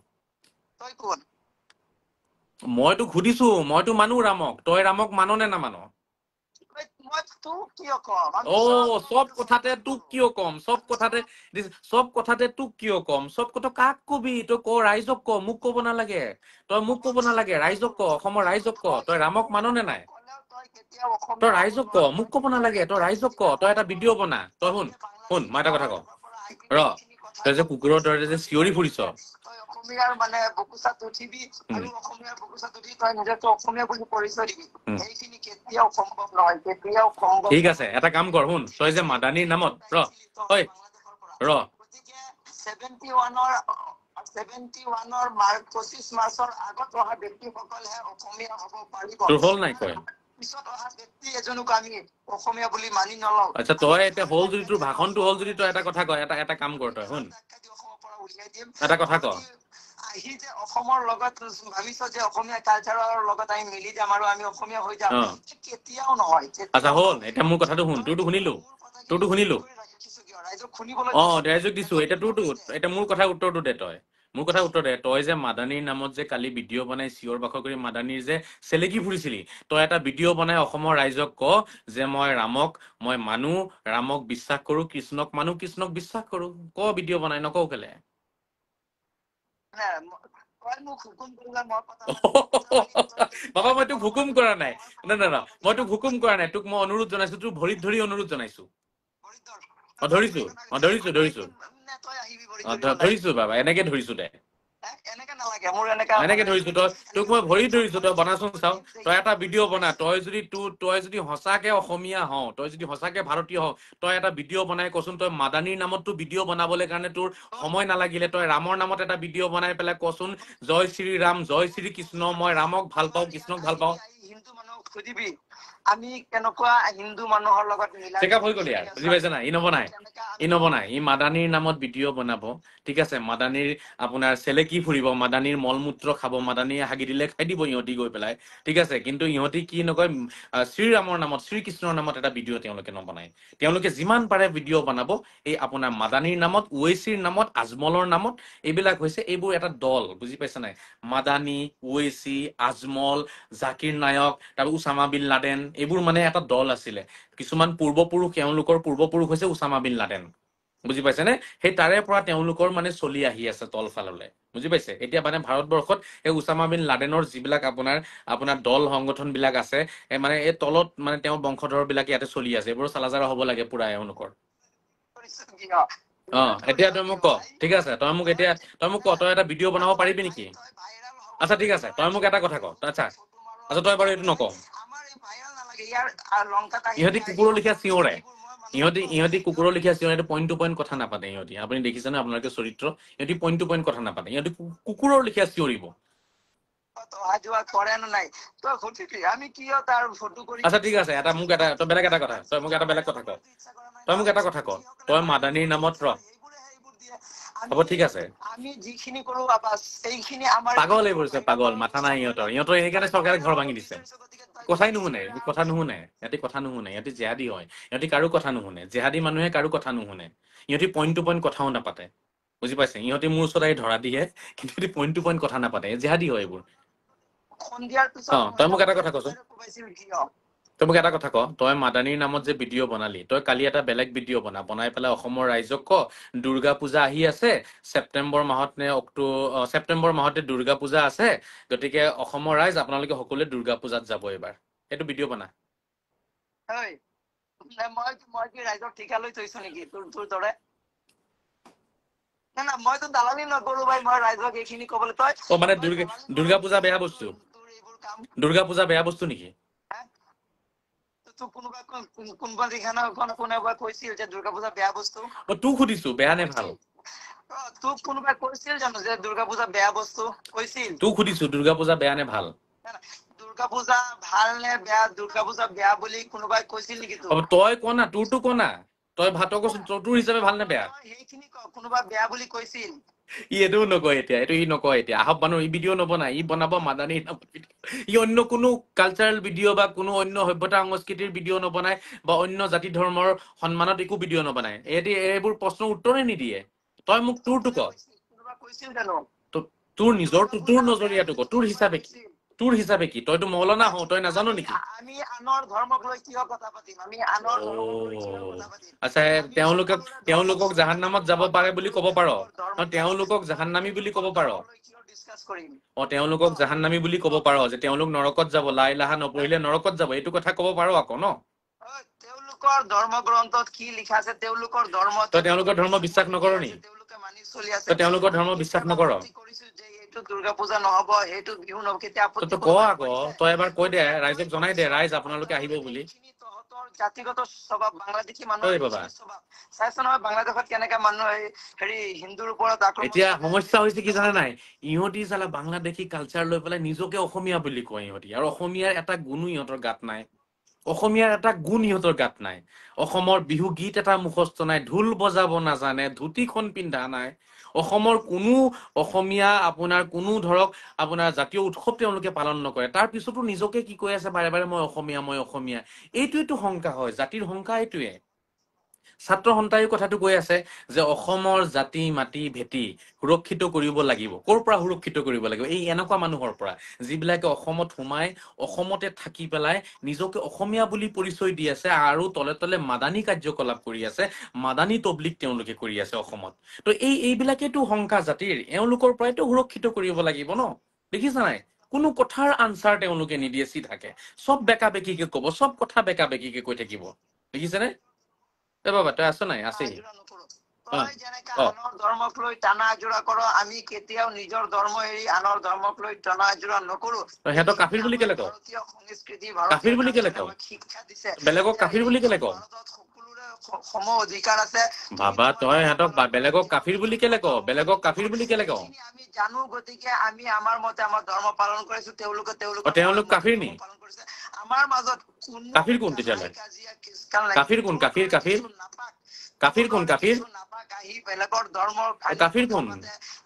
মইতো সুধিছো মইতো মানো ৰামক তই ৰামক মানো নে নামানো সব কথাতে তোক কিয় কম সব কথাতে তোক কিয় কম সব কথা কাক কবি তই ক ৰাইজক ক মোক কব নালাগে তই মোক কব নালাগে ৰাইজক ক অসমৰ ৰাইজক ক তই ৰামক মানো নে নাই তই ৰাইজক ক মোক কব নালাগে তই ৰাইজক ক তই এটা ভিডিঅ' বনা তই শুন শুন মই এটা কথা ক ৰ তই যে কুকুৰৰ দৰে যে চিঞৰি ফুৰিছ অসমীয়াৰ মানে বুকুচাত উঠিবি আৰু অসমীয়াৰ বুকুচাত উঠি তই নিজকে অসমীয়া বুলি পৰিচয় দিবি সেইখিনি কেতিয়াও সম্ভৱ নহয় কেতিয়াও সম্ভৱ ঠিক আছে এটা কাম কৰ শুন তই যে মাদানীৰ নামত ৰ ঐ ৰ 71ৰ 25 মাৰ্চৰ আগত অহা ব্যক্তিসকলহে অসমীয়া হ'ব পাৰিব তোৰ হ'ল নাই কয় পিছত অহা ব্যক্তি এজনক আমি অসমীয়া বুলি মানি নলওঁ আচ্ছা তই এতিয়া হ'ল যদি তোৰ ভাষণটো হ'ল যদি তই এটা কথা কয় এটা কাম কৰ তই শুন এটা কথা ক আহি যে অসমৰ লগত ভাবিছ যে অসমীয়া কালচাৰৰ লগত আমি মিলি যাম আৰু আমি অসমীয়া হৈ যাম কেতিয়াও নহয় আচ্ছা হ'ল এতিয়া মোৰ কথাটো শুন তোৰটো শুনিলো ৰাইজক দিছো এতিয়া তোৰটো এতিয়া মোৰ কথা উত্তৰটো দে তই মোৰ কথা উত্তৰ দে তই যে মাদানীৰ নামত যে কালি ভিডিঅ' বনাই চিঞৰ বাখৰ কৰি মাদানীৰ যে চেলেকি ফুৰিছিলি তই এটা ভিডিঅ' বনাই অসমৰ ৰাইজক ক যে মই ৰামক মই মানো ৰামক বিশ্বাস কৰো কৃষ্ণক মানো কৃষ্ণক বিশ্বাস কৰো ক ভিডিঅ' বনাই নকওঁ কেলে বাবা মই তোক হুকুম কৰা নাই না মই তোক হুকুম কৰা নাই তোক মই অনুৰোধ জনাইছো তোৰ ভৰিত ধৰি অনুৰোধ জনাইছো ধৰিছো বাবা এনেকে ধৰিছো দে এনেকে ধৰিছো তই তোক মই ভৰি ধৰিছো তই বনাচোন চাও তই এটা ভিডিঅ' বনা তই যদি সঁচাকে অসমীয়া হও তই যদি সঁচাকে ভাৰতীয় হও তই এটা ভিডিঅ' বনাই কচোন তই মাদানীৰ নামত তোৰ ভিডিঅ' বনাবলৈ কাৰণে তোৰ সময় নালাগিলে তই ৰামৰ নামত এটা ভিডিঅ' বনাই পেলাই কচোন জয় শ্ৰী ৰাম জয় শ্ৰী কৃষ্ণ মই ৰামক ভাল পাওঁ কৃষ্ণক ভাল পাওঁ হিন্দু মানুহক সুধিবি আমি কেনেকুৱা হিন্দু মানুহৰ লগত মিলাই চেকআপ হৈ গ'ল ইয়াৰ বুজি পাইছে না ই নবনাই ই মাদানীৰ নামত ভিডিঅ' বনাব ঠিক আছে মাদানীৰ আপোনাৰ চেলেকি ফুৰিব মাদানীৰ মলমূত্ৰ খাব মাদানীয়ে হাগি দিলে খাই দিব ইহঁতি গৈ পেলাই ঠিক আছে কিন্তু ইহঁতি কি নকয় শ্ৰীৰামৰ নামত শ্ৰীকৃষ্ণৰ নামত এটা ভিডিঅ' তেওঁলোকে নবনায় তেওঁলোকে যিমান পাৰে ভিডিঅ' বনাব এই আপোনাৰ মাদানীৰ নামত ওৱেচিৰ নামত আজমলৰ নামত এইবিলাক হৈছে এইবোৰ এটা দল বুজি পাইছে নাই মাদানী ওৱেচি আজমল জাকিৰ নায়ক তাৰপিছত উছামা বিন লাডেন এইবোৰ মানে এটা দল আছিলে কিছুমান পূৰ্বপুৰুষ তেওঁলোকৰ পূৰ্বপুৰুষ হৈছে উছামা বিন লাডেন বুজি পাইছে নে সেই তাৰে পৰা তেওঁলোকৰ মানে চলি আহি আছে তলফাললে বুজি পাইছে এতিয়া মানে ভাৰতবৰ্ষত এই উছামা বিন লাডেনৰ যিবিলাক আপোনাৰ দল সংগঠন বিলাক আছে মানে এই তলত মানে তেওঁৰ বংশধৰ বিলাক ইয়াতে চলি আছে এইবোৰ চালাজাৰা হ'ব লাগে পুৰা এওঁলোকৰ এতিয়া তই মোক ক ঠিক আছে তই মোক তই এটা ভিডিঅ' বনাব পাৰিবি নেকি আচ্ছা ঠিক আছে তই মোক এটা কথা ক আচ্ছা তই বাৰু এইটো নক ইহঁতি কুকুৰৰ লিখীয়া চিঞৰে ইহঁতি কুকুৰৰ লিখীয়া চিঞৰে এইটো পইণ্ট টু পইণ্ট কথা নাপাতে ইহঁতি আপুনি দেখিছেনে আপোনালোকে চৰিত্ৰ ইহঁতি পইণ্ট টু পইণ্ট কথা নাপাতে ইহঁতি কুকুৰৰ লিখীয়া চিঞৰিব আচ্ছা ঠিক আছে তই বেলেগ এটা কথা তই মোক এটা কথা ক তই মাদানীৰ নামত হ'ব ঠিক আছে পাগল এইবোৰ পাগল মাথা নাই ইহঁতৰ সেইকাৰণে চৰকাৰে ঘৰ ভাঙি দিছে কথা নুশুনে ইহঁতি কথা নুশুনে ইহঁতি জেহাদী হয় ইহঁতি কাৰো কথা নুশুনে জেহাদী মানুহে কাৰো কথা নুশুনে ইহঁতি পইণ্ট টু পইণ্ট কথাও নাপাতে বুজি পাইছে ইহঁতি মোৰ ওচৰত আহি ধৰা দিয়ে কিন্তু ইহঁতি পইণ্ট টু পইণ্ট কথা নাপাতে জেহাদী হয় এইবোৰ তই মোক এটা কথা কচোন তই মাদানীৰ নামত যে ভিডিঅ' বনালি তই কালি এটা বেলেগ ভিডিঅ' বনাই পেলাই অসমৰ ৰাইজক ক দুৰ্গা পূজা আহি আছে ছেপ্টেম্বৰ মাহতে দুৰ্গা পূজা আছে গতিকে অসমৰ ৰাইজ আপোনালোকে সকলোৱে দুৰ্গা পূজাত যাব এইবাৰ এইটো ভিডিঅ' বনা ৰাইজক ঠিকা লৈ থৈছো নেকি তোৰ দৰে মইতো দালালি নকৰো ভাই মই ৰাইজক এইখিনি কবলৈ তই মানে দুৰ্গা পূজা বেয়া বস্তু নেকি কোনোবাই কৈছিল যে দুৰ্গা পূজা বেয়া বস্তু তোক সুধিছো বেয়া নে ভাল তোক কোনোবাই কৈছিল জানো যে দুৰ্গা পূজা বেয়া বস্তু কৈছিল তোক সুধিছো দুৰ্গা পূজা বেয়া নে ভাল দুৰ্গা পূজা ভাল নে বেয়া দুৰ্গা পূজা বেয়া বুলি কোনোবাই কৈছিল নেকি তই ক না তোৰতো ক না তই ভাতক কচোন তোৰ হিচাপে ভাল নে বেয়া সেইখিনি কোনোবা বেয়া বুলি কৈছিল এইটোও নকয় এতিয়া আহক মানুহ ই ভিডিঅ' নবনাই ই বনাব মাদানীৰ নামত ই অন্য কোনো কালচাৰেল ভিডিঅ' বা কোনো অন্য সভ্যতা সংস্কৃতিৰ ভিডিঅ' নবনাই বা অন্য জাতি ধৰ্মৰ সন্মানত একো ভিডিঅ' নবনাই এইবোৰ প্ৰশ্নৰ উত্তৰে নিদিয়ে তই মোক তোৰটো ক তোৰ নিজৰ তোৰ নজৰীয়াটো ক তোৰ হিচাপে কি তইতো মৌলানা হও তই নাজানো নেকি আচ্ছা তেওঁলোকক জাহান্নামত যাব পাৰে বুলি ক'ব পাৰ তেওঁলোকক জাহান্নামী বুলি ক'ব পাৰ তেওঁলোকক জাহান্নামী বুলি ক'ব পাৰ যে তেওঁলোক নৰকত যাব লা ইলাহা নপঢ়িলে নৰকত যাব এইটো কথা ক'ব পাৰ আকৌ ন তেওঁলোকৰ ধৰ্ম গ্ৰন্থত কি লিখা আছে তেওঁলোকৰ ধৰ্ম তই তেওঁলোকৰ ধৰ্ম বিশ্বাস নকৰ নেকি তেওঁলোকে মানি চলি আছে তই তেওঁলোকৰ ধৰ্ম বিশ্বাস নকৰ দুৰ্গা পূজা নহব সেইটো বিহু নহব কেতিয়া তই ক আকৌ তই এবাৰ কৈ দে ৰাইজক জনাই দে ৰাইজ আপোনালোকে আহিব বুলি জাতিগত স্বভাৱ বাংলাদেশী মানুহৰ চাইছ নহয় বাংলাদেশত কেনেকে মানুহ হিন্দুৰ ওপৰত এতিয়া সমস্যা হৈছে কি জানে নাই ইহঁতি চালা বাংলাদেশী কালচাৰ লৈ পেলাই নিজকে অসমীয়া বুলি কয় ইহঁতি আৰু অসমীয়াৰ এটা গুণো ইহঁতৰ গাত নাই অসমৰ বিহু গীত এটা মুখস্থ নাই ঢোল বজাব নাজানে ধুতিখন পিন্ধা নাই অসমৰ কোনো অসমীয়া আপোনাৰ কোনো ধৰক আপোনাৰ জাতীয় উৎসৱ তেওঁলোকে পালন নকৰে তাৰ পিছতো নিজকে কি কৈ আছে বাৰে বাৰে মই অসমীয়া এইটোৱেটো শংকা হয় জাতিৰ শংকা এইটোৱে ছাত্ৰ সন্থাই কথাটো কৈ আছে যে অসমৰ জাতি মাটি ভেটি সুৰক্ষিত কৰিব লাগিব ক'ৰ পৰা সুৰক্ষিত কৰিব লাগিব এই এনেকুৱা মানুহৰ পৰা যিবিলাকে অসমত সোমাই অসমতে থাকি পেলাই নিজকে অসমীয়া বুলি পৰিচয় দি আছে আৰু তলে তলে মাদানী কাৰ্যকলাপ কৰি আছে মাদানী তবলিক তেওঁলোকে কৰি আছে অসমত তো এইবিলাকেতো শংকা জাতিৰ এওঁলোকৰ পৰাইতো সুৰক্ষিত কৰিব লাগিব ন দেখিছা নাই কোনো কথাৰ আনসাৰ তেওঁলোকে নিদিয়ে চিধাকে সব বেকা বেকিকে ক'ব সব কথা বেকা বেকিকে কৈ থাকিব দেখিছেনে বাবা তই আছ নাই আছে আনৰ ধৰ্মক লৈ টানা আজোৰা কৰ আমি কেতিয়াও নিজৰ ধৰ্ম এৰি আনৰ ধৰ্মক লৈ টানা আজোৰা নকৰো সিহঁতক কাফিৰ বুলি কেলে কওঁ ভাৰতীয় সংস্কৃতি কাফিৰ বুলি কেলে কওঁ শিক্ষা দিছে বেলেগক কাফিৰ বুলি কেলে কওঁ সম অধিকাৰ আছে বাবা তই সিহঁতক বেলেগক কাফিৰ বুলি কেলে ক বেলেগক কাফিৰ বুলি কেলে ক আমি জানো গতিকে আমি আমাৰ মতে আমাৰ ধৰ্ম পালন কৰিছো তেওঁলোকে তেওঁলোক কাফিৰ নি পালন কৰিছে আমাৰ মাজত কোনো কাফিৰ কোন তেতিয়ালে কাজিয়া খ্ৰীষ্টান কাফিৰ কোন কাফিৰ কাফিৰ কাফিৰ কোন কাফিৰ নাপাক আহি বেলেগৰ ধৰ্ম কাফিৰ কোন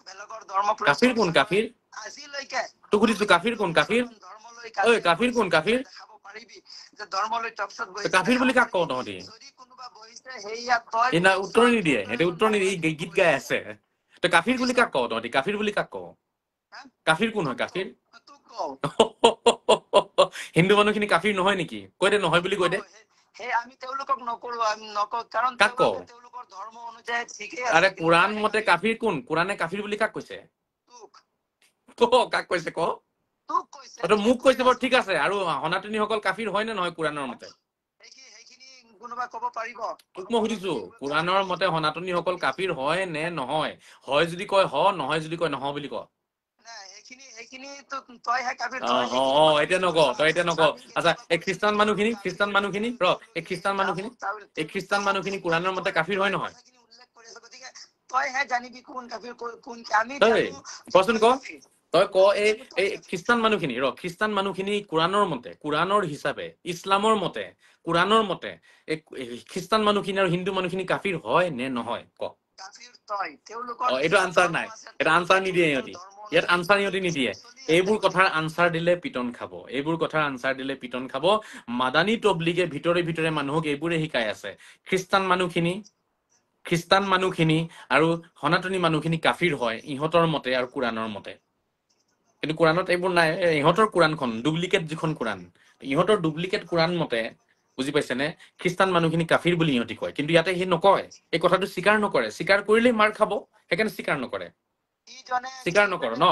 বেলেগৰ ধৰ্ম কাফিৰ কোন কাফিৰ আজিলৈকে তোক সুধিছো কাফিৰ কোন কাফিৰ ধৰ্মলৈ ঐ কাফিৰ কোন কাফিৰ দেখাব পাৰিবি যে ধৰ্মলৈ টপছত বহিছে কাফিৰ বুলি কাক কওঁ তহঁতি যদি কোনোবা বহিছে সেইয়া তই এই না উত্তৰ নিদিয়ে সিহঁতে উত্তৰ নিদিয়ে গীত গাই আছে তই কাফিৰ বুলি কাক কওঁ তহঁতি কাফিৰ বুলি কাক কওঁ কাফিৰ কোন হয় কাফিৰ তোক কওঁ হিন্দু মানুহখিনি কাফিৰ নহয় নেকি কৈ দে নহয় বুলি কৈ দে সেই আমি তেওঁলোকক নকৰো আমি নকওঁ কাৰণ কাক কওঁ তেওঁলোকৰ ধৰ্ম অনুযায়ী ঠিকেই আৰে আছে কোৰাণ মতে কাফিৰ কোন কোৰাণে কাফিৰ বুলি কাক কৈছে কাক কৈছে ক তোক কৈছে তই মোক কৈছে বাৰু ঠিক আছে আৰু সনাতনীসকল কাফিৰ হয় নে নহয় কোৰাণৰ মতে সেইখিনি কোনোবা ক'ব পাৰিব তোক মই সুধিছো কোৰাণৰ মতে সনাতনীসকল কাফিৰ হয় নে নহয় হয় যদি কয় নহয় যদি কয় নহয় বুলি ক এতিয়া নক তই এতিয়া নক আচ্ছা এই খ্ৰীষ্টান মানুহখিনি ৰ এই খ্ৰীষ্টান মানুহখিনি কোৰাণৰ মতে কাফিৰ হয় নহয় তইহে জানিবি কোন কাফিৰ কোন আমি কচোন ক তই ক এই খ্ৰীষ্টান মানুহখিনি কোৰাণৰ হিচাপে ইছলামৰ মতে কোৰাণৰ মতে এই খ্ৰীষ্টান মানুহখিনি আৰু হিন্দু মানুহখিনি কাফিৰ হয় নে নহয় ক এইটো আনচাৰ নাই এটা আনচাৰ নিদিয়ে সিহঁতি ইয়াত আনচাৰ সিহঁতি নিদিয়ে এইবোৰ কথাৰ আনচাৰ দিলে পিটন খাব মাদানী তবলিগে ভিতৰে মানুহক এইবোৰে শিকাই আছে খ্ৰীষ্টান মানুহখিনি আৰু সনাতনী মানুহখিনি কাফিৰ হয় ইহঁতৰ মতে আৰু কোৰাণৰ মতে কিন্তু কোৰাণত এইবোৰ নাই ইহঁতৰ কোৰাণখন ডুপ্লিকেট যিখন কোৰাণ ইহঁতৰ ডুপ্লিকেট কোৰাণ মতে বুজি পাইছে নে খ্ৰীষ্টান মানুহখিনি কাফিৰ বুলি ইহঁতি কয় কিন্তু ইয়াতে সি নকয় এই কথাটো স্বীকাৰ নকৰে স্বীকাৰ কৰিলেই মাৰ খাব সেইকাৰণে স্বীকাৰ নকৰে স্বীকাৰ নকৰ ন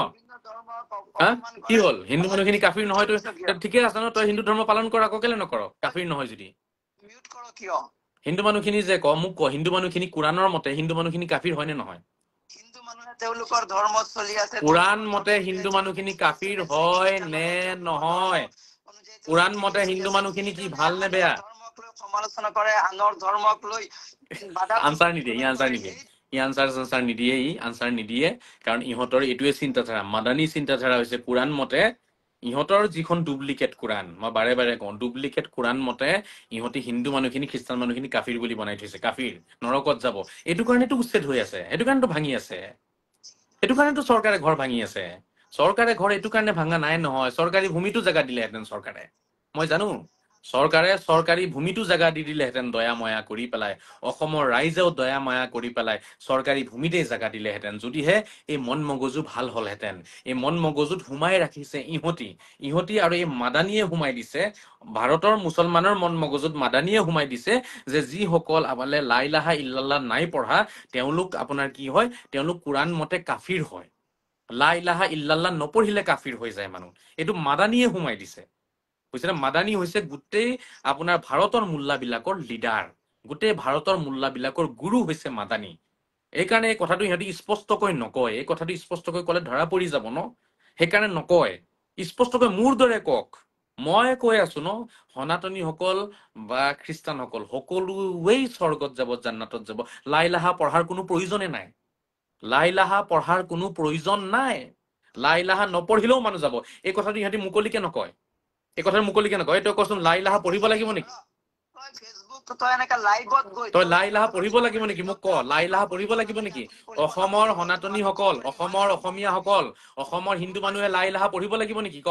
কি হ'ল হিন্দু মানুহখিনি কাফিৰ নহয় তই ঠিকে আছে ন তই হিন্দু ধৰ্ম পালন কৰ আকৌ কেলে নকৰ কাফিৰ নহয় যদি হিন্দু মানুহখিনি যে মোক ক হিন্দু মানুহখিনি কোৰাণৰ মতে হিন্দু মানুহখিনি কাফিৰ হয় নে নহয় তেওঁলোকৰ ধৰ্ম চলি আছে কোৰাণ মতে হিন্দু মানুহখিনি কাফিৰ হয় নে নহয় কোৰাণ মতে হিন্দু মানুহখিনি কি ভাল নে বেয়া সমালোচনা কৰে আনৰ ধৰ্মক লৈ আনচাৰ নিদিয়ে ই আনচাৰ নিদিয়ে কাৰণ ইহঁতৰ এইটোৱে চিন্তাধাৰা মাদানী চিন্তাধাৰা হৈছে কোৰাণ মতে ইহঁতৰ যিখন ডুপ্লিকেট কোৰাণ মই বাৰে কওঁ ডুপ্লিকেট কোৰাণ মতে ইহঁতি হিন্দু মানুহখিনি খ্ৰীষ্টান মানুহখিনি কাফিৰ বুলি বনাই থৈছে কাফিৰ নৰকত যাব এইটো কাৰণেতো উচ্ছেদ হৈ আছে সেইটো কাৰণেতো ভাঙি আছে সেইটো কাৰণেতো চৰকাৰে ঘৰ ভাঙি আছে চৰকাৰে ঘৰ এইটো কাৰণে ভাঙা নাই নহয় চৰকাৰী ভূমিতো জাগা দিলেহেঁতেন চৰকাৰে মই জানো চৰকাৰে চৰকাৰী ভূমিতো জাগা দি দিলেহেঁতেন দয়া ময়া কৰি পেলাই অসমৰ ৰাইজেও দয়া ময়া কৰি পেলাই চৰকাৰী ভূমিতে জাগা দিলেহেঁতেন যদিহে এই মন মগজু ভাল হলহেঁতেন এই মন মগজুত সোমাই ৰাখিছে ইহঁতি আৰু এই মাদানীয়ে সোমাই দিছে ভাৰতৰ মুছলমানৰ মন মগজুত মাদানীয়ে সোমাই দিছে যে যিসকল আবালে লা ইলাহা ইল্লাল্লাহ নাই পঢ়া তেওঁলোক আপোনাৰ কি হয় তেওঁলোক কোৰাণ মতে কাফিৰ হয় লা ইলাহা ইল্লাল্লাহ নপঢ়িলে কাফিৰ হৈ যায় মানুহ এইটো মাদানীয়ে সোমাই দিছে বুজিছে নে মাদানী হৈছে গোটেই আপোনাৰ ভাৰতৰ মোল্লাবিলাকৰ লিডাৰ গোটেই ভাৰতৰ মোল্লাবিলাকৰ গুৰু হৈছে মাদানী এইকাৰণে এই কথাটো সিহঁতি স্পষ্টকৈ নকয় এই কথাটো স্পষ্টকৈ ক'লে ধৰা পৰি যাব ন সেইকাৰণে নকয় স্পষ্টকৈ মোৰ দৰে কওক মই কৈ আছো ন সনাতনীসকল বা খ্ৰীষ্টানসকল সকলোৱেই স্বৰ্গত যাব জান্নাতত যাব লা ইলাহা পঢ়াৰ কোনো প্ৰয়োজনে নাই লা ইলাহা পঢ়াৰ কোনো প্ৰয়োজন নাই লা ইলাহা নপঢ়িলেও মানুহ যাব এই কথাটো ইহঁতি মুকলিকে নকয় তই কচোন লা ইলাহা পঢ়িব লাগিব নেকি তই লা ইলাহা পঢ়িব লাগিব নেকি মোক ক লা ইলাহা পঢ়িব লাগিব নেকি অসমৰ সনাতনীসকল অসমৰ অসমীয়াসকল অসমৰ হিন্দু মানুহে লা ইলাহা পঢ়িব লাগিব নেকি ক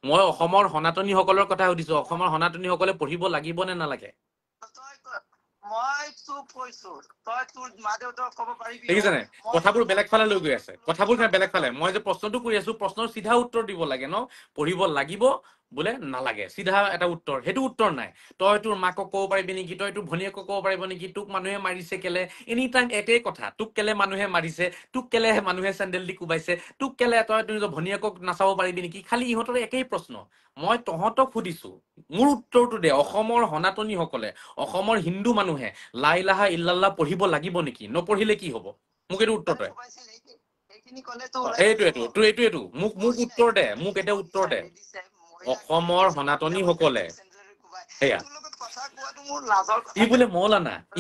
মই অসমৰ সনাতনীসকলৰ কথা সুধিছো অসমৰ সনাতনীসকলে পঢ়িব লাগিব নে নালাগে দেখিছেনে কথাবোৰ বেলেগ ফালে লৈ গৈ আছে বেলেগ ফালে মই যে প্ৰশ্নটো কৰি আছো প্ৰশ্নৰ চিধা উত্তৰ দিব লাগে ন পঢ়িব লাগিব বোলে নালাগে চিধা এটা উত্তৰ সেইটো উত্তৰ নাই তই তোৰ মাকক ক'ব পাৰিবি নেকি তই তোৰ ভনীয়েকক ক'ব পাৰিব নেকি তোক মানুহে মাৰিছে কেলে এনি টাইম একেই কথা তোক কেলে মানুহে মাৰিছে তোক কেলে মানুহে চেণ্ডেল দি কোবাইছে তোক কেলে তই নিজৰ ভনীয়েকক নাচাব পাৰিবি নেকি খালি ইহঁতৰ একেই প্ৰশ্ন মই তহঁতক সুধিছো মোৰ উত্তৰটো দে অসমৰ সনাতনীসকলে অসমৰ হিন্দু মানুহে লা ইলাহা ইল্লাল্লাহ পঢ়িব লাগিব নেকি নপঢ়িলে কি হ'ব মোক এইটো উত্তৰ দে এইটোৱেটো মোক উত্তৰ দে মোক এতিয়া উত্তৰ দে অসমৰ সনাতনীসকলে সেয়া তোৰ লগত কথা কোৱাটো মোৰ লাজৰ কথা। ই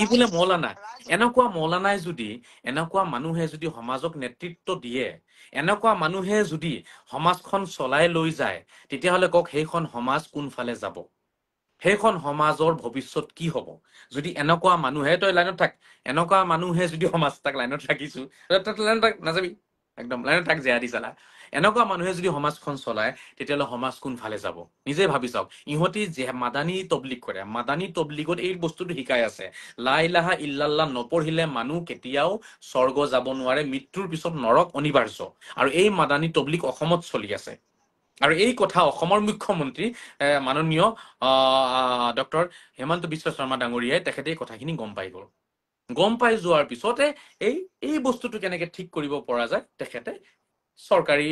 বোলে মৌলানা এনেকুৱা মানুহে যদি সমাজক নেতৃত্ব দিয়ে, এনেকুৱা মানুহে যদি সমাজখন চলাই লৈ যায়, তেতিয়াহ'লে কওক সেইখন সমাজ কোনফালে যাব? সেইখন সমাজৰ ভৱিষ্যত কি হ'ব? যদি এনেকুৱা মানুহে, তই লাইনত থাক, এনেকুৱা মানুহে যদি সমাজ, তাক লাইনত ৰাখিছো, লাইনত থাক, নাযাবি একদম, লাইনত থাক, জেয়া দি চালা। এনেকুৱা মানুহে যদি সমাজখন চলায়, তেতিয়াহ'লে সমাজ কোনফালে যাব? নিজে ভাবি চাওক। ইহঁতি যে মাদানী তবলিগ কৰে, মাদানী তবলিগত এই বস্তুটো শিকাই আছে, লা ইলাহা ইল্লাল্লাহ নপঢ়িলে মানুহ কেতিয়াও স্বৰ্গ যাব নোৱাৰে, মৃত্যুৰ পিছত নৰক অনিবাৰ্য। আৰু এই মাদানী তবলিগ অসমত চলি আছে। আৰু এই কথা অসমৰ মুখ্যমন্ত্ৰী মাননীয় ডক্টৰ হিমন্ত বিশ্ব শৰ্মা ডাঙৰীয়াই তেখেতে এই কথাখিনি গম পাই গ'ল। গম পাই যোৱাৰ পিছতে এই বস্তুটো কেনেকে ঠিক কৰিব পৰা যায়, তেখেতে চৰকাৰী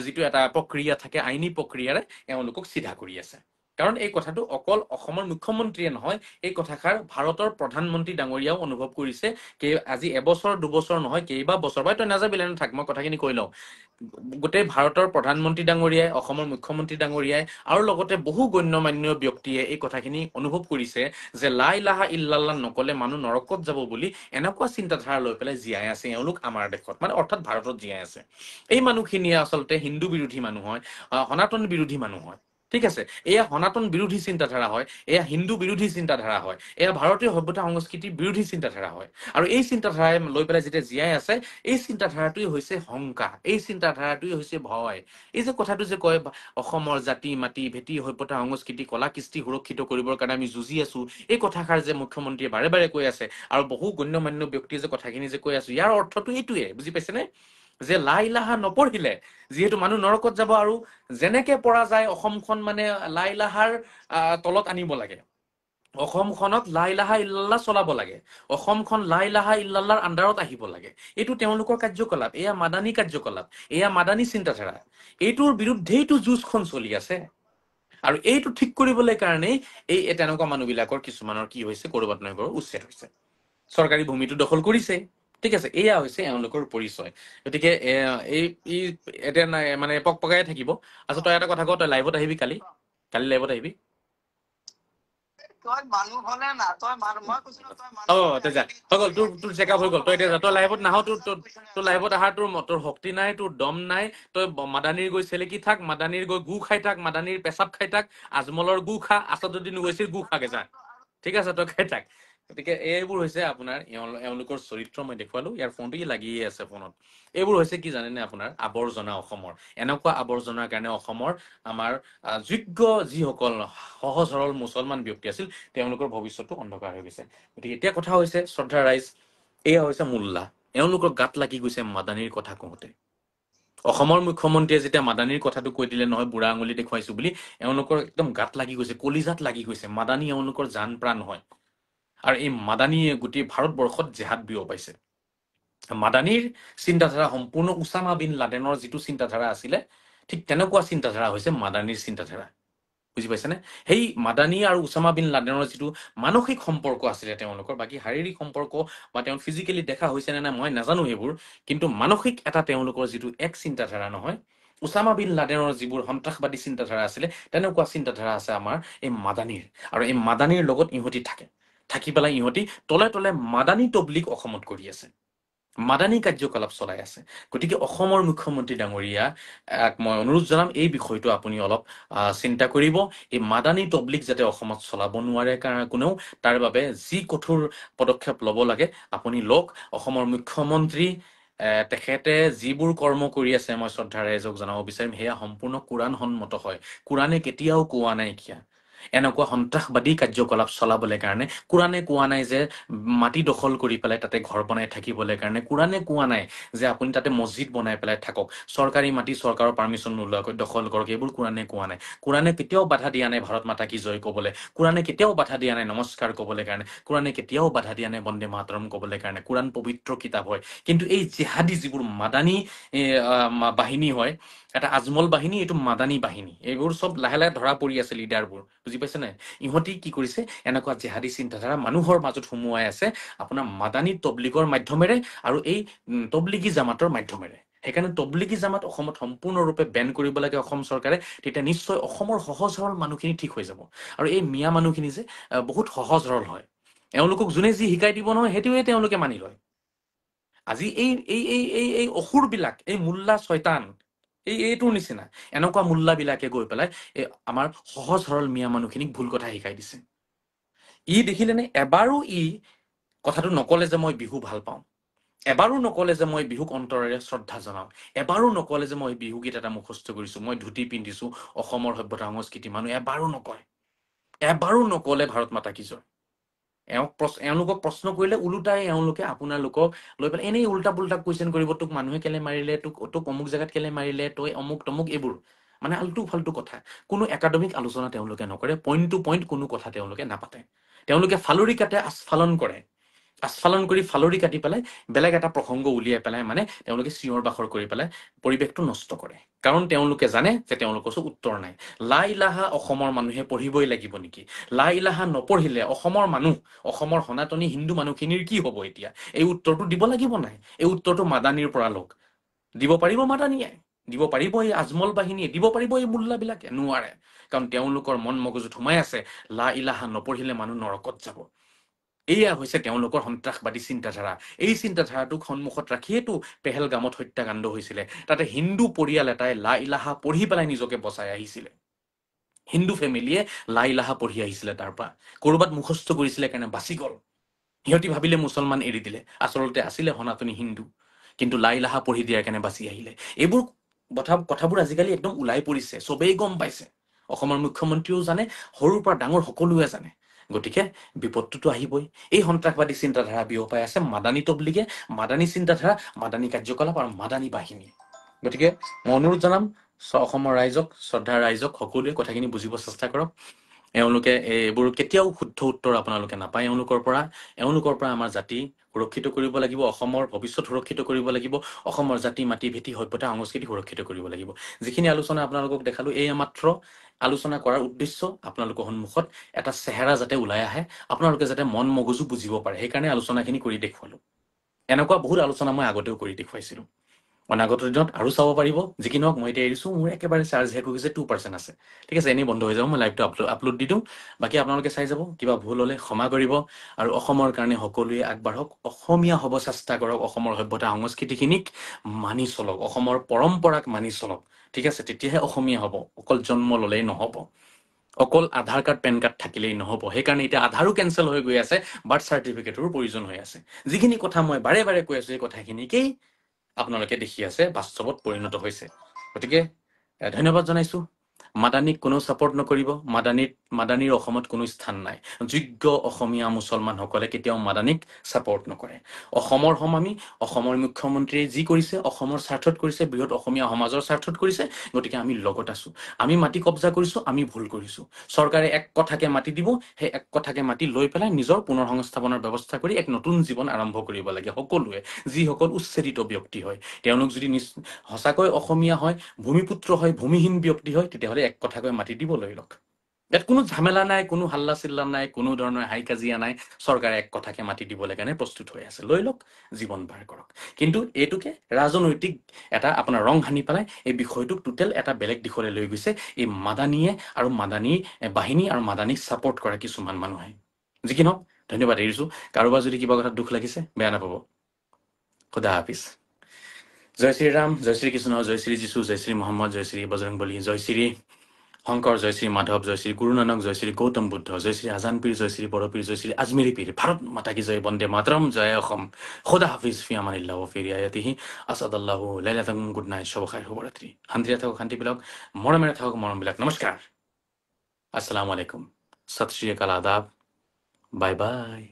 যিটো এটা প্ৰক্ৰিয়া থাকে, আইনী প্ৰক্ৰিয়াৰে এওঁলোকক চিধা কৰি আছে। কাৰণ এই কথাটো অকল অসমৰ মুখ্যমন্ত্ৰীয়ে নহয়, এই কথাষাৰ ভাৰতৰ প্ৰধানমন্ত্ৰী ডাঙৰীয়াও অনুভৱ কৰিছে। আজি এবছৰ দুবছৰ নহয়, কেইবা বছৰ, তই নাযাবি, লাইনত থাক, মই কথাখিনি কৈ লওঁ। গোটেই ভাৰতৰ প্ৰধানমন্ত্ৰী ডাঙৰীয়াই, অসমৰ মুখ্যমন্ত্ৰী ডাঙৰীয়াই আৰু লগতে বহু গণ্যমান্য ব্যক্তিয়ে এই কথাখিনি অনুভৱ কৰিছে যে লা ইলাহা ইল্লাল্লাহ নকলে মানুহ নৰকত যাব বুলি এনেকুৱা চিন্তাধাৰা লৈ পেলাই জীয়াই আছে এওঁলোক আমাৰ দেশত, মানে অৰ্থাৎ ভাৰতত জীয়াই আছে। এই মানুহখিনিয়ে আচলতে হিন্দু বিৰোধী মানুহ হয়, সনাতন বিৰোধী মানুহ হয়। ঠিক আছে, এয়া সনাতন বিৰোধী চিন্তাধাৰা হয়, এয়া হিন্দু বিৰোধী চিন্তাধাৰা হয়, এয়া ভাৰতীয় সভ্যতা সংস্কৃতিৰ বিৰোধী চিন্তাধাৰা হয়। আৰু এই চিন্তাধাৰাই লৈ পেলাই যেতিয়া জীয়াই আছে, এই চিন্তাধাৰাটোৱে হৈছে শংকা, এই চিন্তাধাৰাটোৱে হৈছে ভয়। এই যে কথাটো যে কয় অসমৰ জাতি মাটি ভেটি সভ্যতা সংস্কৃতি কলা কৃষ্টি সুৰক্ষিত কৰিবৰ কাৰণে আমি যুঁজি আছো, এই কথাষাৰ যে মুখ্যমন্ত্ৰীয়ে বাৰে বাৰে কৈ আছে আৰু বহু গণ্যমান্য ব্যক্তিয়ে যে কথাখিনি যে কৈ আছো, ইয়াৰ অৰ্থটো এইটোৱে, বুজি পাইছেনে? যে লা ইলাহা নপঢ়িলে যিহেতু মানুহ নৰকত যাব, আৰু যেনেকে পৰা যায় অসমখন মানে লা ইলাহাৰ তলত আনিব লাগে, অসমখনত লা ইলাহা ইল্লাল্লাহ চলাব লাগে, অসমখন লা ইলাহা ইল্লাল্লাহৰ আণ্ডাৰত আহিব লাগে। এইটো তেওঁলোকৰ কাৰ্যকলাপ, এয়া মাদানী কাৰ্যকলাপ, এয়া মাদানী চিন্তাধাৰা। এইটোৰ বিৰুদ্ধেইটো যুঁজখন চলি আছে। আৰু এইটো ঠিক কৰিবলৈ কাৰণেই এই তেনেকুৱা মানুহবিলাকৰ কিছুমানৰ কি হৈছে, কৰবাত নহয় কৰবাত উচ্ছেদ হৈছে, চৰকাৰী ভূমিটো দখল কৰিছে। ঠিক আছে, এয়া হৈছে এওঁলোকৰ পৰিচয়। গতিকে এতিয়া নাই মানে পকাই থাকিব। আচ্ছা, তই এটা কথা কওঁ, তই লাইভত আহিবি কালি লাইভত আহিবি। তই মানুহ হলে না, তই মানুহ, মই কৈছো তই মানুহ তই যা, হৈ গ'ল, তোৰ চেকআপ হৈ গ'ল, তই এতিয়া যা, তই লাইভত নাহ, তোৰ লাইভত অহাৰ তোৰ শক্তি নাই, তোৰ দম নাই। তই মাদানীৰ গৈ চেলেকি থাক, মাদানীৰ গৈ গু খাই থাক, মাদানীৰ পেচাব খাই থাক, আজমলৰ গু খা, আছাদ যদি নগৈছিল গু খাগে যা। ঠিক আছে, তই খাই থাক। গতিকে এইবোৰ হৈছে আপোনাৰ এওঁলোকৰ চৰিত্ৰ। মই দেখুৱালো, ইয়াৰ ফোনটো লাগিয়ে আছে ফোনত। এইবোৰ হৈছে কি জানেনে, আপোনাৰ আৱৰ্জনা অসমৰ। এনেকুৱা আৱৰ্জনাৰ কাৰণে অসমৰ আমাৰ যোগ্য যিসকল সহজ সৰল মুছলমান ব্যক্তি আছিল, তেওঁলোকৰ ভৱিষ্যতটো অন্ধকাৰ হৈ গৈছে। গতিকে এতিয়া কথা হৈছে, শ্ৰদ্ধা ৰাইজ, এয়া হৈছে মোল্লা, এওঁলোকৰ গাত লাগি গৈছে মাদানীৰ কথা কওঁতে। অসমৰ মুখ্যমন্ত্ৰীয়ে যেতিয়া মাদানীৰ কথাটো কৈ দিলে নহয়, বুঢ়া আঙুলি দেখুৱাইছো বুলি, এওঁলোকৰ একদম গাত লাগি গৈছে, কলিজাত লাগি গৈছে। মাদানী এওঁলোকৰ জান প্ৰাণ হয়। আৰু এই মাদানীয়ে গোটেই ভাৰতবৰ্ষত জেহাদ বিয়পাইছে। মাদানীৰ চিন্তাধাৰা সম্পূৰ্ণ উছামা বিন লাডেনৰ যিটো চিন্তাধাৰা আছিলে, ঠিক তেনেকুৱা চিন্তাধাৰা হৈছে মাদানীৰ চিন্তাধাৰা। বুজি পাইছেনে? সেই মাদানী আৰু উছামা বিন লাডেনৰ যিটো মানসিক সম্পৰ্ক আছিলে তেওঁলোকৰ, বাকী শাৰীৰিক সম্পৰ্ক বা তেওঁ ফিজিকেলি দেখা হৈছে নে নাই মই নাজানো সেইবোৰ, কিন্তু মানসিক এটা তেওঁলোকৰ যিটো এক চিন্তাধাৰা নহয়, উছামা বিন লাডেনৰ যিবোৰ সন্ত্ৰাসবাদী চিন্তাধাৰা আছিলে, তেনেকুৱা চিন্তাধাৰা আছে আমাৰ এই মাদানীৰ। আৰু এই মাদানীৰ লগত ইহঁতি থাকি পেলাই ইহঁতি তলে তলে মাদানী তবলিগ অসমত কৰি আছে, মাদানী কাৰ্যকলাপ চলাই আছে। গতিকে অসমৰ মুখ্যমন্ত্ৰী ডাঙৰীয়াক মই অনুৰোধ জনাম, এই বিষয়টো আপুনি অলপ চিন্তা কৰিব। এই মাদানী তবলিগ যাতে অসমত চলাব নোৱাৰে কোনেও, তাৰ বাবে যি কঠোৰ পদক্ষেপ ল'ব লাগে আপুনি লওক। অসমৰ মুখ্যমন্ত্ৰী তেখেতে যিবোৰ কৰ্ম কৰি আছে, মই শ্ৰদ্ধা ৰাইজক জনাব বিচাৰিম, সেয়া সম্পূৰ্ণ কোৰাণ সন্মত হয়। কোৰাণে কেতিয়াও কোৱা নাইকিয়া এনেকুৱা সন্ত্ৰাসবাদী কাৰ্যকলাপ চলাবলৈ কাৰণে। কোৰাণে কোৱা নাই যে মাটি দখল কৰি পেলাই তাতে ঘৰ বনাই থাকিবলৈ কাৰণে। কোৰাণে কোৱা নাই যে আপুনি তাতে মছজিদ বনাই পেলাই থাকক, চৰকাৰী মাটি চৰকাৰৰ পাৰ্মিশ্যন নোলোৱাকৈ দখল কৰক, এইবোৰ কোৰাণে কোৱা নাই। কোৰাণে কেতিয়াও বাধা দিয়া নাই ভাৰত মাতা কি জয় ক'বলৈ, কোৰাণে কেতিয়াও বাধা দিয়া নাই নমস্কাৰ ক'বলৈ কাৰণে, কোৰাণে কেতিয়াও বাধা দিয়া নাই বন্দে মাতৰম ক'বলৈ কাৰণে। কোৰাণ পবিত্ৰ কিতাপ হয়, কিন্তু এই জেহাদী যিবোৰ মাদানী বাহিনী হয়, এটা আজমল বাহিনী, এইটো মাদানী বাহিনী, এইবোৰ চব লাহে লাহে ধৰা পৰি আছে লিডাৰবোৰ। বুজি পাইছে নাই? ইহঁতি কি কৰিছে, এনেকুৱা জেহাদী চিন্তাধাৰা মানুহৰ মাজত সুমুৱাই আছে আপোনাৰ মাদানী তবলিগৰ মাধ্যমেৰে আৰু এই তবলিগী জামাতৰ মাধ্যমেৰে। সেইকাৰণে তবলিগী জামাত অসমত সম্পূৰ্ণৰূপে বেন কৰিব লাগে অসম চৰকাৰে। তেতিয়া নিশ্চয় অসমৰ সহজ সৰল মানুহখিনি ঠিক হৈ যাব। আৰু এই মিয়া মানুহখিনি যে বহুত সহজ সৰল হয়, এওঁলোকক যোনে যি শিকাই দিব নহয় সেইটোৱে তেওঁলোকে মানি লয়। আজি এই এই এই এই এই অসুৰবিলাক, এই মোল্লা ছয়তান, এইটোৰ নিচিনা এনেকুৱা মোল্লাবিলাকে গৈ পেলাই এই আমাৰ সহজ সৰল মিয়া মানুহখিনিক ভুল কথা শিকাই দিছে। ই দেখিলেনে এবাৰো কথাটো নকলে যে মই বিহু ভাল পাওঁ, এবাৰো নকলে যে মই বিহুক অন্তৰেৰে শ্ৰদ্ধা জনাওঁ, এবাৰো নকলে যে মই বিহু গীত এটা মুখস্থ কৰিছো, মই ধুতি পিন্ধিছো, অসমৰ সভ্যতা সংস্কৃতি মানুহ, এবাৰো নকয়। এবাৰো নকলে ভাৰত মাতা কি জয়। এওঁলোকক প্ৰশ্ন কৰিলে ওলোটাই এওঁলোকে আপোনালোকক লৈ পেলাই এনেই উল্টা পুল্টা কুৱেশ্যন কৰিব, তোক মানুহে কেলে মাৰিলে, তোক অমুক জেগাত কেলে মাৰিলে, তই অমুক তমুক, এইবোৰ মানে আল্টু ফাল্টু কথা। কোনো একাডেমিক আলোচনা তেওঁলোকে নকৰে, পইণ্ট টু পইণ্ট কোনো কথা তেওঁলোকে নাপাতে। তেওঁলোকে ফালৰি কাটে, আস্ফালন কৰে, আস্ফালন কৰি ফালৰি কাটি পেলাই বেলেগ এটা প্ৰসংগ উলিয়াই পেলাই মানে তেওঁলোকে চিঞৰ বাখৰ কৰি পেলাই পৰিৱেশটো নষ্ট কৰে। কাৰণ তেওঁলোকে জানে যে তেওঁলোকৰ ওচৰত উত্তৰ নাই। লা ইলাহা অসমৰ মানুহে পঢ়িবই লাগিব নেকি? লা ইলাহা নপঢ়িলে অসমৰ মানুহ, অসমৰ সনাতনী হিন্দু মানুহখিনিৰ কি হ'ব এতিয়া? এই উত্তৰটো দিব লাগিব নাই? এই উত্তৰটো মাদানীৰ পৰা লওক। দিব পাৰিব মাদানীয়ে, দিব পাৰিব এই আজমল বাহিনীয়ে, দিব পাৰিব এই মোল্লাবিলাকে? নোৱাৰে। কাৰণ তেওঁলোকৰ মন মগজুত সোমাই আছে লা ইলাহা নপঢ়িলে মানুহ নৰকত যাব। এয়া হৈছে তেওঁলোকৰ সন্ত্ৰাসবাদী চিন্তাধাৰা। এই চিন্তাধাৰাটোক সন্মুখত ৰাখিয়েতো পেহেলগামত হত্যাকাণ্ড হৈছিলে। তাতে হিন্দু পৰিয়াল এটাই লা ইলাহা পঢ়ি পেলাই নিজকে বচাই আহিছিলে। হিন্দু ফেমিলিয়ে লা ইলাহা পঢ়ি আহিছিলে, তাৰ পৰা কৰবাত মুখস্থ কৰিছিলে কাৰণে বাচি গ'ল। সিহঁতি ভাবিলে মুছলমান এৰি দিলে, আচলতে আছিলে সনাতনী হিন্দু, কিন্তু লা ইলাহা পঢ়ি দিয়াৰ কাৰণে বাচি আহিলে। এইবোৰ কথাবোৰ আজিকালি একদম ওলাই পৰিছে, চবেই গম পাইছে। অসমৰ মুখ্যমন্ত্ৰীও জানে, সৰুৰ পৰা ডাঙৰ সকলোৱে জানে। গতিকে বিপদটোতো আহিবই। এই সন্ত্ৰাসবাদী চিন্তাধাৰা বিয়পাই আছে মাদানী তবলিগে, মাদানী চিন্তাধাৰা, মাদানী কাৰ্যকলাপ আৰু মাদানী বাহিনী। গতিকে মই অনুৰোধ জনাম অসমৰ ৰাইজক, শ্ৰদ্ধাৰ ৰাইজক, সকলোৱে কথাখিনি বুজিব চেষ্টা কৰক। এওঁলোকে এইবোৰ কেতিয়াও শুদ্ধ উত্তৰ আপোনালোকে নাপায় এওঁলোকৰ পৰা। আমাৰ জাতি সুৰক্ষিত কৰিব লাগিব, অসমৰ ভৱিষ্যত সুৰক্ষিত কৰিব লাগিব, অসমৰ জাতি মাটি ভেটি সভ্যতা সংস্কৃতি সুৰক্ষিত কৰিব লাগিব। যিখিনি আলোচনা আপোনালোকক দেখালো, এই মাত্ৰ আলোচনা কৰাৰ উদ্দেশ্য আপোনালোকৰ সন্মুখত এটা চেহেৰা যাতে ওলাই আহে, আপোনালোকে যাতে মন মগজু বুজিব পাৰে, সেইকাৰণে আলোচনাখিনি কৰি দেখুৱালো। এনেকুৱা বহুত আলোচনা মই আগতেও কৰি দেখুৱাইছিলো, অনাগত দিনত আৰু চাব পাৰিব। যি কি নহওক মই এতিয়া এৰিছো, মোৰ একেবাৰে চাৰ্জ শেষ হৈ গৈছে, 2% আছে। ঠিক আছে, এনেই বন্ধ হৈ যাব, মই লাইভটো আপলোড দি দিওঁ। বাকী আপোনালোকে চাই যাব, কিবা ভুল হলে ক্ষমা কৰিব। আৰু অসমৰ কাৰণে সকলোৱে আগবাঢ়ক, অসমীয়া হ'ব চেষ্টা কৰক, অসমৰ সভ্যতা সংস্কৃতিখিনিক মানি চলক, অসমৰ পৰম্পৰাক মানি চলক। ঠিক আছে, তেতিয়াহে অসমীয়া হ'ব। অকল জন্ম ললেই নহব, অকল আধাৰ কাৰ্ড পেন কাৰ্ড থাকিলেই নহব। সেইকাৰণে এতিয়া আধাৰো কেঞ্চেল হৈ গৈ আছে, বাৰ্থ চাৰ্টিফিকেটৰো প্ৰয়োজন হৈ আছে। যিখিনি কথা মই বাৰে বাৰে কৈ আছো, এই কথাখিনিকেই আপোনালোকে দেখি আছে বাস্তৱত পৰিণত হৈছে। গতিকে ধন্যবাদ জনাইছো। মাদানীক কোনো ছাপোৰ্ট নকৰিব, মাদানীৰ অসমত কোনো স্থান নাই। যোগ্য অসমীয়া মুছলমানসকলে কেতিয়াও মাদানীক ছাপোৰ্ট নকৰে। অসমৰ আমি, অসমৰ মুখ্যমন্ত্ৰীয়ে যি কৰিছে অসমৰ স্বাৰ্থত কৰিছে, বৃহৎ অসমীয়া সমাজৰ স্বাৰ্থত কৰিছে। গতিকে আমি লগত আছো। আমি মাটি কব্জা কৰিছো, আমি ভুল কৰিছো। চৰকাৰে এক কথাকে মাটি দিব, সেই এক কথাকে মাটি লৈ পেলাই নিজৰ পুনৰ সংস্থাপনৰ ব্যৱস্থা কৰি এক নতুন জীৱন আৰম্ভ কৰিব লাগে সকলোৱে। যিসকল উচ্ছেদিত ব্যক্তি হয়, তেওঁলোক যদি সঁচাকৈ অসমীয়া হয়, ভূমিপুত্ৰ হয়, ভূমিহীন ব্যক্তি হয়, তেতিয়াহ'লে এক কথাকৈ মাটি দিব, লৈ লওক। ইয়াত কোনো ঝামেলা নাই, কোনো হাল্লা চিল্লা নাই, কোনো ধৰণৰ হাই কাজিয়া নাই। চৰকাৰে এক কথাকে মাটি দিবলৈ কাৰণে প্ৰস্তুত হৈ আছে, লৈ লওক, জীৱন পাৰ কৰক। কিন্তু এইটোকে ৰাজনৈতিক এটা আপোনাৰ ৰং সানি পেলাই এই বিষয়টোক টোটেল এটা বেলেগ দিশলৈ লৈ গৈছে এই মাদানীয়ে আৰু মাদানী বাহিনী আৰু মাদানীক ছাপোৰ্ট কৰা কিছুমান মানুহে। যি কি নহওক, ধন্যবাদ, এৰিছো। কাৰোবাৰ যদি কিবা কথাত দুখ লাগিছে বেয়া নাপাব। খুদা হাফিজ। জয় শ্ৰীৰাম, জয় শ্ৰীকৃষ্ণ, জয় শ্ৰী যীশু, জয় শ্ৰী মহম্মদ, জয় শ্ৰী বজৰংবলী, জয় শ্ৰী শংকৰ, জয় শ্ৰী মাধৱ, জয় শ্ৰী গুৰু নানক, জয় শ্ৰী গৌতম বুদ্ধ, জয় শ্ৰী আজান পীৰ, জয় শ্ৰী বড়পীৰ, জয় শ্ৰী আজমেৰী পীৰ। ভাৰত মাতা কি জয়, বন্দে মাতৰম, জয় অসম। খুদা হাফিজ, ফি আমানিল্লাহ ফি ৰিয়ায়াতিহি, আসাদাল্লাহু লাইলাতান, গুড নাইট, শুভ খাইৰ, শুভৰাত্ৰি। শান্তিৰে থাকক শান্তি বিলাক, মৰমেৰে থাকক মৰম বিলাক। নমস্কাৰ, আসসালামু আলাইকুম, সত শ্ৰী আকাল, আদাব, বাই বাই।